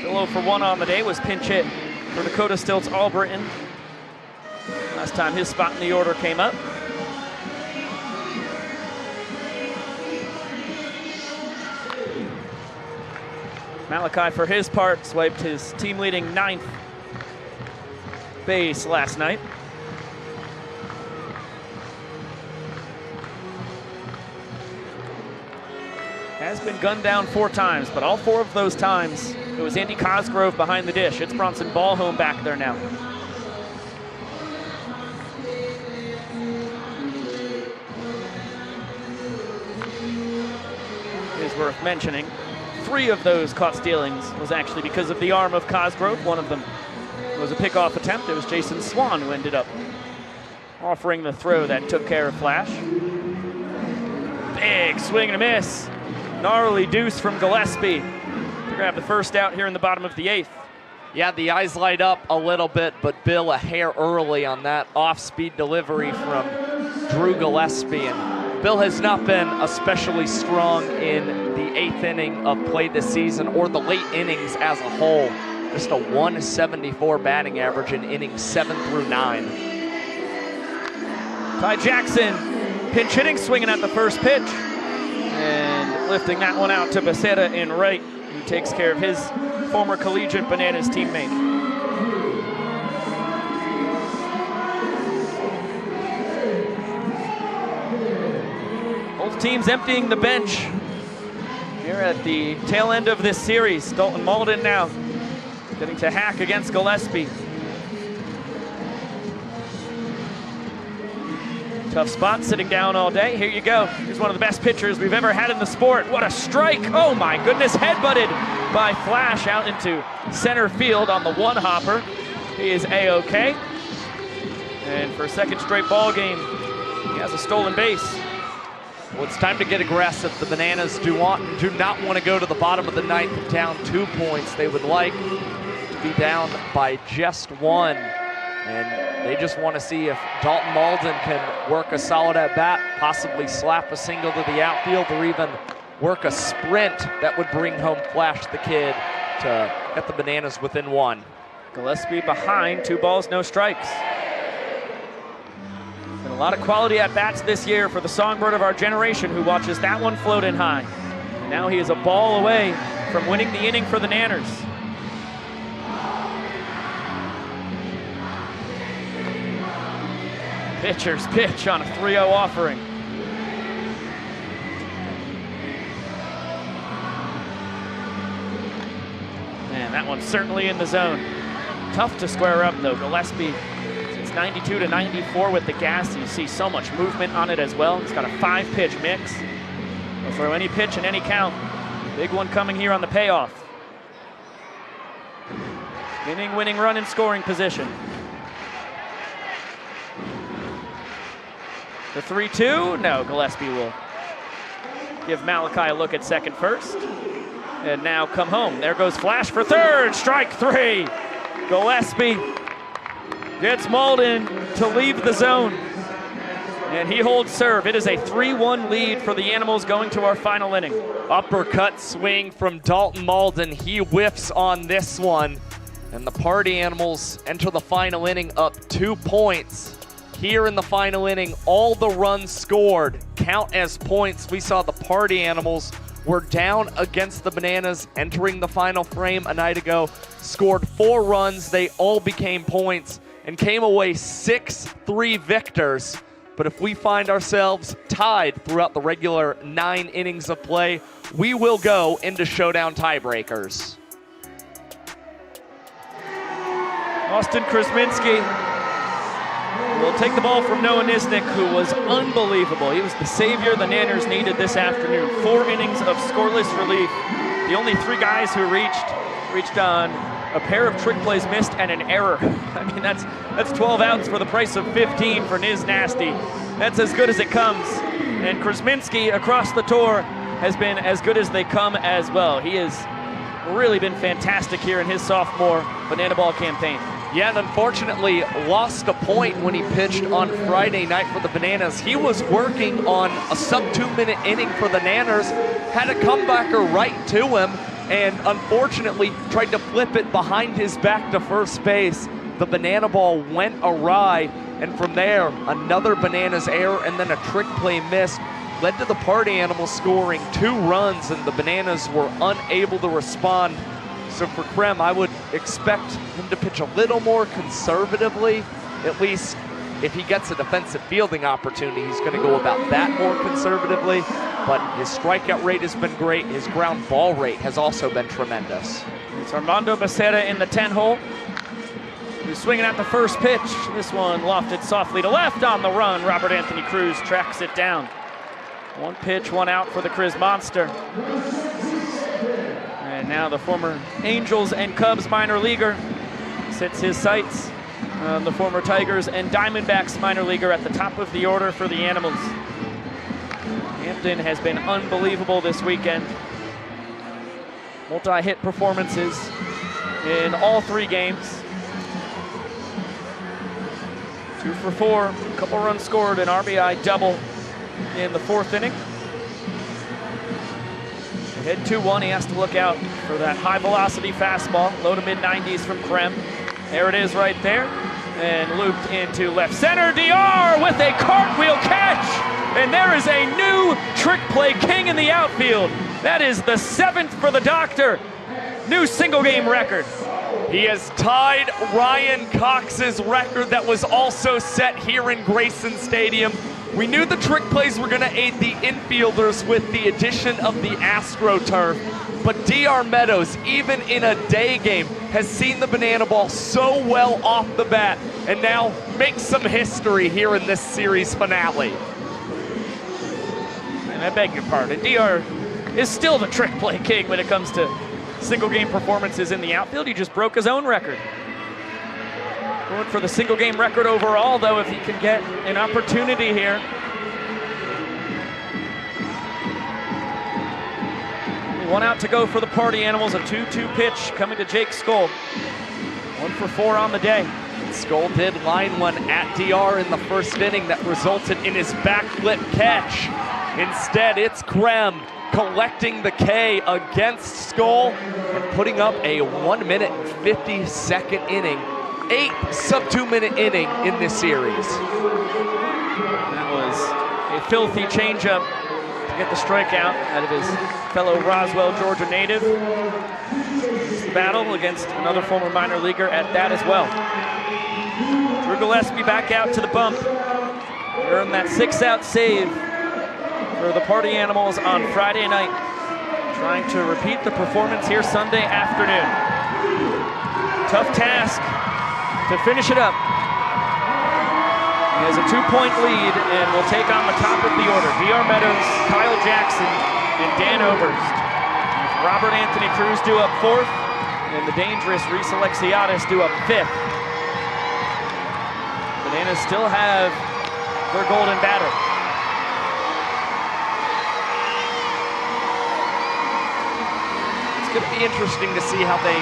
Bill 0 for 1 on the day, was pinch hit for Dakota Stilts Albritton. Last time his spot in the order came up. Malachi, for his part, swiped his team-leading 9th base last night. Has been gunned down 4 times, but all 4 of those times, it was Andy Cosgrove behind the dish. It's Bronson Ballhome back there now. It is worth mentioning, 3 of those caught stealings was actually because of the arm of Cosgrove. One of them was a pickoff attempt. It was Jason Swan who ended up offering the throw that took care of Flash. Big swing and a miss. Gnarly deuce from Gillespie to grab the first out here in the bottom of the 8th. Yeah, the eyes light up a little bit, but Bill a hair early on that off-speed delivery from Drew Gillespie. And Bill has not been especially strong in the 8th inning of play this season or the late innings as a whole. Just a 174 batting average in innings 7 through 9. Ty Jackson pinch hitting, swinging at the first pitch. And lifting that one out to Becerra in right, who takes care of his former collegiate Bananas teammate. Both teams emptying the bench here We're at the tail end of this series. Dalton Malden now getting to hack against Gillespie. Tough spot, sitting down all day. Here you go. Here's one of the best pitchers we've ever had in the sport. What a strike. Oh my goodness, headbutted by Flash out into center field on the one hopper. He is A-OK. And for a second straight ball game, he has a stolen base. Well, it's time to get aggressive. The Bananas do not want to go to the bottom of the ninth down 2 points. They would like to be down by just 1. And they just want to see if Dalton Malden can work a solid at bat, possibly slap a single to the outfield, or even work a sprint that would bring home Flash the Kid to get the Bananas within 1. Gillespie behind, 2 balls, no strikes. Been a lot of quality at bats this year for the songbird of our generation who watches that one float in high. And now he is a ball away from winning the inning for the Nanners. Pitcher's pitch on a 3-0 offering. Man, that one's certainly in the zone. Tough to square up though. Gillespie, it's 92 to 94 with the gas. You see so much movement on it as well. It's got a 5-pitch mix. He'll throw any pitch in any count. Big one coming here on the payoff. Inning-winning run in scoring position. The 3-2, no, Gillespie will give Malachi a look at second first. And now come home. There goes Flash for third, strike 3. Gillespie gets Malden to leave the zone. And he holds serve. It is a 3-1 lead for the Animals going to our final inning. Uppercut swing from Dalton Malden. He whiffs on this one. And the Party Animals enter the final inning up 2 points. Here in the final inning, all the runs scored count as points. We saw the Party Animals were down against the Bananas entering the final frame a night ago, scored 4 runs. They all became points and came away 6-3 victors. But if we find ourselves tied throughout the regular 9 innings of play, we will go into showdown tiebreakers. Austin Krasminski will take the ball from Noah Nisnik, who was unbelievable. He was the savior the Nanners needed this afternoon. 4 innings of scoreless relief. The only 3 guys who reached on a pair of trick plays missed and an error. I mean, that's 12 outs for the price of 15 for Niz Nasty. That's as good as it comes. And Krasminski across the tour has been as good as they come as well. He has really been fantastic here in his sophomore Banana Ball campaign. Yeah, and unfortunately lost a point when he pitched on Friday night for the Bananas. He was working on a sub-2-minute inning for the Nanners, had a comebacker right to him, and unfortunately tried to flip it behind his back to first base. The Banana Ball went awry, and from there, another Bananas error and then a trick play miss led to the Party Animals scoring 2 runs, and the Bananas were unable to respond. So for Krem, I would expect him to pitch a little more conservatively. At least if he gets a defensive fielding opportunity, he's going to go about that more conservatively. But his strikeout rate has been great. His ground ball rate has also been tremendous. It's Armando Becerra in the 10-hole. He's swinging at the first pitch. This one lofted softly to left on the run. Robert Anthony Cruz tracks it down. 1 pitch, 1 out for the Kriz Monster. And now the former Angels and Cubs minor leaguer sets his sights on the former Tigers and Diamondbacks minor leaguer at the top of the order for the Animals. Hampton has been unbelievable this weekend. Multi-hit performances in all 3 games. 2 for 4, a couple runs scored, an RBI double in the 4th inning. Hit 2-1, he has to look out for that high velocity fastball, low to mid 90s from Krem. There it is right there, and looped into left center. DR with a cartwheel catch, and there is a new trick play king in the outfield. That is the 7th for the Doctor, new single game record. He has tied Ryan Cox's record that was also set here in Grayson Stadium. We knew the trick plays were going to aid the infielders with the addition of the AstroTurf, but DR Meadows, even in a day game, has seen the banana ball so well off the bat and now makes some history here in this series finale. And I beg your pardon, DR is still the trick play king when it comes to single game performances in the outfield. He just broke his own record. Going for the single game record overall, though, if he can get an opportunity here. One out to go for the Party Animals. A 2-2 pitch coming to Jake Skull. 1 for 4 on the day. Skull did line one at DR in the first inning that resulted in his backflip catch. Instead, it's Krem collecting the K against Skull and putting up a 1 minute and 50-second inning. 8th sub-2-minute inning in this series. That was a filthy changeup to get the strikeout out of his fellow Roswell, Georgia native. It's the battle against another former minor leaguer at that as well. Drew Gillespie back out to the bump. Earned that 6-out save for the Party Animals on Friday night. Trying to repeat the performance here Sunday afternoon. Tough task to finish it up. He has a 2-point lead and will take on the top of the order. DR Meadows, Kyle Jackson, and Dan Oberst. Robert Anthony Cruz due up 4th, and the dangerous Reese Alexiadis due up 5th. Bananas still have their golden batter. It's going to be interesting to see how they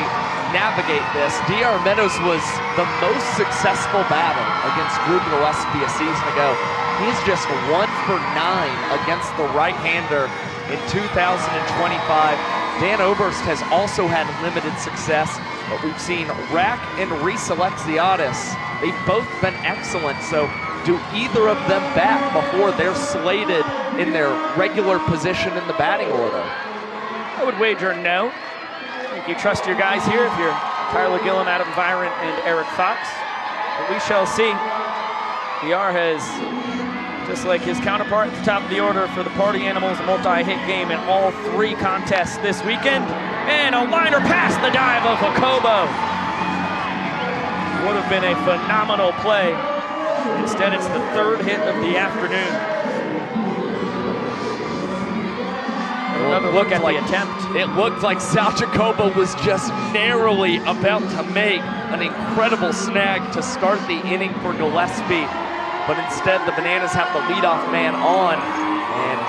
navigate this. DR Meadows was the most successful batter against Drew Gillespie a season ago. He's just 1 for 9 against the right-hander in 2025. Dan Oberst has also had limited success, but we've seen Rack and Reese Alexiadis. They've both been excellent, so do either of them bat before they're slated in their regular position in the batting order? I would wager no. I think you trust your guys here if you're Tyler Gillum, Adam Virant, and Eric Fox. But we shall see. DR has, just like his counterpart at the top of the order for the Party Animals, a multi-hit game in all 3 contests this weekend. And a liner past the dive of Jacobo. Would have been a phenomenal play. Instead, it's the 3rd hit of the afternoon. Another look at the attempt. It looked like Sal Jacobo was just narrowly about to make an incredible snag to start the inning for Gillespie, but instead the Bananas have the leadoff man on, and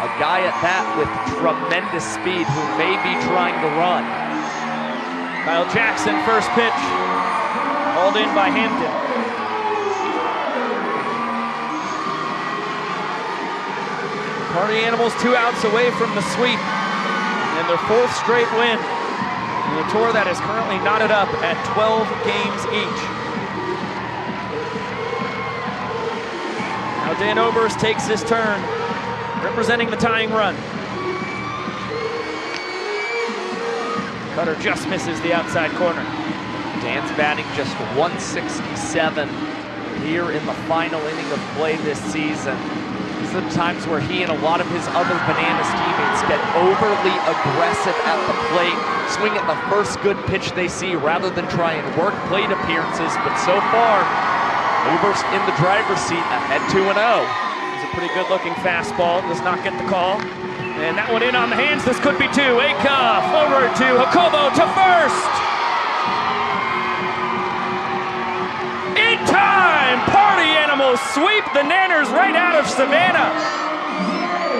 a guy at that with tremendous speed who may be trying to run. Kyle Jackson, first pitch, called in by Hampton. Party Animals 2 outs away from the sweep and their 4th straight win in a tour that is currently knotted up at 12 games each. Now Dan Oberst takes his turn, representing the tying run. Cutter just misses the outside corner. Dan's batting just 167 here in the final inning of play this season. These are the times where he and a lot of his other Bananas teammates get overly aggressive at the plate, swing at the first good pitch they see rather than try and work plate appearances. But so far, Oberst in the driver's seat, ahead 2-0. It's a pretty good-looking fastball, does not get the call. And that one in on the hands, this could be 2. Acuff over to Jacobo to first. In time, Party Animals sweep the Nanners right out of Savannah.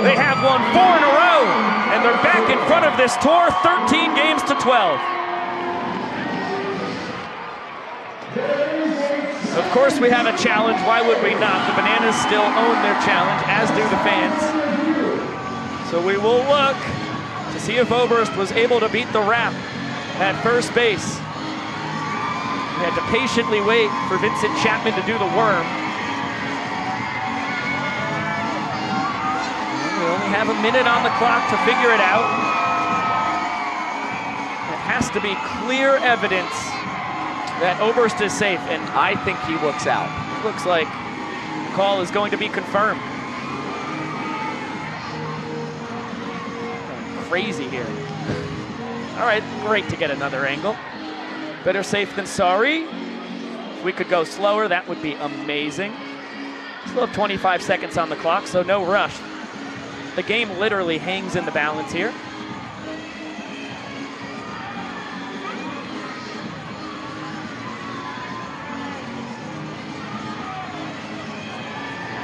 They have won 4 in a row, and they're back in front of this tour, 13 games to 12. Of course we have a challenge, why would we not? The Bananas still own their challenge, as do the fans. So we will look to see if Oberst was able to beat the Rap at first base. We had to patiently wait for Vincent Chapman to do the worm. We only have a minute on the clock to figure it out. At has to be clear evidence that Oberst is safe, and I think he looks out. It looks like the call is going to be confirmed. Crazy here. All right, great to get another angle. Better safe than sorry. If we could go slower, that would be amazing. Still have 25 seconds on the clock, so no rush. The game literally hangs in the balance here.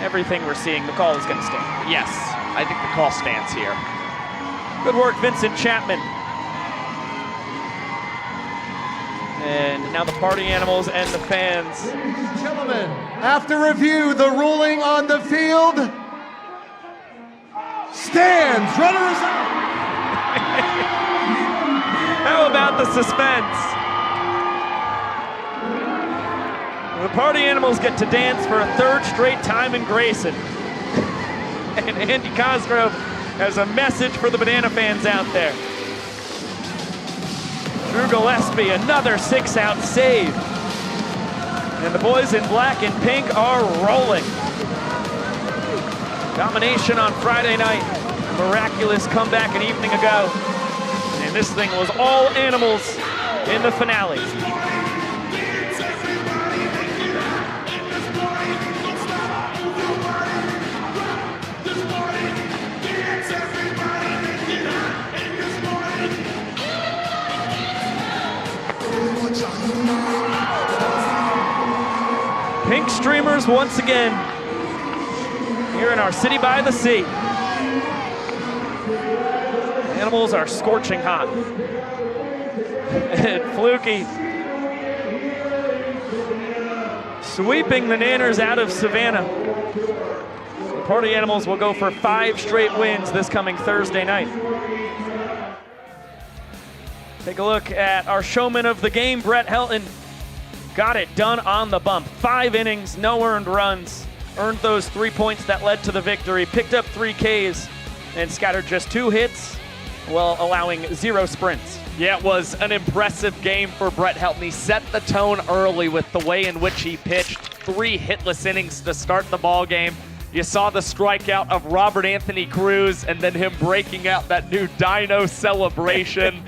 Everything we're seeing, the call is going to stand. Yes, I think the call stands here. Good work, Vincent Chapman. And now the party animals and the fans. Ladies and gentlemen, after review, the ruling on the field stands. Runners up. How about the suspense? The party animals get to dance for a third straight time in Grayson. And Andy Cosgrove has a message for the Banana fans out there. Drew Gillespie, another 6-out save. And the boys in black and pink are rolling. Domination on Friday night. A miraculous comeback an evening ago. And this thing was all animals in the finale. Pink streamers once again here in our city by the sea. Animals are scorching hot. And Fluky sweeping the Nanners out of Savannah. The party animals will go for 5 straight wins this coming Thursday night. Take a look at our showman of the game, Brett Helton. Got it done on the bump. 5 innings, no earned runs. Earned those 3 points that led to the victory. Picked up 3 Ks and scattered just 2 hits while allowing 0 sprints. Yeah, it was an impressive game for Brett Helton. He set the tone early with the way in which he pitched. 3 hitless innings to start the ball game. You saw the strikeout of Robert Anthony Cruz and then him breaking out that new Dino celebration.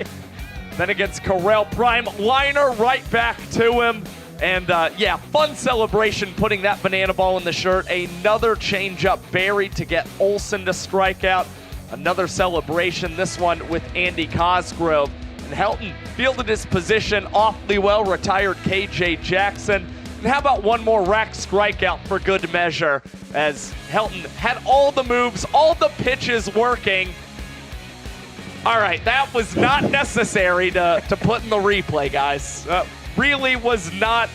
Then against Correll Prime, liner right back to him. And yeah, fun celebration putting that banana ball in the shirt. Another changeup buried to get Olsen to strike out. Another celebration, this one with Andy Cosgrove. And Helton fielded his position awfully well, retired KJ Jackson. And how about one more rack strikeout for good measure, as Helton had all the moves, all the pitches working. All right, that was not necessary to put in the replay, guys. Really was not.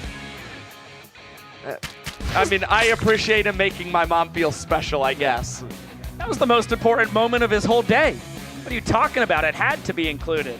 I mean, I appreciate him making my mom feel special, I guess. That was the most important moment of his whole day. What are you talking about? It had to be included.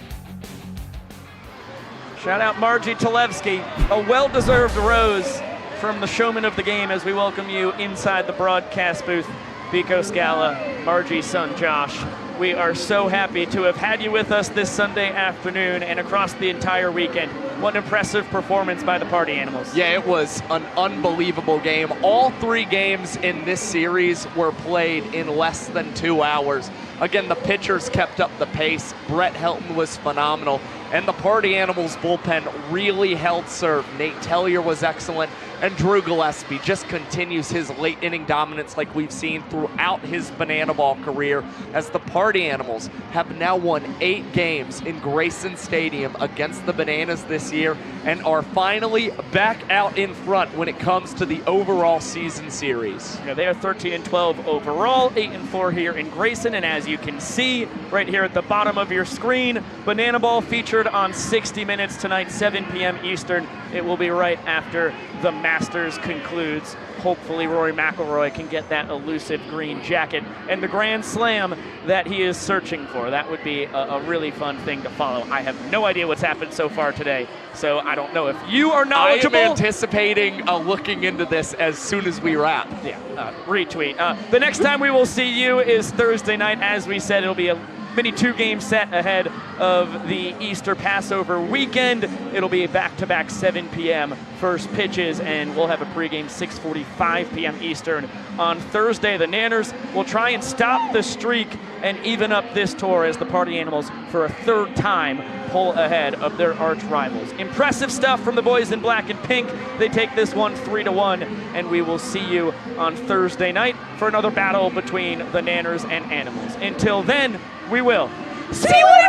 Shout out Margie Talevsky, a well-deserved rose from the showman of the game as we welcome you inside the broadcast booth. Biko Scala, Margie's son Josh. We are so happy to have had you with us this Sunday afternoon and across the entire weekend. What an impressive performance by the party animals. Yeah, it was an unbelievable game. All 3 games in this series were played in less than 2 hours. Again, the pitchers kept up the pace. Brett Helton was phenomenal. And the party animals bullpen really held serve. Nate Tellier was excellent. And Drew Gillespie just continues his late inning dominance like we've seen throughout his banana ball career, as the party animals have now won 8 games in Grayson Stadium against the Bananas this year and are finally back out in front when it comes to the overall season series. Yeah, they are 13-12 overall, 8-4 here in Grayson, and as you can see right here at the bottom of your screen, Banana Ball featured on 60 Minutes tonight, 7 p.m. Eastern. It will be right after the Masters concludes. Hopefully Rory McIlroy can get that elusive green jacket and the Grand Slam that he is searching for. That would be a really fun thing to follow. I have no idea what's happened so far today, so I don't know if you are knowledgeable. I am anticipating looking into this as soon as we wrap. Yeah, retweet. The next time we will see you is Thursday night. As we said, it'll be mini 2-game set ahead of the Easter Passover weekend. It'll be a back-to-back 7 p.m. first pitches, and we'll have a pregame 6:45 p.m. Eastern on Thursday. The Nanners will try and stop the streak and even up this tour as the Party Animals, for a third time, pull ahead of their arch rivals. Impressive stuff from the boys in black and pink. They take this one 3-1, and we will see you on Thursday night for another battle between the Nanners and Animals. Until then, we will see you later!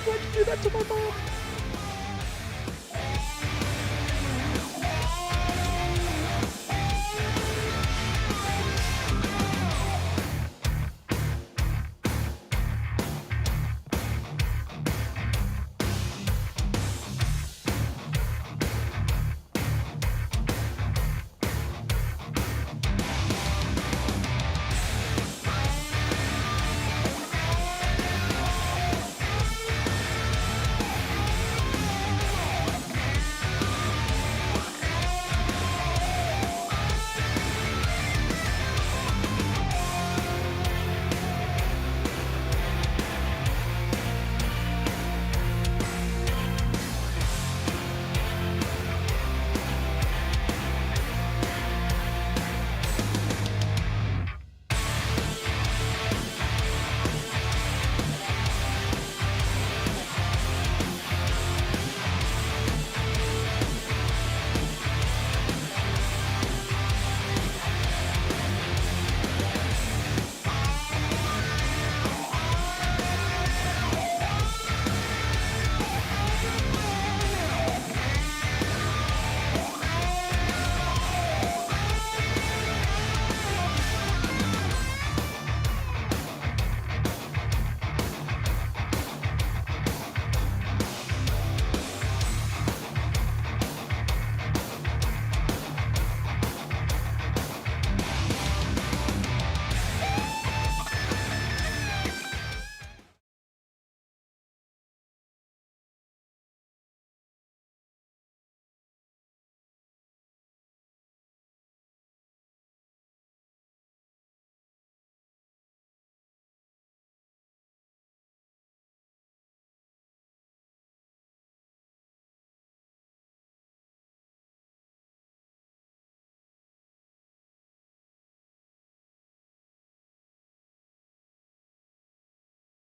Why'd you do that to my mom?